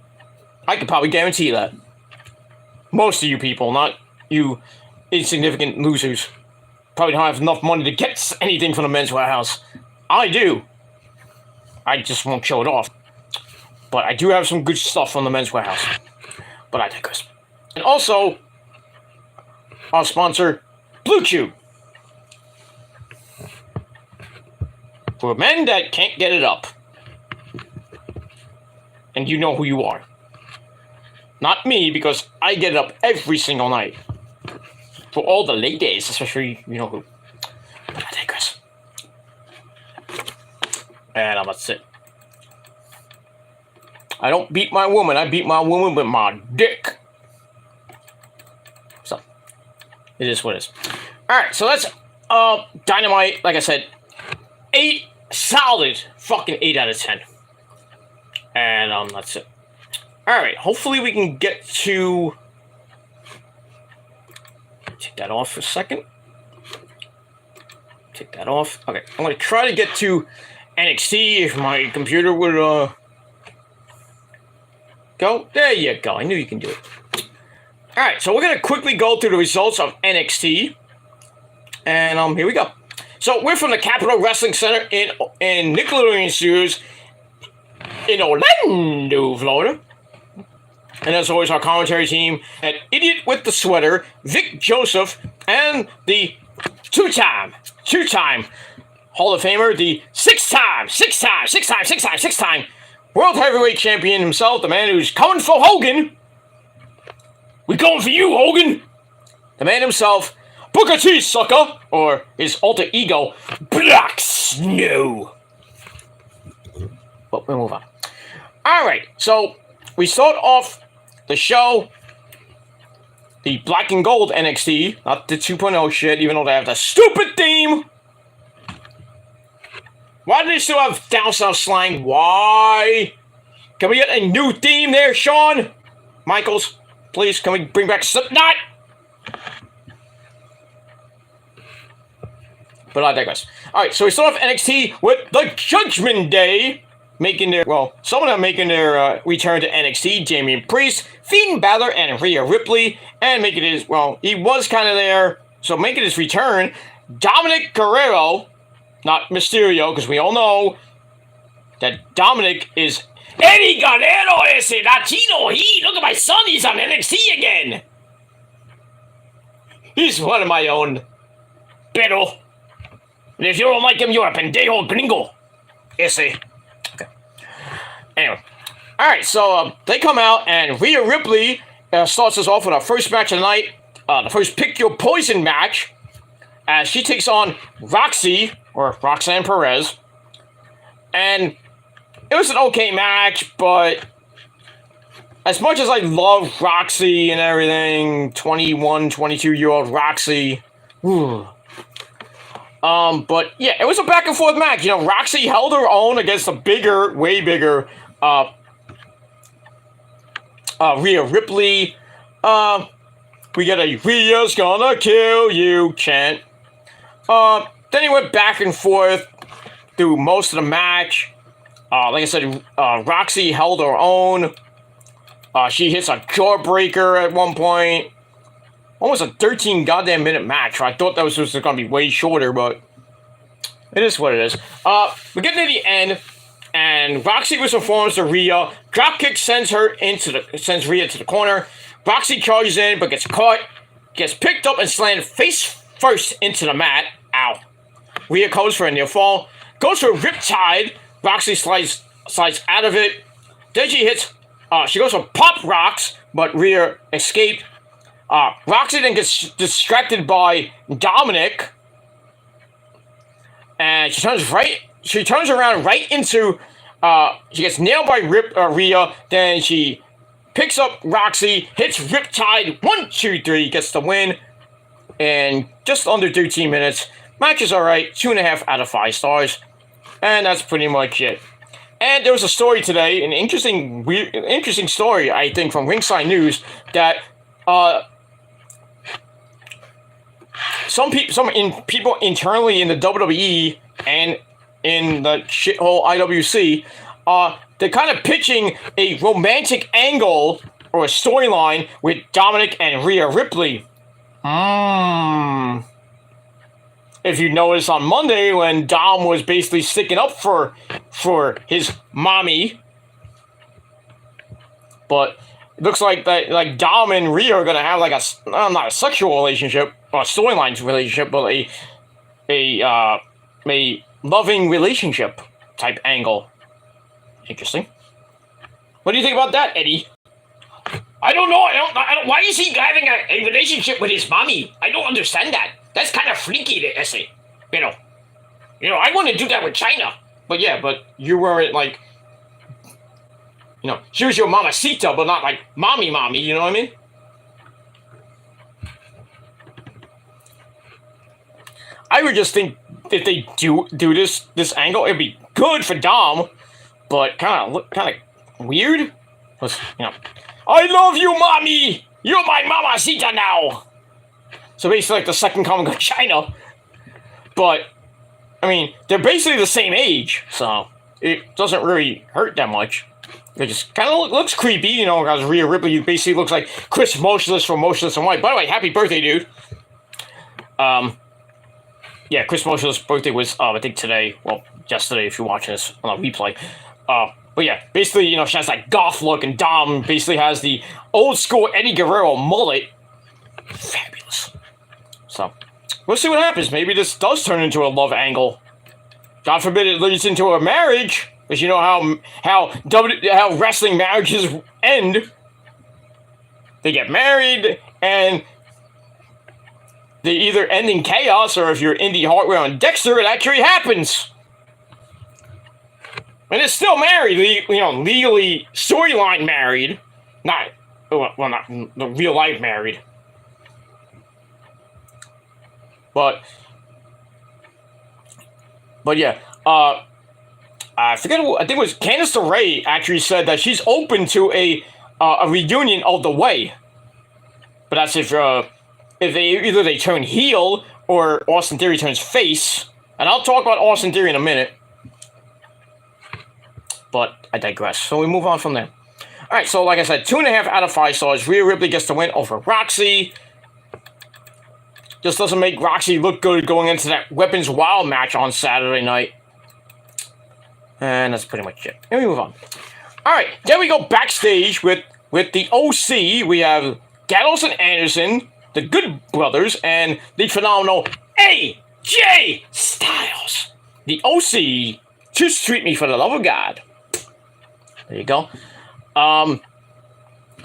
I can probably guarantee that. Most of you people, not you insignificant losers, probably don't have enough money to get anything from the Men's Warehouse. I do. I just won't show it off. But I do have some good stuff from the Men's Warehouse. But I digress. And also, our sponsor, Blue Chew. For men that can't get it up. And you know who you are. Not me, because I get it up every single night. For all the ladies, especially, you know who. But I digress. And that's it. I don't beat my woman. I beat my woman with my dick. So, it is what it is. Alright, so that's Dynamite. Like I said, 8 solid fucking 8 out of 10. And that's it. Alright, hopefully we can get to... Take that off for a second. Take that off. Okay, I'm going to try to get to NXT if my computer would go. There you go. I knew you can do it. Alright, so we're going to quickly go through the results of NXT. And here we go. So we're from the Capitol Wrestling Center in Nickelodeon Studios in Orlando, Florida. And as always, our commentary team at Idiot with the Sweater, Vic Joseph, and the two-time Hall of Famer, the six-time World Heavyweight Champion himself, the man who's coming for Hogan. We going for you, Hogan. The man himself, Booker T, sucker, or his alter ego, Black Snow. But we'll move on. Alright, so we start off the show, the Black and Gold NXT, not the 2.0 shit, even though they have the stupid theme. Why do they still have down south slang? Why? Can we get a new theme there, Shawn Michaels? Please, can we bring back Slipknot? But I digress. Alright, so we start off NXT with the Judgment Day making their, well, some of them making their return to NXT. Damian Priest, Finn Balor, and Rhea Ripley. And making his, well, he was kind of there, so making his return, Dominic Guerrero, not Mysterio, because we all know that Dominic is Eddie Guerrero ese Latino. Look at my son, he's on NXT again. He's one of my own. Pero, if you don't like him, you're a pendejo gringo. Ese. Okay. Anyway. Alright, so they come out, and Rhea Ripley starts us off with our first match of the night. The first Pick Your Poison match. As she takes on Roxy, or Roxanne Perez. And it was an okay match, but as much as I love Roxy and everything, 21, 22-year-old Roxy, but yeah, it was a back and forth match. You know, Roxy held her own against a bigger, way bigger, Rhea Ripley. We get a Rhea's gonna kill you chant. Then he went back and forth through most of the match. Like I said, Roxy held her own. She hits a jawbreaker at one point. Almost a 13 goddamn minute match. I thought that was going to be way shorter, but it is what it is. We're getting to the end, and Roxy was performing to Rhea. Dropkick sends Rhea to the corner. Roxy charges in, but gets caught. Gets picked up and slammed face first into the mat. Ow. Rhea goes for a near fall. Goes for a riptide. Roxy slides out of it. Then she hits, she goes for pop rocks, but Rhea escaped. Roxy then gets distracted by Dominic. And she turns around right into, she gets nailed by Rhea. Then she picks up Roxy, hits Riptide, 1, 2, 3, gets the win. And just under 13 minutes. Match is alright, 2.5 out of 5 stars. And that's pretty much it. And there was a story today, an interesting story, I think, from Ringside News, that some people internally in the WWE and in the shithole IWC, they're kind of pitching a romantic angle or a storyline with Dominic and Rhea Ripley. If you notice on Monday when Dom was basically sticking up for his mommy, but it looks like that, like Dom and Rhea are gonna have like not a sexual relationship or a storyline relationship, but a loving relationship type angle. Interesting. What do you think about that, Eddie? I don't know. I don't. Why is he having a relationship with his mommy? I don't understand that. That's kind of freaky, to say. You know, I want to do that with China. but yeah, but you weren't like, you know, she was your mamacita, but not like mommy, you know what I mean? I would just think if they do this angle, it'd be good for Dom, but kind of weird. You know, I love you, mommy. You're my mamacita now. So basically, like the second coming of China. But I mean, they're basically the same age, so it doesn't really hurt that much. It just kind of looks creepy, you know, because Rhea Ripley basically looks like Chris Motionless from Motionless in White. By the way, happy birthday, dude. Yeah, Chris Motionless' birthday was, I think today, well, yesterday if you're watching this on a replay. But yeah, basically, you know, she has that goth look, and Dom basically has the old school Eddie Guerrero mullet. Fabulous. So, we'll see what happens. Maybe this does turn into a love angle. God forbid it leads into a marriage, because you know how wrestling marriages end. They get married, and they either end in chaos, or if you're Indy Hartwell and Dexter, it actually happens. And it's still married, you know, legally storyline married, not real life married. But yeah, I forget. I think it was Candice LeRae actually said that she's open to a reunion of the Way. But that's if they turn heel or Austin Theory turns face. And I'll talk about Austin Theory in a minute. But I digress. So we move on from there. Alright, so like I said, 2.5 out of 5 stars. Rhea Ripley gets the win over Roxy. Just doesn't make Roxy look good going into that Weapons Wild match on Saturday night. And that's pretty much it. And we move on. Alright, then we go backstage with the OC. We have Gallows and Anderson, the Good Brothers, and the phenomenal AJ Styles. The OC, just treat me for the love of God. There you go. So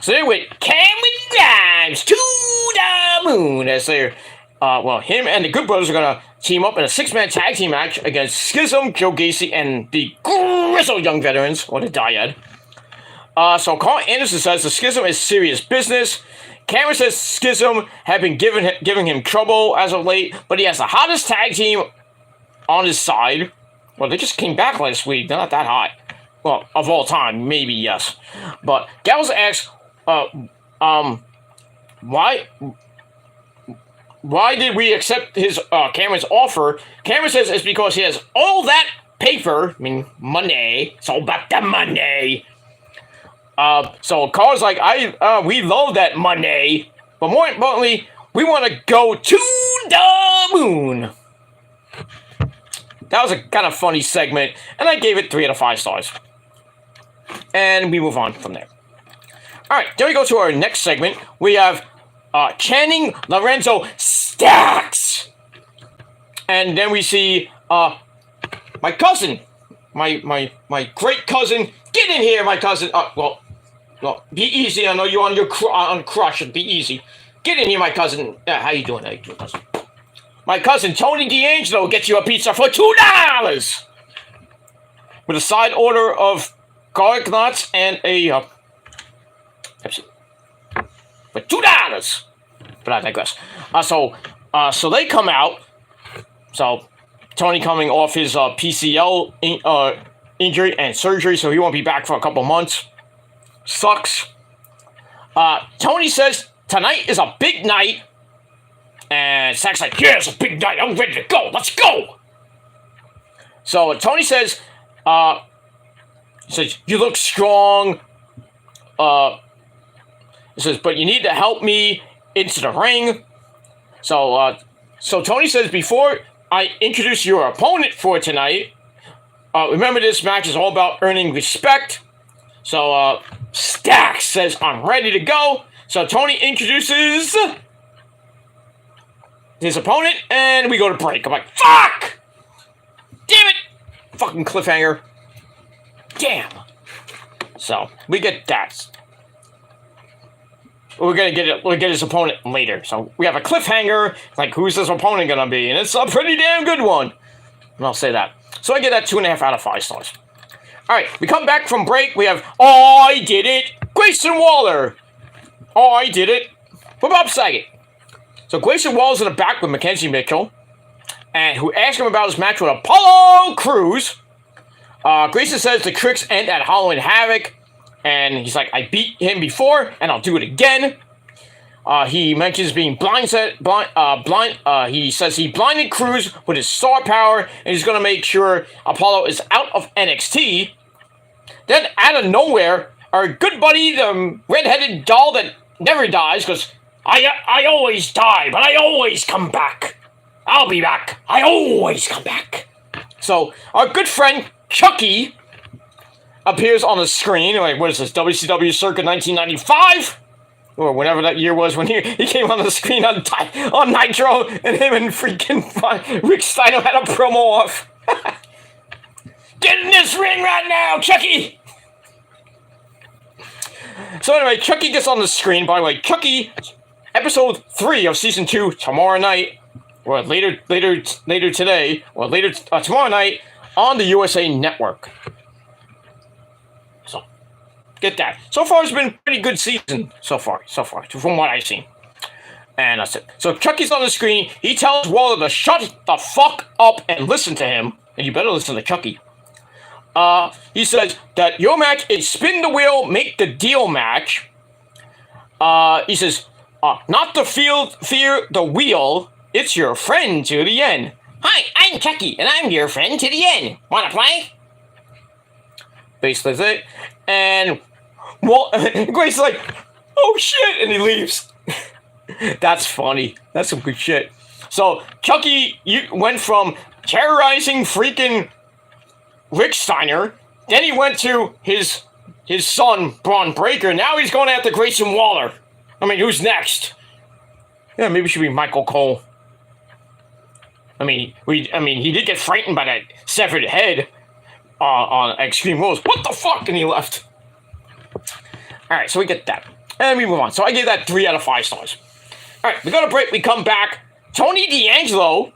they went Cameron Grimes to the moon as they're, him and the Good Brothers are going to team up in a 6-man tag team match against Schism, Joe Gacy, and the Grizzled Young Veterans, or the Dyad. So Carl Anderson says the Schism is serious business. Cameron says Schism have been giving him trouble as of late, but he has the hottest tag team on his side. Well, they just came back last week. They're not that hot. Well, of all time, maybe, yes. But Gallows asks, why did we accept his Cameron's offer? Cameron says it's because he has all that paper, I mean, money. It's all about the money. So Carl's like, we love that money, but more importantly, we want to go to the moon. That was a kind of funny segment, and I gave it 3 out of 5 stars. And we move on from there. Alright, then we go to our next segment. We have Channing Lorenzo Stacks. And then we see my cousin. My great cousin. Get in here, my cousin. Well, be easy. I know you're on your crush. Be easy. Get in here, my cousin. How you doing, cousin? My cousin, Tony D'Angelo, gets you a pizza for $2! With a side order of garlic nuts and a Pepsi. For $2! But I digress. So they come out. So, Tony coming off his PCL injury and surgery, so he won't be back for a couple months. Sucks. Tony says tonight is a big night. And Stack's like, yeah, it's a big night. I'm ready to go. Let's go. So Tony says, you look strong. He says, but you need to help me into the ring. So Tony says, before I introduce your opponent for tonight, remember this match is all about earning respect. So Stacks says, I'm ready to go. So Tony introduces his opponent, and we go to break. I'm like, fuck! Damn it! Fucking cliffhanger. Damn. So, we get that. We're gonna get it. We'll get his opponent later. So, we have a cliffhanger, like, who's this opponent gonna be? And it's a pretty damn good one. And I'll say that. So I give that 2.5 out of 5 stars. All right, we come back from break. We have I Did It, Grayson Waller. I Did It for Bob Saget. So Grayson Waller's in the back with Mackenzie Mitchell, and who asked him about his match with Apollo Crews. Grayson says the tricks end at Halloween Havoc, and he's like, I beat him before, and I'll do it again. He mentions being he says he blinded Crews with his star power, and he's going to make sure Apollo is out of NXT. Then, out of nowhere, our good buddy, the red-headed doll that never dies, goes, I always die, but I always come back. I'll be back. I always come back. So, our good friend, Chucky, appears on the screen. Like, what is this, WCW Circa 1995? Or whenever that year was when he came on the screen on Nitro, and him and freaking Rick Steiner had a promo off. Get in this ring right now, Chucky! So anyway, Chucky gets on the screen. By the way, Chucky, episode 3 of season 2 tomorrow night, or later today, or tomorrow night on the USA Network. So get that. So far, it's been a pretty good season so far, from what I've seen. And that's it. So Chucky's on the screen. He tells Waller to shut the fuck up and listen to him. And you better listen to Chucky. He says that your match is spin the wheel, make the deal match. He says, not to fear the wheel, it's your friend to the end. Hi, I'm Chucky, and I'm your friend to the end. Wanna play? Basically that's it. And Grace's like, oh shit, and he leaves. That's funny. That's some good shit. So Chucky, you went from terrorizing freaking Rick Steiner, then he went to his son, Braun Breaker. Now he's going after Grayson Waller. I mean, who's next? Yeah, maybe it should be Michael Cole. I mean, he did get frightened by that severed head on Extreme Rules. What the fuck? And he left. All right, so we get that, and we move on. So I gave that 3 out of 5 stars. All right, we go to break. We come back. Tony D'Angelo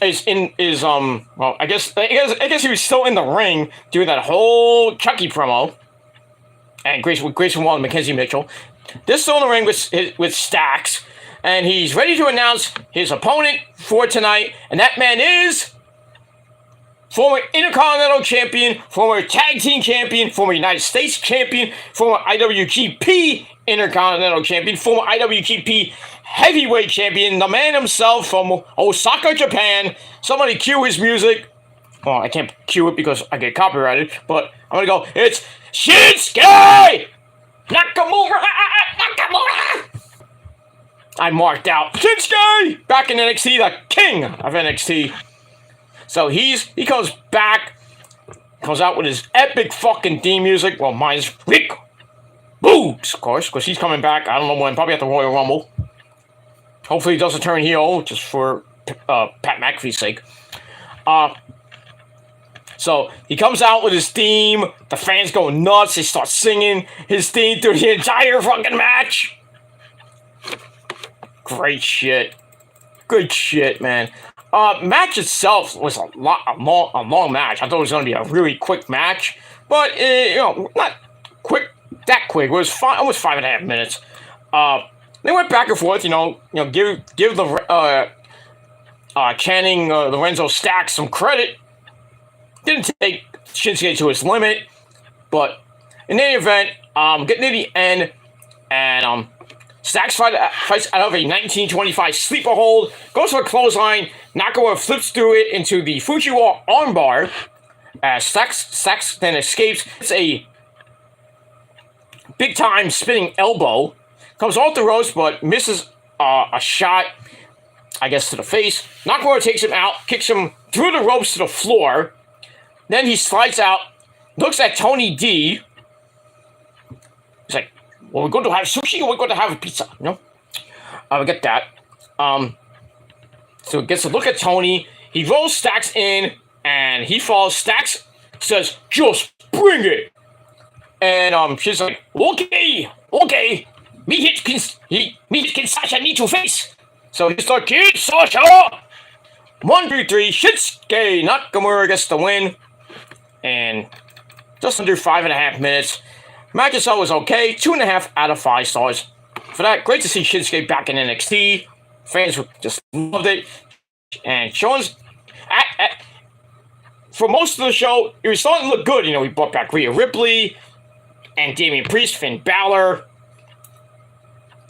well, I guess he was still in the ring doing that whole Chucky promo, and Grayson Waller and Mackenzie Mitchell. They're still in the ring with Stacks, and he's ready to announce his opponent for tonight, and that man is former Intercontinental Champion, former Tag Team Champion, former United States Champion, former IWGP Intercontinental Champion, former IWGP Heavyweight Champion, the man himself from Osaka, Japan. Somebody cue his music. Well, I can't cue it because I get copyrighted, but I'm gonna go, it's Shinsuke Nakamura! I marked out Shinsuke! Back in NXT, the king of NXT. So he comes back, comes out with his epic fucking theme music. Well, mine's Rick Boogs, of course, because he's coming back. I don't know when, probably at the Royal Rumble. Hopefully he doesn't turn heel, just for Pat McAfee's sake. So he comes out with his theme. The fans go nuts. They start singing his theme through the entire fucking match. Great shit. Good shit, man. Match itself was a long match. I thought it was going to be a really quick match, but not that quick. It was almost 5.5 minutes. They went back and forth. Give the Channing Lorenzo Stacks some credit. Didn't take Shinsuke to his limit, but in any event, getting to the end, and Stacks fights out of a 1925 sleeper hold, goes for a clothesline. Nakamura flips through it into the Fujiwara armbar. Stacks then escapes. It's a big-time spinning elbow. Comes off the ropes, but misses a shot, I guess, to the face. Nakamura takes him out, kicks him through the ropes to the floor. Then he slides out, looks at Tony D. He's like, well, we're going to have sushi or we're going to have a pizza, you know? We get that. So he gets a look at Tony. He rolls Stacks in, and he falls. Stacks says, just bring it. And she's like, okay. Me hit Sasha need to face. So he's like, kid, Sasha. 1, 2, 3, Shinsuke Nakamura gets the win. And just under 5.5 minutes. Match itself was okay. 2.5 out of 5 stars. For that, great to see Shinsuke back in NXT. Fans just loved it. And Sean's... for most of the show, it was starting to look good. You know, we brought back Rhea Ripley and Damian Priest, Finn Balor.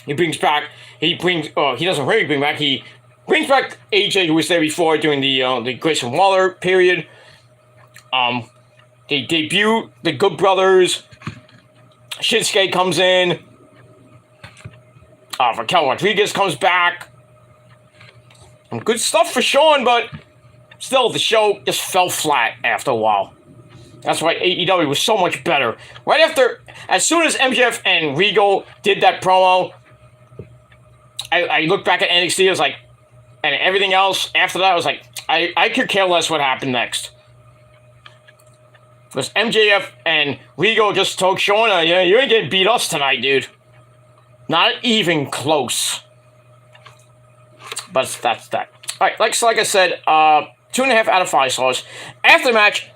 He doesn't really bring back, he brings back AJ, who was there before during the Grayson Waller period. They debut the Good Brothers. Shinsuke comes in. Raquel Rodriguez comes back. Some good stuff for Sean, but still, the show just fell flat after a while. That's why AEW was so much better. Right after, as soon as MJF and Regal did that promo, I looked back at NXT, I was like, and everything else after that, I was like, I could care less what happened next. Because MJF and Regal just told Shauna, yeah, you ain't gonna beat us tonight, dude. Not even close. But that's that. Alright, like I said, 2.5 out of 5 stars. After the match,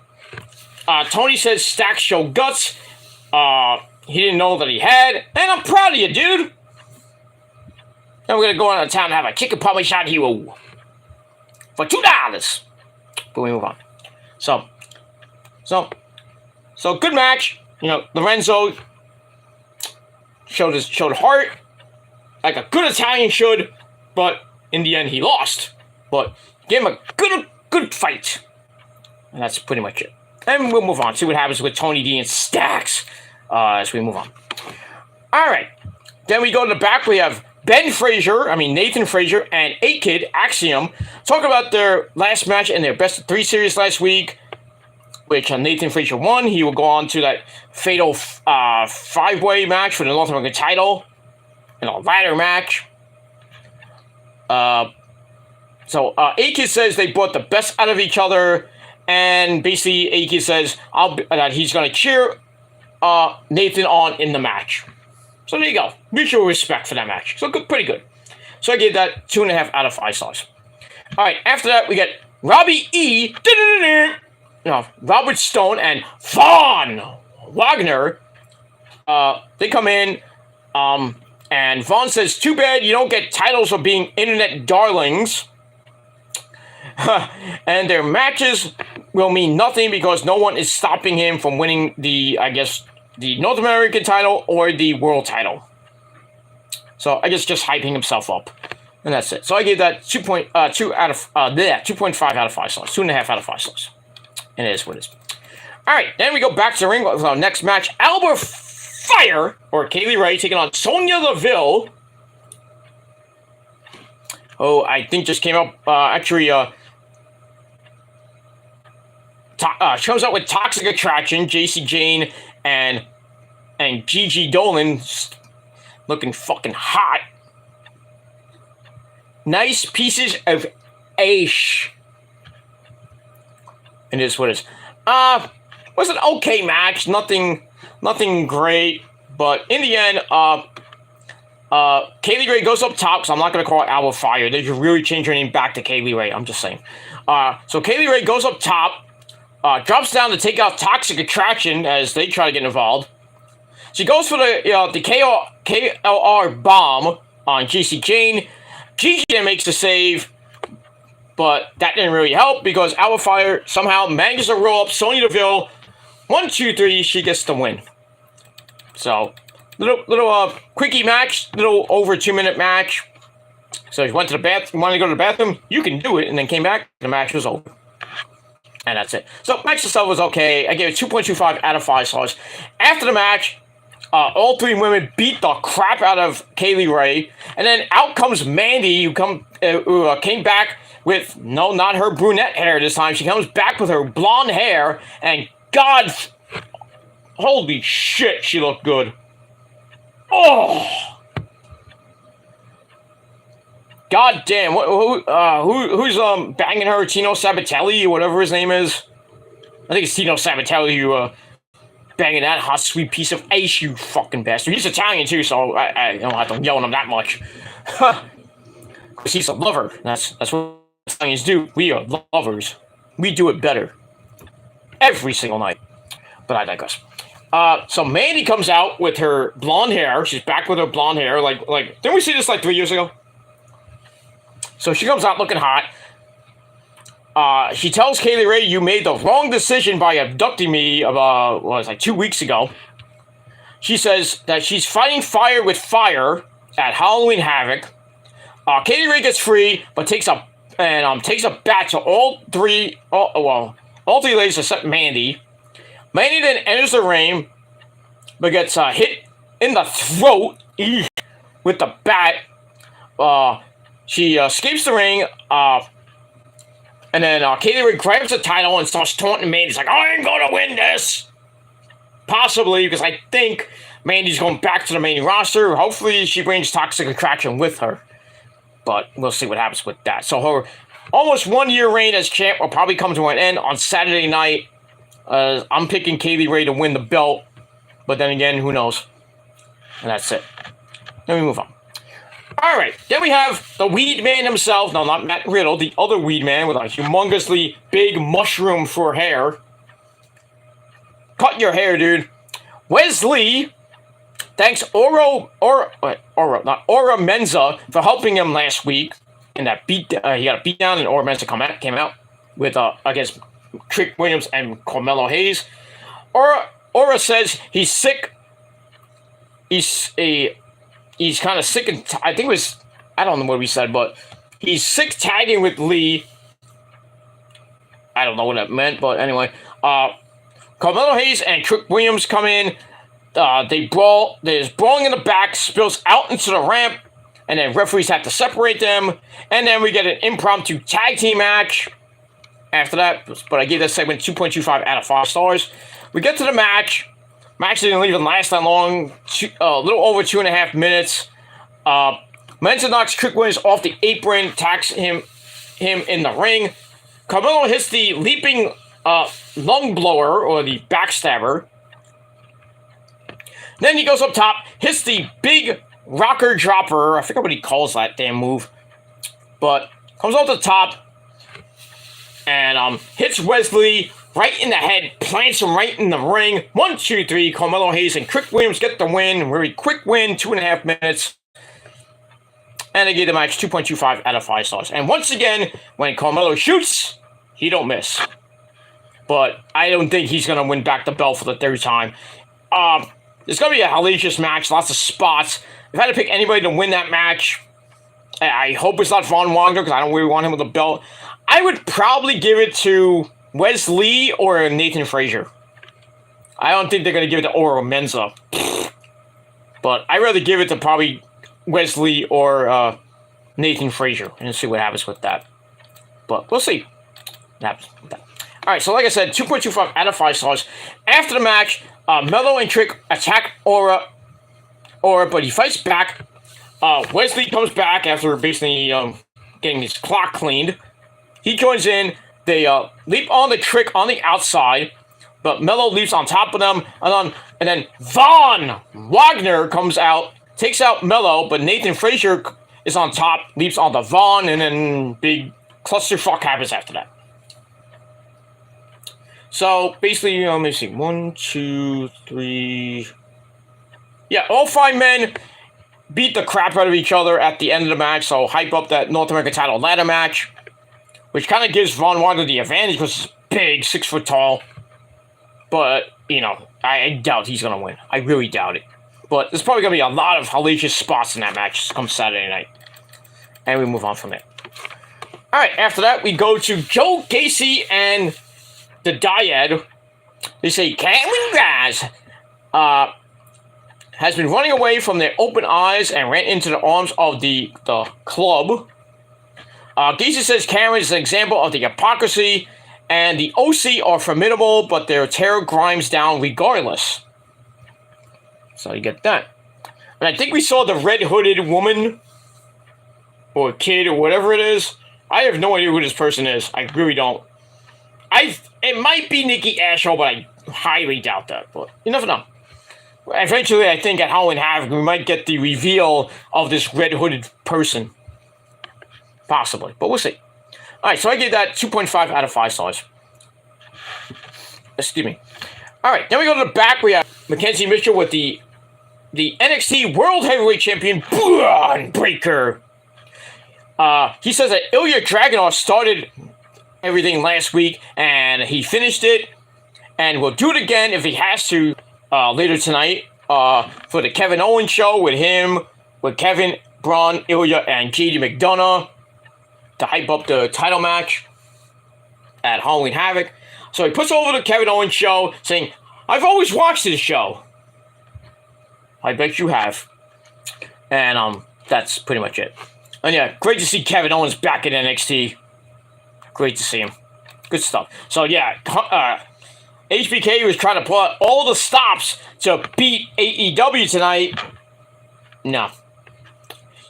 Tony says Stacks show guts. He didn't know that he had. And I'm proud of you, dude. Then we're going to go out of town and have a chicken parmy shot hero. For $2. But we move on. So good match. You know, Lorenzo showed heart. Like a good Italian should. But in the end, he lost. But gave him a good fight. And that's pretty much it. And we'll move on. See what happens with Tony D and Stacks as we move on. All right. Then we go to the back. We have Nathan Frazier and A-Kid, Axiom, talking about their last match in their best of 3 series last week, which Nathan Frazier won. He will go on to that fatal 5-way match for the North American title in a ladder match. So A-Kid says they brought the best out of each other, and basically A-Kid says that he's going to cheer Nathan on in the match. So there you go. Mutual respect for that match. So good, pretty good. So I gave that 2.5 out of 5 stars. All right, after that we get Robbie E. Robert Stone and Von Wagner. They come in, and Von says, "Too bad you don't get titles for being internet darlings." And their matches will mean nothing because no one is stopping him from winning the North American title or the world title. So I guess just hyping himself up. And that's it. So I gave that 2.5 out of 5 stars. 2.5 out of 5 stars. And it is what it is. Alright, then we go back to the ring with our next match. Alba Fire, or Kaylee Ray, taking on Sonya Deville. Oh, I think just came up, shows up with Toxic Attraction, JC Jane, and Gigi Dolan looking fucking hot. Nice pieces of ash. And it is what it is. Was an okay match. Nothing great. But in the end, Kaylee Ray goes up top, so I'm not going to call it Alba Fire. They should really change her name back to Kaylee Ray. I'm just saying. So Kaylee Ray goes up top. Drops down to take out Toxic Attraction as they try to get involved. She goes for the KLR bomb on GC Jane. Gigi then makes the save, but that didn't really help because Alba Fire somehow manages to roll up Sonya Deville. 1, 2, 3, she gets the win. So, little quickie match, little over 2-minute match. So she went to the bathroom, wanted to go to the bathroom, you can do it, and then came back, the match was over. And that's it. So, match itself was okay. I gave it 2.25 out of 5 stars. After the match, all 3 women beat the crap out of Kaylee Ray. And then out comes Mandy, who came back with, no, not her brunette hair this time. She comes back with her blonde hair. And God, holy shit, she looked good. Oh! God damn, who's banging her? Tino Sabatelli, or whatever his name is. I think it's Tino Sabatelli who banging that hot sweet piece of ace, you fucking bastard. He's Italian too, so I don't have to yell at him that much. Because he's a lover. That's what Stallions do. We are lovers. We do it better every single night. But I digress. So Mandy comes out with her blonde hair. She's back with her blonde hair. Like, didn't we see this like 3 years ago? So she comes out looking hot. She tells Kaylee Ray, "You made the wrong decision by abducting me about, what was it, like 2 weeks ago." She says that she's fighting fire with fire at Halloween Havoc. Kaylee Ray gets free, but takes a bat to all three ladies except Mandy. Mandy then enters the ring, but gets hit in the throat with the bat. She escapes the ring, and then Kaylee Ray grabs the title and starts taunting Mandy. She's like, "I ain't gonna win this!" Possibly, because I think Mandy's going back to the main roster. Hopefully, she brings Toxic Attraction with her. But we'll see what happens with that. So her almost 1 year reign as champ will probably come to an end on Saturday night. I'm picking Kaylee Ray to win the belt. But then again, who knows? And that's it. Then we move on. Alright, then we have the Weed Man himself. No, not Matt Riddle. The other Weed Man with a humongously big mushroom for hair. Cut your hair, dude. Wesley thanks Oro Menza for helping him last week in that beat. He got a beat down, and Oro Menza came out with against Trick Williams and Carmelo Hayes. Oro says he's sick. He's kind of sick, and I think it was, I don't know what we said, but he's sick tagging with Lee. I don't know what that meant, but anyway, Carmelo Hayes and Trick Williams come in. They brawl. There's brawling in the back, spills out into the ramp, and then referees have to separate them. And then we get an impromptu tag team match after that. But I gave that segment 2.25 out of 5 stars. We get to the match. Match didn't even last that long. A little over 2.5 minutes. Menza knocks Trick Williams off the apron, attacks him in the ring. Carmelo hits the leaping lung blower, or the backstabber. Then he goes up top, hits the big rocker dropper. I forget what he calls that damn move. But comes off the top and hits Wesley right in the head, plants him right in the ring. 1, 2, 3, Carmelo Hayes and Trick Williams get the win. Very quick win, 2.5 minutes. And they gave the match 2.25 out of 5 stars. And once again, when Carmelo shoots, he don't miss. But I don't think he's going to win back the belt for the 3rd time. It's going to be a hellacious match, lots of spots. If I had to pick anybody to win that match, I hope it's not Von Wagner, because I don't really want him with the belt. I would probably give it to Wesley or Nathan Frazier. I don't think they're going to give it to Oro Menza. But I'd rather give it to probably Wesley or Nathan Frazier and see what happens with that. But we'll see what happens with that. Alright, so like I said, 2.25 out of 5 stars. After the match, Melo and Trick attack Oro, but he fights back. Wesley comes back after basically getting his clock cleaned. He joins in. They leap on the Trick on the outside, but Melo leaps on top of them. And then Von Wagner comes out, takes out Melo, but Nathan Frazier is on top, leaps on the Von, and then big clusterfuck happens after that. So, basically, let me see. 1, 2, 3... Yeah, all 5 men beat the crap out of each other at the end of the match, so hype up that North American title ladder match, which kind of gives Von Wagner the advantage because he's big, 6 foot tall. But, I doubt he's going to win. I really doubt it. But there's probably going to be a lot of hellacious spots in that match come Saturday night. And we move on from there. Alright, after that, we go to Joe Gacy and the Dyad. They say Cameron Grimes has been running away from their open eyes and ran into the arms of the club. Gacy says Cameron is an example of the hypocrisy, and the OC are formidable, but their terror Grimes down regardless. So you get that. And I think we saw the red-hooded woman, or kid, or whatever it is. I have no idea who this person is. I really don't. It might be Nikki Ashall, but I highly doubt that. But you never know. Eventually, I think at Halloween Havoc, we might get the reveal of this red-hooded person. Possibly, but we'll see. All right, so I gave that 2.5 out of 5 stars. Excuse me. All right, then we go to the back. We have Mackenzie Mitchell with the NXT World Heavyweight Champion, Braun Breaker. He says that Ilya Dragunov started everything last week, and he finished it, and will do it again if he has to later tonight for the Kevin Owens show with him, with Kevin, Braun, Ilya, and JD McDonough to hype up the title match at Halloween Havoc. So he puts over the Kevin Owens show saying, I've always watched this show. I bet you have. And that's pretty much it. And yeah, great to see Kevin Owens back in NXT. Great to see him. Good stuff. So yeah, HBK was trying to pull out all the stops to beat AEW tonight. No.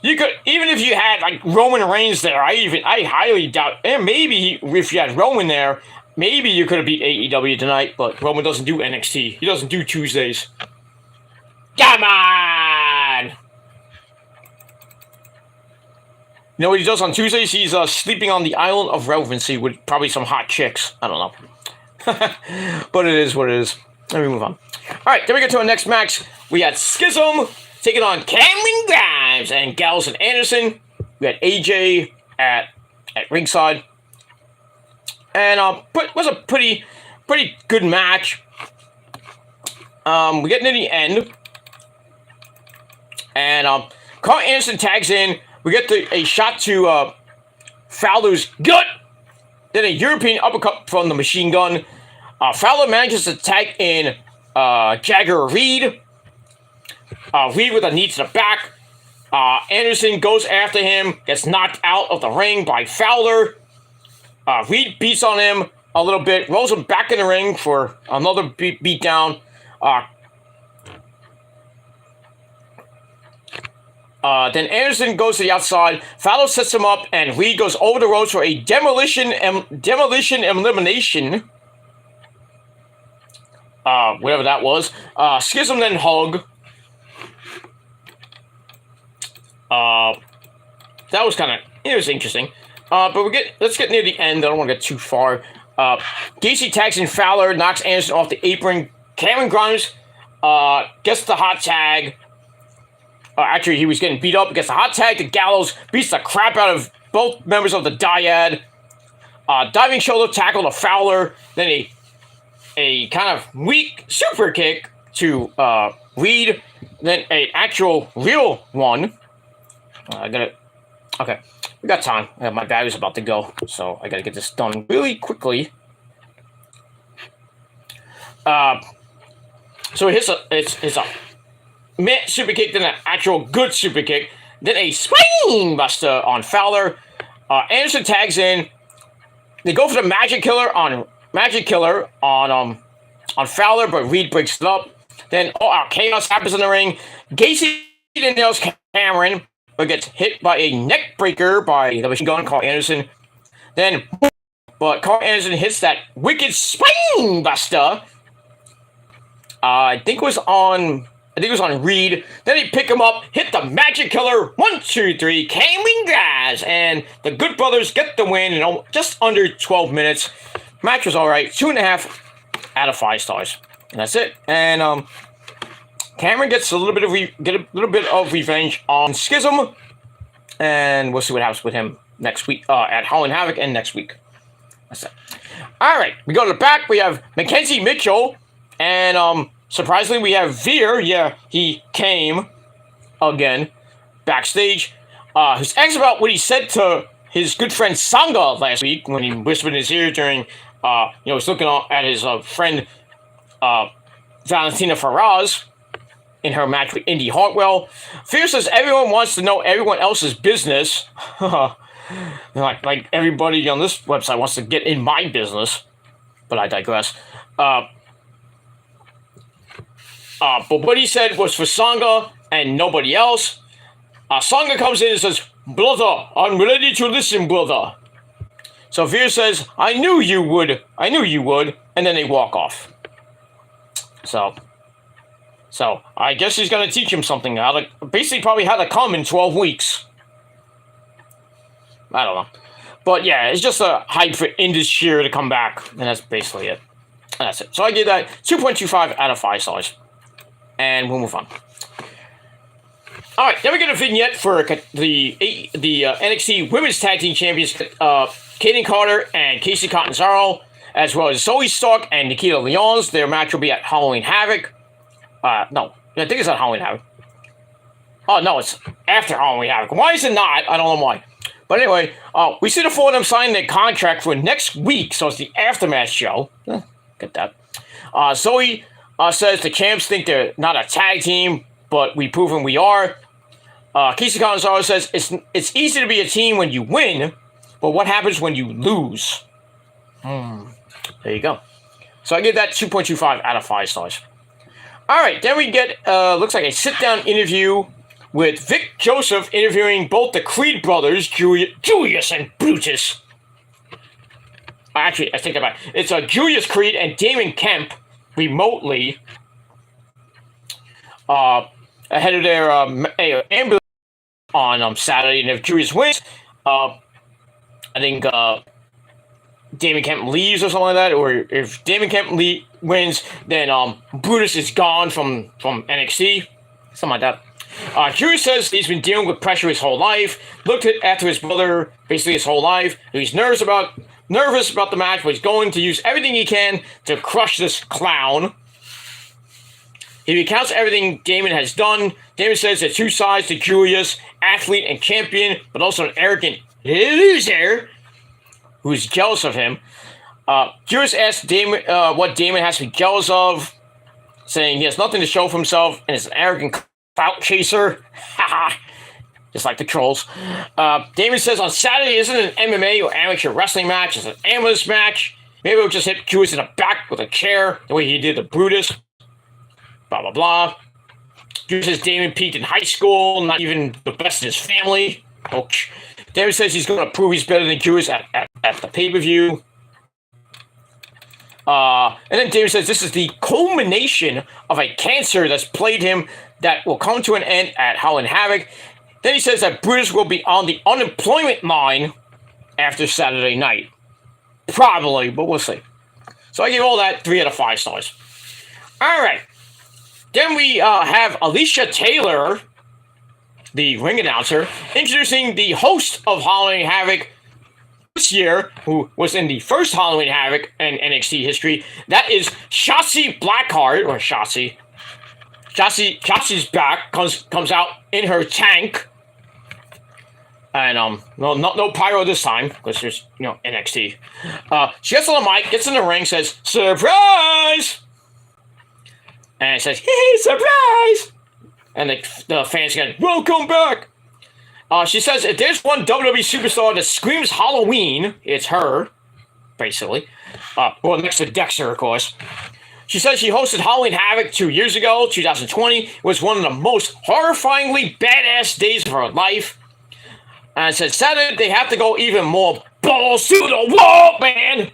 You could, even if you had like Roman Reigns there, I highly doubt, and maybe if you had Roman there, maybe you could have beat AEW tonight, but Roman doesn't do NXT. He doesn't do Tuesdays. Come on! You know what he does on Tuesdays? He's sleeping on the island of relevancy with probably some hot chicks. I don't know. But it is what it is. Let me move on. Alright, then we get to our next match. We had Schism taking on Cameron Grimes and Gallows and Anderson. We had AJ at ringside. And it was a pretty good match. We get near the end. And Carl Anderson tags in. We get a shot to Fowler's gut. Then a European uppercut from the Machine Gun. Fowler manages to tag in Jagger Reed. Reed with a knee to the back. Anderson goes after him. Gets knocked out of the ring by Fowler. Reed beats on him a little bit. Rolls him back in the ring for another beat down. Then Anderson goes to the outside. Fowler sets him up, and Reed goes over the ropes for a demolition elimination. Whatever that was. Schism then hug. That was it was interesting. But let's get near the end. I don't want to get too far. Gacy tags in Fowler, knocks Anderson off the apron. Cameron Grimes gets the hot tag. Actually, he was getting beat up. Gets the hot tag to Gallows. Beats the crap out of both members of the Dyad. Diving shoulder tackle to Fowler. Then a kind of weak super kick to Reed. Then a actual real one. Okay. We got time. My battery's about to go. So I gotta get this done really quickly. So it's a mid super kick, then an actual good super kick, then a spine buster on Fowler. Anderson tags in. They go for the Magic Killer on Fowler, but Reed breaks it up. Then chaos happens in the ring. Gacy then nails Cameron, but gets hit by a neck breaker by the Machine Gun, Carl Anderson. But Carl Anderson hits that wicked spine buster. I think it was on Reed. Then they pick him up, hit the Magic Killer. 1, 2, 3, Cameron Grimes, and the Good Brothers get the win in just under 12 minutes. Match was all right. 2.5 out of 5 stars, and that's it. And Cameron gets a little bit of revenge on Schism, and we'll see what happens with him next week at Halloween Havoc and next week. That's it. All right, we go to the back. We have Mackenzie Mitchell, and surprisingly, we have Veer. Yeah, he came again backstage. He's asked about what he said to his good friend Sanga last week when he whispered in his ear during, was looking at his friend Valentina Faraz in her match with Indy Hartwell. Veer says everyone wants to know everyone else's business. like everybody on this website wants to get in my business, but I digress. But what he said was for Sanga and nobody else. Sanga comes in and says, "Brother, I'm ready to listen, brother." So Veer says, I knew you would, and then they walk off. So I guess he's going to teach him something, basically probably how to come in 12 weeks. I don't know. But yeah, it's just a hype for Indus Sher to come back, and that's basically it. And that's it. So I give that 2.25 out of 5 stars. And we'll move on. All right, then we get a vignette for the NXT Women's Tag Team Champions, Kaden Carter and Kacy Catanzaro, as well as Zoe Stark and Nikita Lyons. Their match will be at Halloween Havoc. No, I think it's at Halloween Havoc. Oh, no, it's after Halloween Havoc. Why is it not? I don't know why. But anyway, we see the four of them signing their contract for next week, so it's the Aftermath show. Get that. Zoe says the champs think they're not a tag team, but we proven we are. Kacy Catanzaro says it's easy to be a team when you win, but what happens when you lose? There you go. So I give that 2.25 out of 5 stars. All right, then we get, looks like a sit-down interview with Vic Joseph interviewing both the Creed brothers, Julius and Brutus. Actually, I think about it. It's Julius Creed and Damon Kemp remotely ahead of their ambulance on Saturday. And if Julius wins, I think Damon Kemp leaves or something like that. Or if Damon Kemp wins, then Brutus is gone from NXT. Something like that. Julius says he's been dealing with pressure his whole life. Looked after his brother basically his whole life. He's nervous about the match, but he's going to use everything he can to crush this clown. He recounts everything Damon has done. Damon says there are two sides to Julius, athlete and champion, but also an arrogant loser who's jealous of him. Julius asks Damon what Damon has to be jealous of, saying he has nothing to show for himself and is an arrogant clout chaser. Just like the trolls. Damon says on Saturday isn't an MMA or amateur wrestling match, it's an amateur match. Maybe we'll just hit Julius in the back with a chair, the way he did the Brutus. Blah, blah, blah. Julius says Damon peaked in high school, not even the best in his family. Ouch. Damon says he's going to prove he's better than Julius at the pay-per-view. And then Damon says this is the culmination of a cancer that's plagued him that will come to an end at Halloween Havoc. Then he says that Brutus will be on the unemployment line after Saturday night. Probably, but we'll see. So I give all that 3 out of 5 stars. All right. Then we have Alicia Taylor, the ring announcer, introducing the host of Halloween Havoc this year, who was in the first Halloween Havoc in NXT history. That is Shotzi Blackheart, or Shotzi. Shotzi's back, comes out in her tank. And no pyro this time, because there's NXT. She gets on the mic, gets in the ring, says, "Surprise!" And it says, "Hey, surprise!" And the fans get, "Welcome back!" She says, if there's one WWE superstar that screams Halloween, it's her, basically. Well, next to Dexter, of course. She says she hosted Halloween Havoc 2 years ago, 2020. It was one of the most horrifyingly badass days of her life. And said Saturday they have to go even more balls to the wall, man.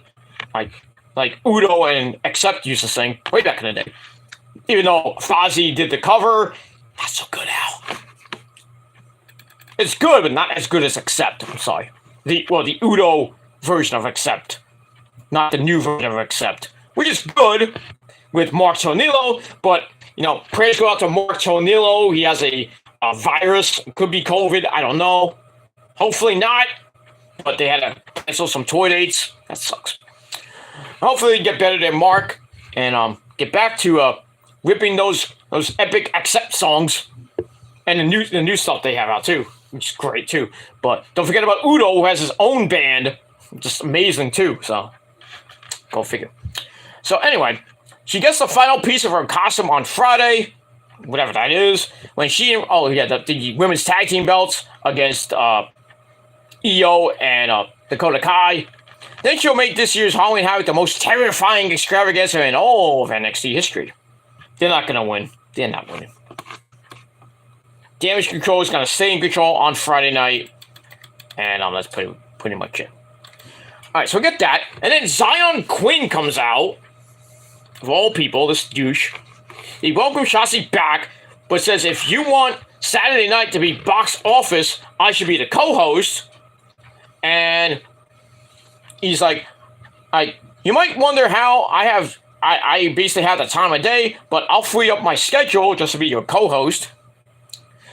Like Udo and Accept used to sing way back in the day. Even though Fozzy did the cover, not so good, Al. It's good, but not as good as Accept. I'm sorry. The Udo version of Accept, not the new version of Accept, which is good with Mark Tonillo. But prayers go out to Mark Tonillo. He has a virus, could be COVID. I don't know. Hopefully not, but they had to cancel some tour dates. That sucks. Hopefully they get better than Mark and get back to ripping those epic Accept songs and the new stuff they have out too, which is great too. But don't forget about Udo, who has his own band, just amazing too. So go figure. So anyway, she gets the final piece of her costume on Friday, whatever that is, when the women's tag team belts against Io and Dakota Kai. Then she'll make this year's Halloween Havoc the most terrifying extravaganza in all of NXT history. They're not going to win. They're not winning. Damage Control is going to stay in control on Friday night. And that's pretty much it. Alright, so we get that. And then Zion Quinn comes out. Of all people, this douche. He welcomes Shotzi back, but says if you want Saturday night to be box office, I should be the co-host. And he's like, you might wonder how I basically have the time of day, but I'll free up my schedule just to be your co-host.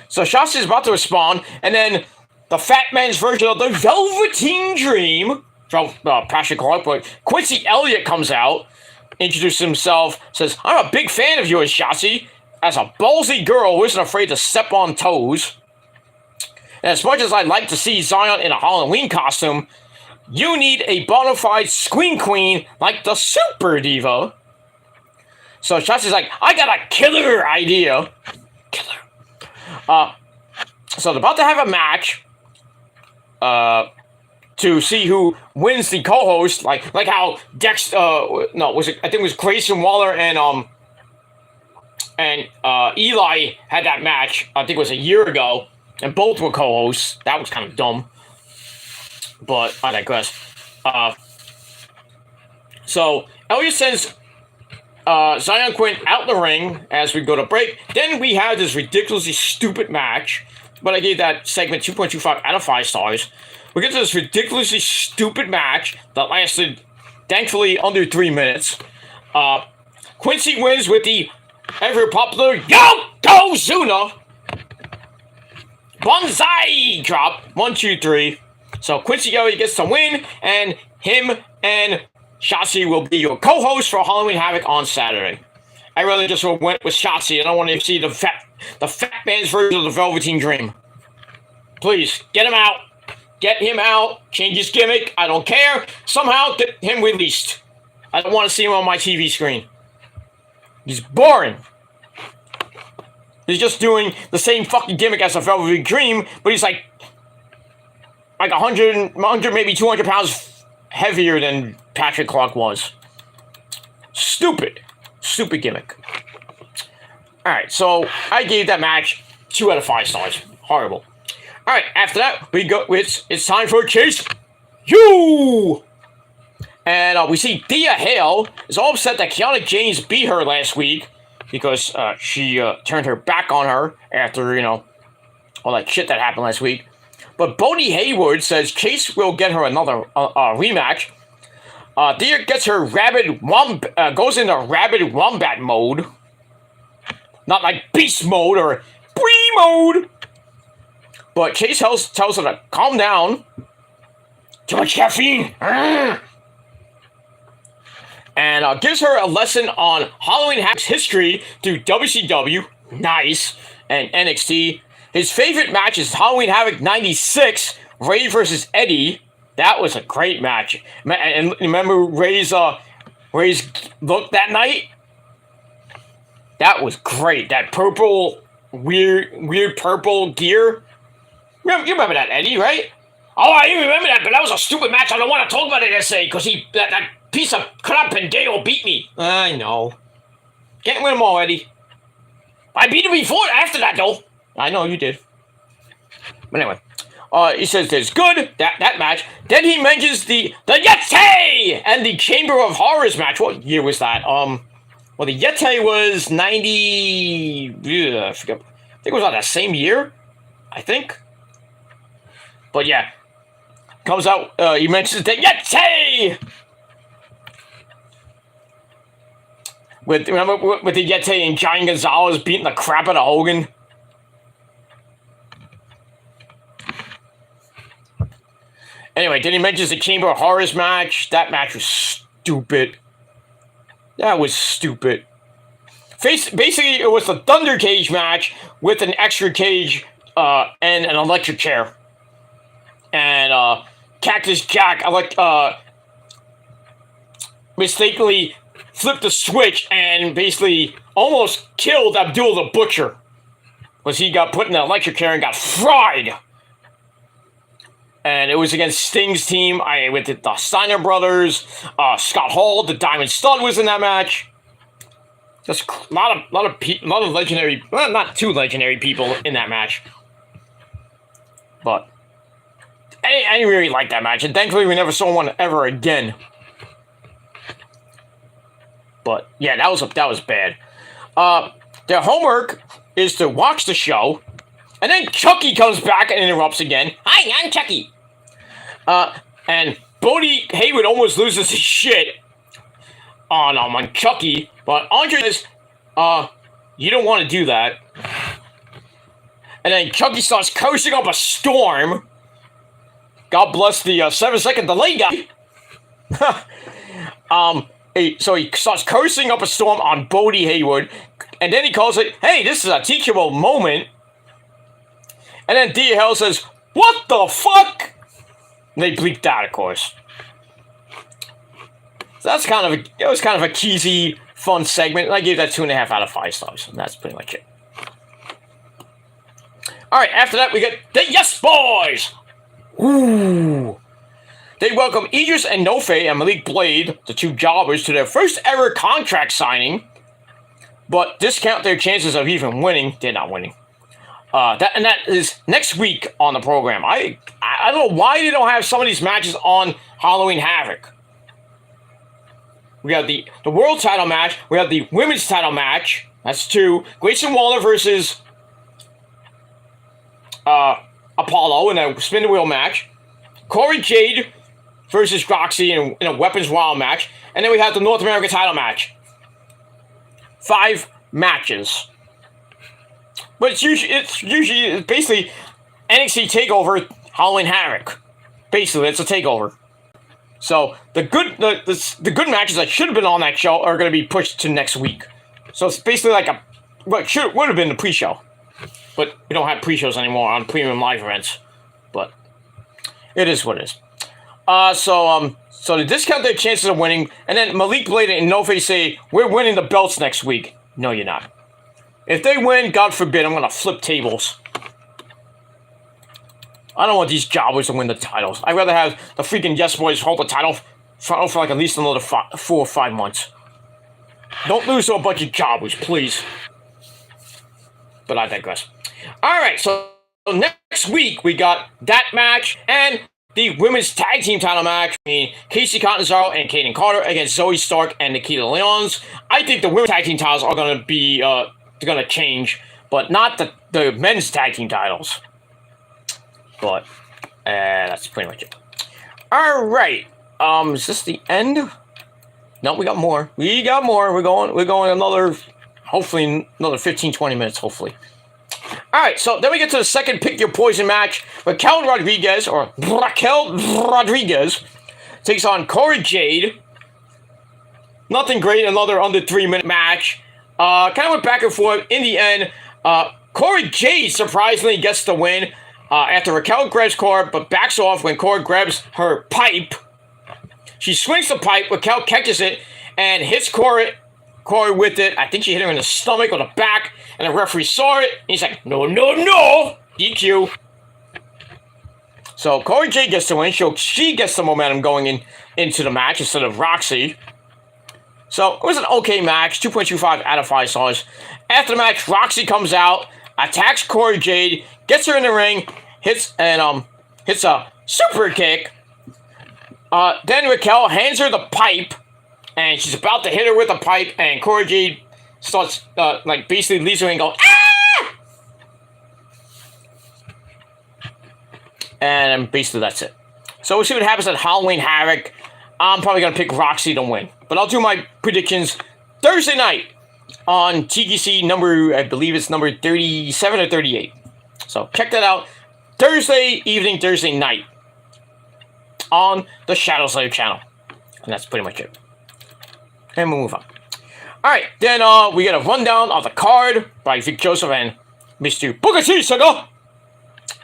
So Shotzi's about to respond, and then the fat man's version of the Velveteen Dream from Patrick Clark, but Quincy Elliott comes out, introduces himself, says, I'm a big fan of yours, Shotzi, as a ballsy girl who isn't afraid to step on toes. And as much as I'd like to see Zion in a Halloween costume, you need a bona fide scream queen like the Super Diva. So Shotzi's like, I got a killer idea. So they're about to have a match to see who wins the co-host, like how I think it was Grayson Waller and Eli had that match. I think it was a year ago, and both were co-hosts. That was kind of dumb, but I digress. So Elliot sends Zion Quinn out the ring as we go to break. Then we have this ridiculously stupid match, but I gave that segment 2.25 out of 5 stars. We get to this ridiculously stupid match that lasted, thankfully, under 3 minutes. Quincy wins with the ever popular Yokozuna Banzai drop. 1, 2, 3. So Quincy Elliott gets the win, and him and Shotzi will be your co-host for Halloween Havoc on Saturday. I really just went with Shotzi. I don't want to see the fat man's version of the Velveteen Dream. Please, get him out. Get him out. Change his gimmick. I don't care. Somehow get him released. I don't want to see him on my TV screen. He's boring. He's just doing the same fucking gimmick as the Velveteen Dream, but he's like 100, maybe 200 pounds heavier than Patrick Clark was. Stupid gimmick. Alright, so I gave that match 2 out of 5 stars. Horrible. Alright, after that, we go. It's time for Chase U! And we see Thea Hale is all upset that Kiana James beat her last week because she turned her back on her after, all that shit that happened last week. But Bodie Hayward says Chase will get her another rematch. Thea gets her goes into rabid wombat mode. Not like beast mode or Bree mode. But Chase tells her to calm down. Too much caffeine. And gives her a lesson on Halloween Havoc's history through WCW, nice, and NXT. His favorite match is Halloween Havoc 96, Ray versus Eddie. That was a great match. And remember Ray's look that night? That was great. That purple, weird purple gear. You remember that, Eddie, right? Oh, I remember that, but that was a stupid match. I don't want to talk about it yesterday because that piece of crap and Dale beat me. I know. Can't win them all, Eddie. I beat him before, after that, though. I know you did. But anyway, he says there's good, that match. Then he mentions the Yeti and the Chamber of Horrors match. What year was that? Well, the Yeti was 90... I forget. I think it was on that same year, I think. But yeah, comes out, he mentions the Yeti! Remember with the Yeti and Giant Gonzalez beating the crap out of Hogan? Anyway, then he mentions the Chamber of Horrors match. That match was stupid. Basically, it was the Thunder Cage match with an extra cage and an electric chair. And Cactus Jack mistakenly flipped the switch and basically almost killed Abdul the Butcher. Because he got put in the electric chair and got fried. And it was against Sting's team. With the Steiner brothers, Scott Hall, the Diamond Stud was in that match. Just a lot of legendary, well, not too legendary people in that match. But I didn't really like that match, and thankfully we never saw one ever again. But yeah, that was bad. Their homework is to watch the show. And then Chucky comes back and interrupts again. Hi, I'm Chucky. And Bodie Haywood almost loses his shit on Chucky, but Andre says, you don't want to do that. And then Chucky starts cursing up a storm. God bless the 7-second delay guy. So he starts cursing up a storm on Bodie Haywood, and then he calls it, hey, this is a teachable moment. And then DL says, what the fuck? And they bleeped that, of course. So it was kind of a cheesy, fun segment, and I gave that 2.5 out of 5 stars, and that's pretty much it. Alright, after that, we get the Yes Boys! Ooh. They welcome Idris and Nofe and Malik Blade, the two jobbers, to their first ever contract signing, but discount their chances of even winning. They're not winning. That is next week on the program. I don't know why they don't have some of these matches on Halloween Havoc. We have the world title match. We have the women's title match. That's 2. Grayson Waller versus Apollo in a spin the wheel match. Corey Jade versus Roxy in a Weapons Wild match. And then we have the North American title match. 5 matches. But it's usually basically NXT TakeOver Halloween Havoc. Basically, it's a takeover. So the good matches that should have been on that show are going to be pushed to next week. So it's basically like would have been the pre-show, but we don't have pre-shows anymore on premium live events. But it is what it is. So they discount their chances of winning, and then Malik Blade and Nofe say we're winning the belts next week. No, you're not. If they win, God forbid, I'm going to flip tables. I don't want these jobbers to win the titles. I'd rather have the freaking Yes Boys hold the title for like at least another 4 or 5 months. Don't lose to a bunch of jobbers, please. But I digress. Alright, so next week we got that match and the women's tag team title match between Casey Catanzaro and Kaden Carter against Zoe Stark and Nikita Lyons. I think the women's tag team titles are going to be they're going to change, but not the men's tag team titles. But that's pretty much it. All right. Is this the end? No, we got more. We got more. We're going another, hopefully another 15-20 minutes. Hopefully. All right. So then we get to the second Pick Your Poison match. Raquel Rodriguez takes on Cora Jade. Nothing great. Another under 3-minute match. Kind of went back and forth. In the end, Cora Jade surprisingly gets the win. After Raquel grabs Cora, but backs off when Cora grabs her pipe. She swings the pipe, Raquel catches it, and hits Cora with it. I think she hit her in the stomach or the back, and the referee saw it, and he's like, no, no, no! DQ. So Cora Jade gets the win. She gets the momentum going into the match instead of Roxy. So it was an okay match, 2.25 out of 5 stars. After the match, Roxy comes out, attacks Cora Jade, gets her in the ring, hits a super kick. Then Raquel hands her the pipe, and she's about to hit her with a pipe, and Cora Jade starts basically leaves her and goes, ah! And basically that's it. So we'll see what happens at Halloween Havoc. I'm probably gonna pick Roxy to win, but I'll do my predictions Thursday night on TGC number, I believe it's number 37 or 38. So check that out Thursday evening, Thursday night on the Shadow Slayer channel. And that's pretty much it. And we'll move on. Alright, then we get a rundown of the card by Vic Joseph and Mr. Booker T. Saga.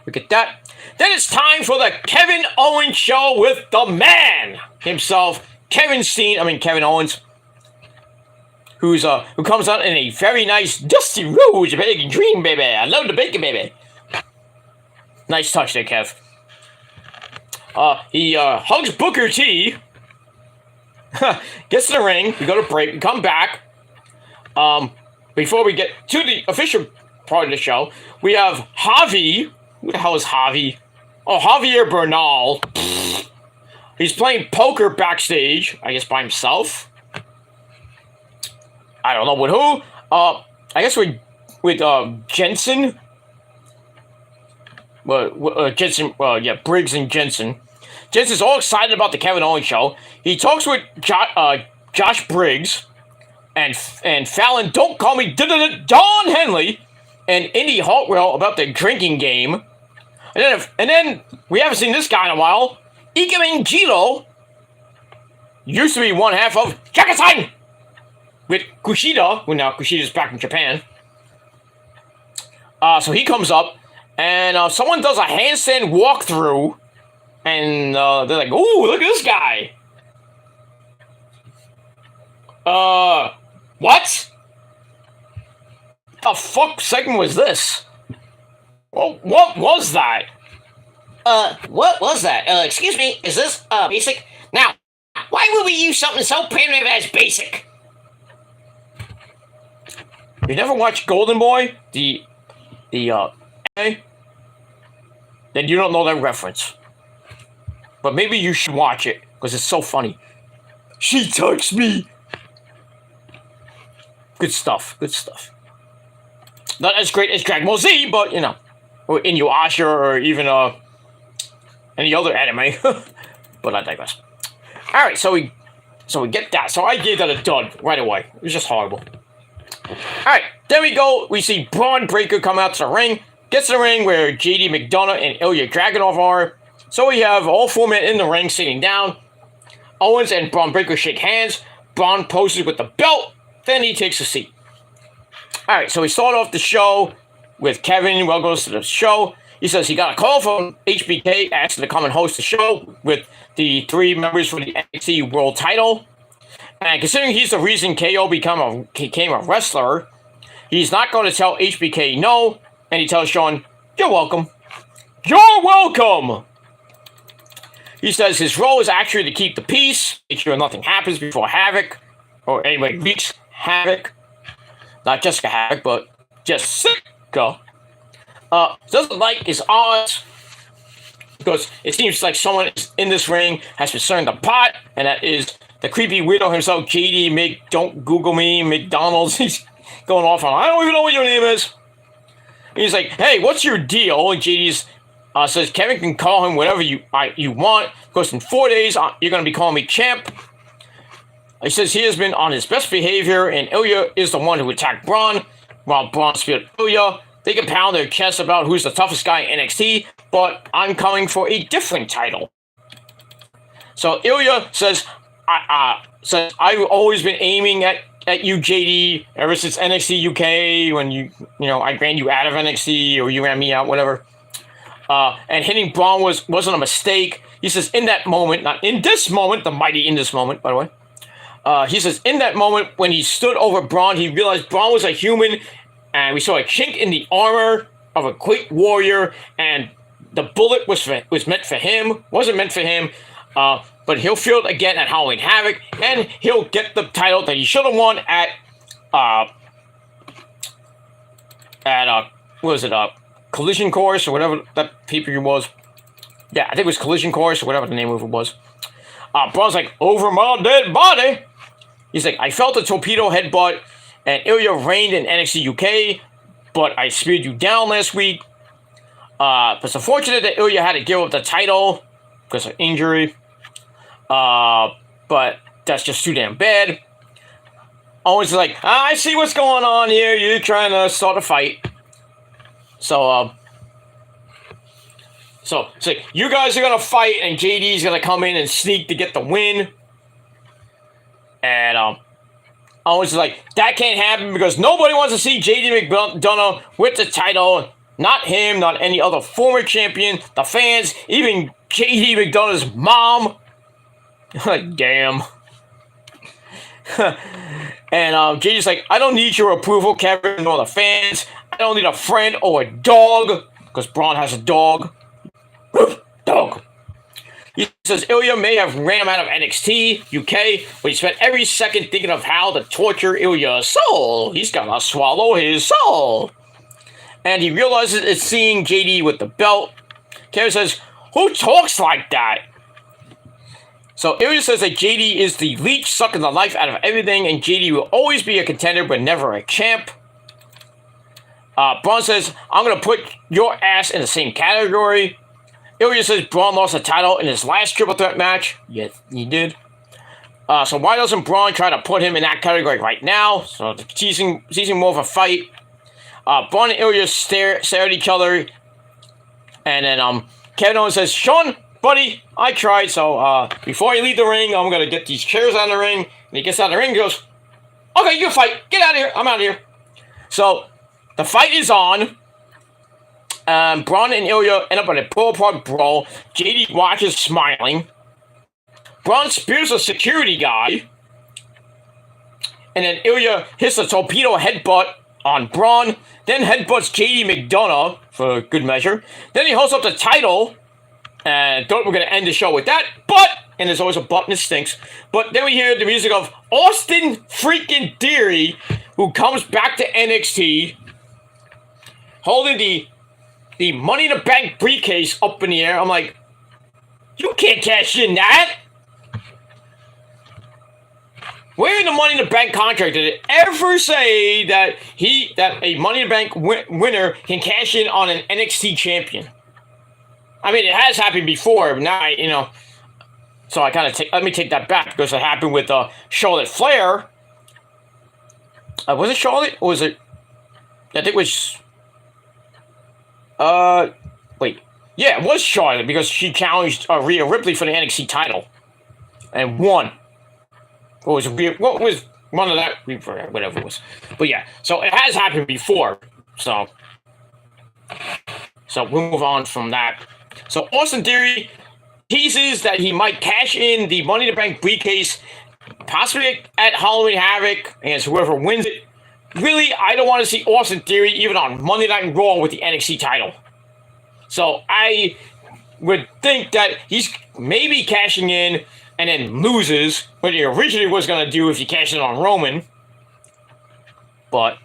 We get that. Then it's time for the Kevin Owens Show with the man himself, Kevin Owens. Who comes out in a very nice Dusty Rhodes Bacon Dream, baby. I love the bacon, baby. Nice touch there, Kev. He hugs Booker T. Gets in the ring. We go to break. We come back. Before we get to the official part of the show, we have Javi. Who the hell is Javi? Oh, Javier Bernal. He's playing poker backstage, I guess by himself. I don't know with who. I guess with Jensen. Jensen. Yeah, Briggs and Jensen. Jensen's all excited about the Kevin Owens show. He talks with Josh Briggs and Fallon, don't call me Don Henley, and Indy Hartwell about the drinking game. And then we haven't seen this guy in a while. Ikemen Jiro used to be one half of Jackasan with Kushida, who now Kushida's back in Japan. So he comes up, and someone does a handstand walkthrough, and they're like, "Ooh, look at this guy." What? The fuck segment was this? Well, what was that? What was that? Excuse me, is this, basic? Now, why would we use something so primitive as basic? You never watched Golden Boy? The anime? Then you don't know that reference. But maybe you should watch it, because it's so funny. She touched me! Good stuff, good stuff. Not as great as Dragon Ball Z, but, you know, or Inuyasha, or even, any other anime. But I digress. Alright, so we get that. So I gave that a dud right away. It was just horrible. Alright, then we go. We see Braun Breaker come out to the ring. Gets to the ring where JD McDonough and Ilya Dragunov are. So we have all 4 men in the ring sitting down. Owens and Braun Breaker shake hands. Braun poses with the belt. Then he takes a seat. Alright, so we start off the show with Kevin. Welcome to the show. He says he got a call from HBK asking to come and host the show with the 3 members for the NXT World title. And considering he's the reason KO became a wrestler, he's not going to tell HBK no. And he tells Shawn, "You're welcome. You're welcome!" He says his role is actually to keep the peace, make sure nothing happens before Havoc, or anybody reaches Havoc. Not Jessica Havoc, but Jessica. Doesn't like his odds, because it seems like someone in this ring has been stirring the pot, and that is the creepy weirdo himself, JD don't Google me, McDonald's. He's going off on, I don't even know what your name is. He's like, "Hey, what's your deal?" And JD says Kevin can call him whatever you want, because in 4 days, you're going to be calling me champ. He says he has been on his best behavior, and Ilya is the one who attacked Braun, while Braun speared Ilya. They can pound their chests about who's the toughest guy in NXT, but I'm coming for a different title. So Ilya says, I've always been aiming at you, JD, ever since NXT UK, when I ran you out of NXT, or you ran me out, whatever. And hitting Braun wasn't a mistake. He says, in that moment, not in this moment, the mighty in this moment, by the way. He says, in that moment, when he stood over Braun, he realized Braun was a human, and we saw a chink in the armor of a great warrior, and the bullet was meant for him, wasn't meant for him, but he'll feel it again at Halloween Havoc, and he'll get the title that he should have won at Collision Course, or whatever that pay-per-view was. Yeah, I think it was Collision Course, or whatever the name of it was. Braun's like, "Over my dead body." He's like, "I felt a torpedo headbutt, and Ilya reigned in NXT UK, but I speared you down last week. But it's unfortunate that Ilya had to give up the title because of injury. But that's just too damn bad." Owens is like, "I see what's going on here. You're trying to start a fight. So you guys are gonna fight, and JD's gonna come in and sneak to get the win." And Owens is like, "That can't happen because nobody wants to see JD McDonough with the title. Not him, not any other former champion. The fans, even JD McDonough's mom." Damn. And JD's like, "I don't need your approval, Kevin, or the fans. I don't need a friend or a dog," because Braun has a dog. Dog. He says Ilya may have ran him out of NXT UK, but he spent every second thinking of how to torture Ilya's soul. He's gonna swallow his soul. And he realizes it's seeing JD with the belt. Kevin says, "Who talks like that?" So Ilya says that JD is the leech sucking the life out of everything, and JD will always be a contender, but never a champ. Braun says, "I'm going to put your ass in the same category." Ilya says Braun lost the title in his last triple threat match. Yes, he did. So why doesn't Braun try to put him in that category right now? So teasing more of a fight. Braun and Ilya stare at each other. And then Kevin Owens says, Sean, buddy, I tried. So before you leave the ring, I'm going to get these chairs out of the ring. And he gets out of the ring and goes, okay, you fight. Get out of here. I'm out of here. So the fight is on. Braun and Ilya end up in a pull-apart brawl. JD watches smiling. Braun spears a security guy. And then Ilya hits a torpedo headbutt on Braun. Then headbutts JD McDonough for good measure. Then he holds up the title. And thought we're going to end the show with that. But, and there's always a but and it stinks. But then we hear the music of Austin freaking Theory, who comes back to NXT. Holding the Money in the Bank briefcase up in the air. I'm like, you can't cash in that. Where in the Money in the Bank contract did it ever say that a Money in the Bank winner can cash in on an NXT champion? I mean, it has happened before, but now so I kind of let me take that back because it happened with Charlotte Flair. Was it Charlotte or was it? I think it was. Wait. Yeah, it was Charlotte because she challenged Rhea Ripley for the NXT title and won. What was one of that? Whatever it was. But yeah, so it has happened before. So we'll move on from that. So Austin Theory teases that he might cash in the Money in the Bank briefcase, possibly at Halloween Havoc against whoever wins it. Really, I don't want to see Austin Theory even on Monday Night Raw with the NXT title. So I would think that he's maybe cashing in and then loses, what he originally was going to do if he cashed in on Roman. But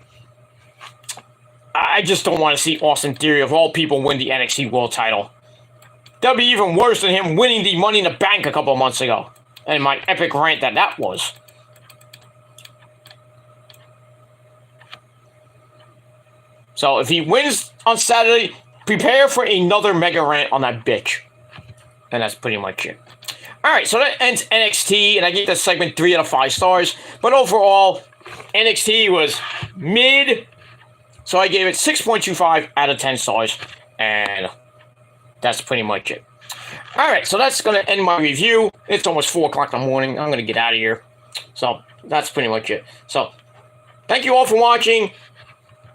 I just don't want to see Austin Theory, of all people, win the NXT World title. That would be even worse than him winning the Money in the Bank a couple of months ago. And my epic rant that was. So if he wins on Saturday, prepare for another mega rant on that bitch. And that's pretty much it. Alright, so that ends NXT, and I gave that segment 3 out of 5 stars. But overall, NXT was mid. So I gave it 6.25 out of 10 stars. And that's pretty much it. Alright, so that's going to end my review. It's almost 4 o'clock in the morning. I'm going to get out of here. So that's pretty much it. So, thank you all for watching.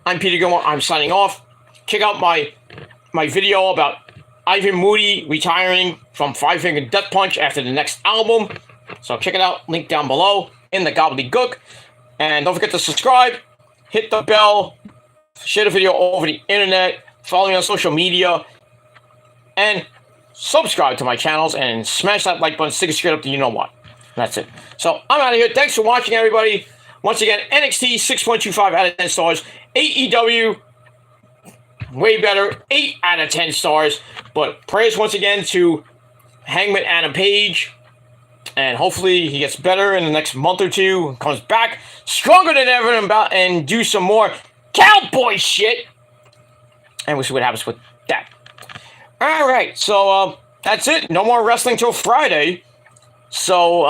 I'm Peter Gilmore. I'm signing off. Check out my video about Ivan Moody retiring from Five Finger Death Punch after the next album. So check it out. Link down below in the gobbledygook. And don't forget to subscribe. Hit the bell. Share the video all over the internet. Follow me on social media. And subscribe to my channels. And smash that like button. Stick it straight up to you know what. That's it. So I'm out of here. Thanks for watching, everybody. Once again, NXT 6.25 out of 10 stars. AEW, way better, 8 out of 10 stars. But prayers once again to Hangman Adam Page. And hopefully he gets better in the next month or two. Comes back stronger than ever and do some more cowboy shit. And we'll see what happens with that. Alright, so that's it. No more wrestling till Friday. So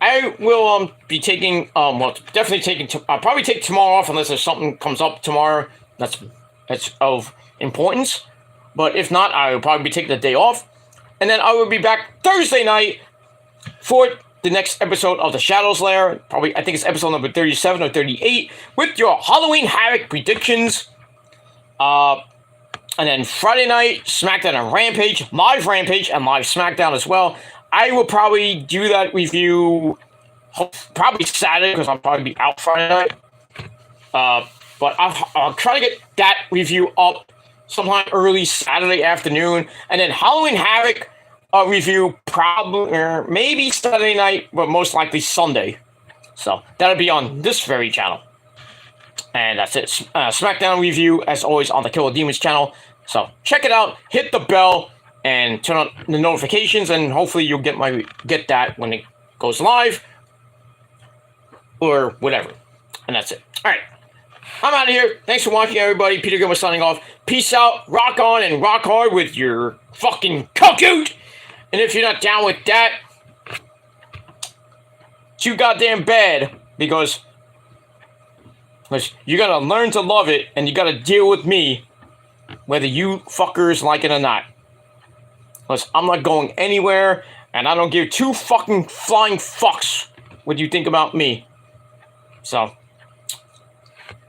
I will be taking, definitely taking, I'll probably take tomorrow off unless there's something comes up tomorrow that's of importance. But if not, I will probably be taking the day off. And then I will be back Thursday night for the next episode of The Shadows Lair. Probably, I think it's episode number 37 or 38 with your Halloween Havoc predictions. And then Friday night, SmackDown and Rampage, live Rampage and live SmackDown as well. I will probably do that review probably Saturday because I'll probably be out Friday night. But I'll try to get that review up sometime early Saturday afternoon. And then Halloween Havoc review probably, or maybe Saturday night, but most likely Sunday. So that'll be on this very channel. And that's it. SmackDown review, as always, on the Killer Demons channel. So check it out. Hit the bell. And turn on the notifications, and hopefully you'll get that when it goes live, or whatever. And that's it. All right. I'm out of here. Thanks for watching, everybody. Peter Gilbert signing off. Peace out. Rock on and rock hard with your fucking cocoot. And if you're not down with that, too goddamn bad, because you gotta learn to love it, and you gotta deal with me, whether you fuckers like it or not. Because I'm not going anywhere, and I don't give two fucking flying fucks what you think about me. So,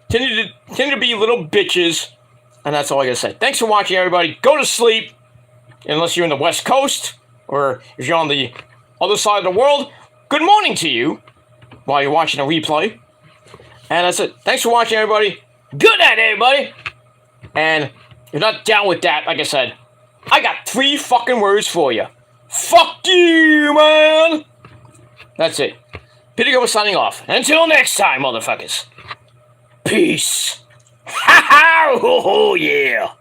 tend to be little bitches, and that's all I gotta say. Thanks for watching, everybody. Go to sleep, unless you're in the West Coast, or if you're on the other side of the world. Good morning to you, while you're watching a replay. And that's it. Thanks for watching, everybody. Good night, everybody. And if you're not down with that, like I said, I got 3 fucking words for you. Fuck you, man. That's it. Peter Gilbert signing off. Until next time, motherfuckers. Peace. Ha ha! Oh, yeah.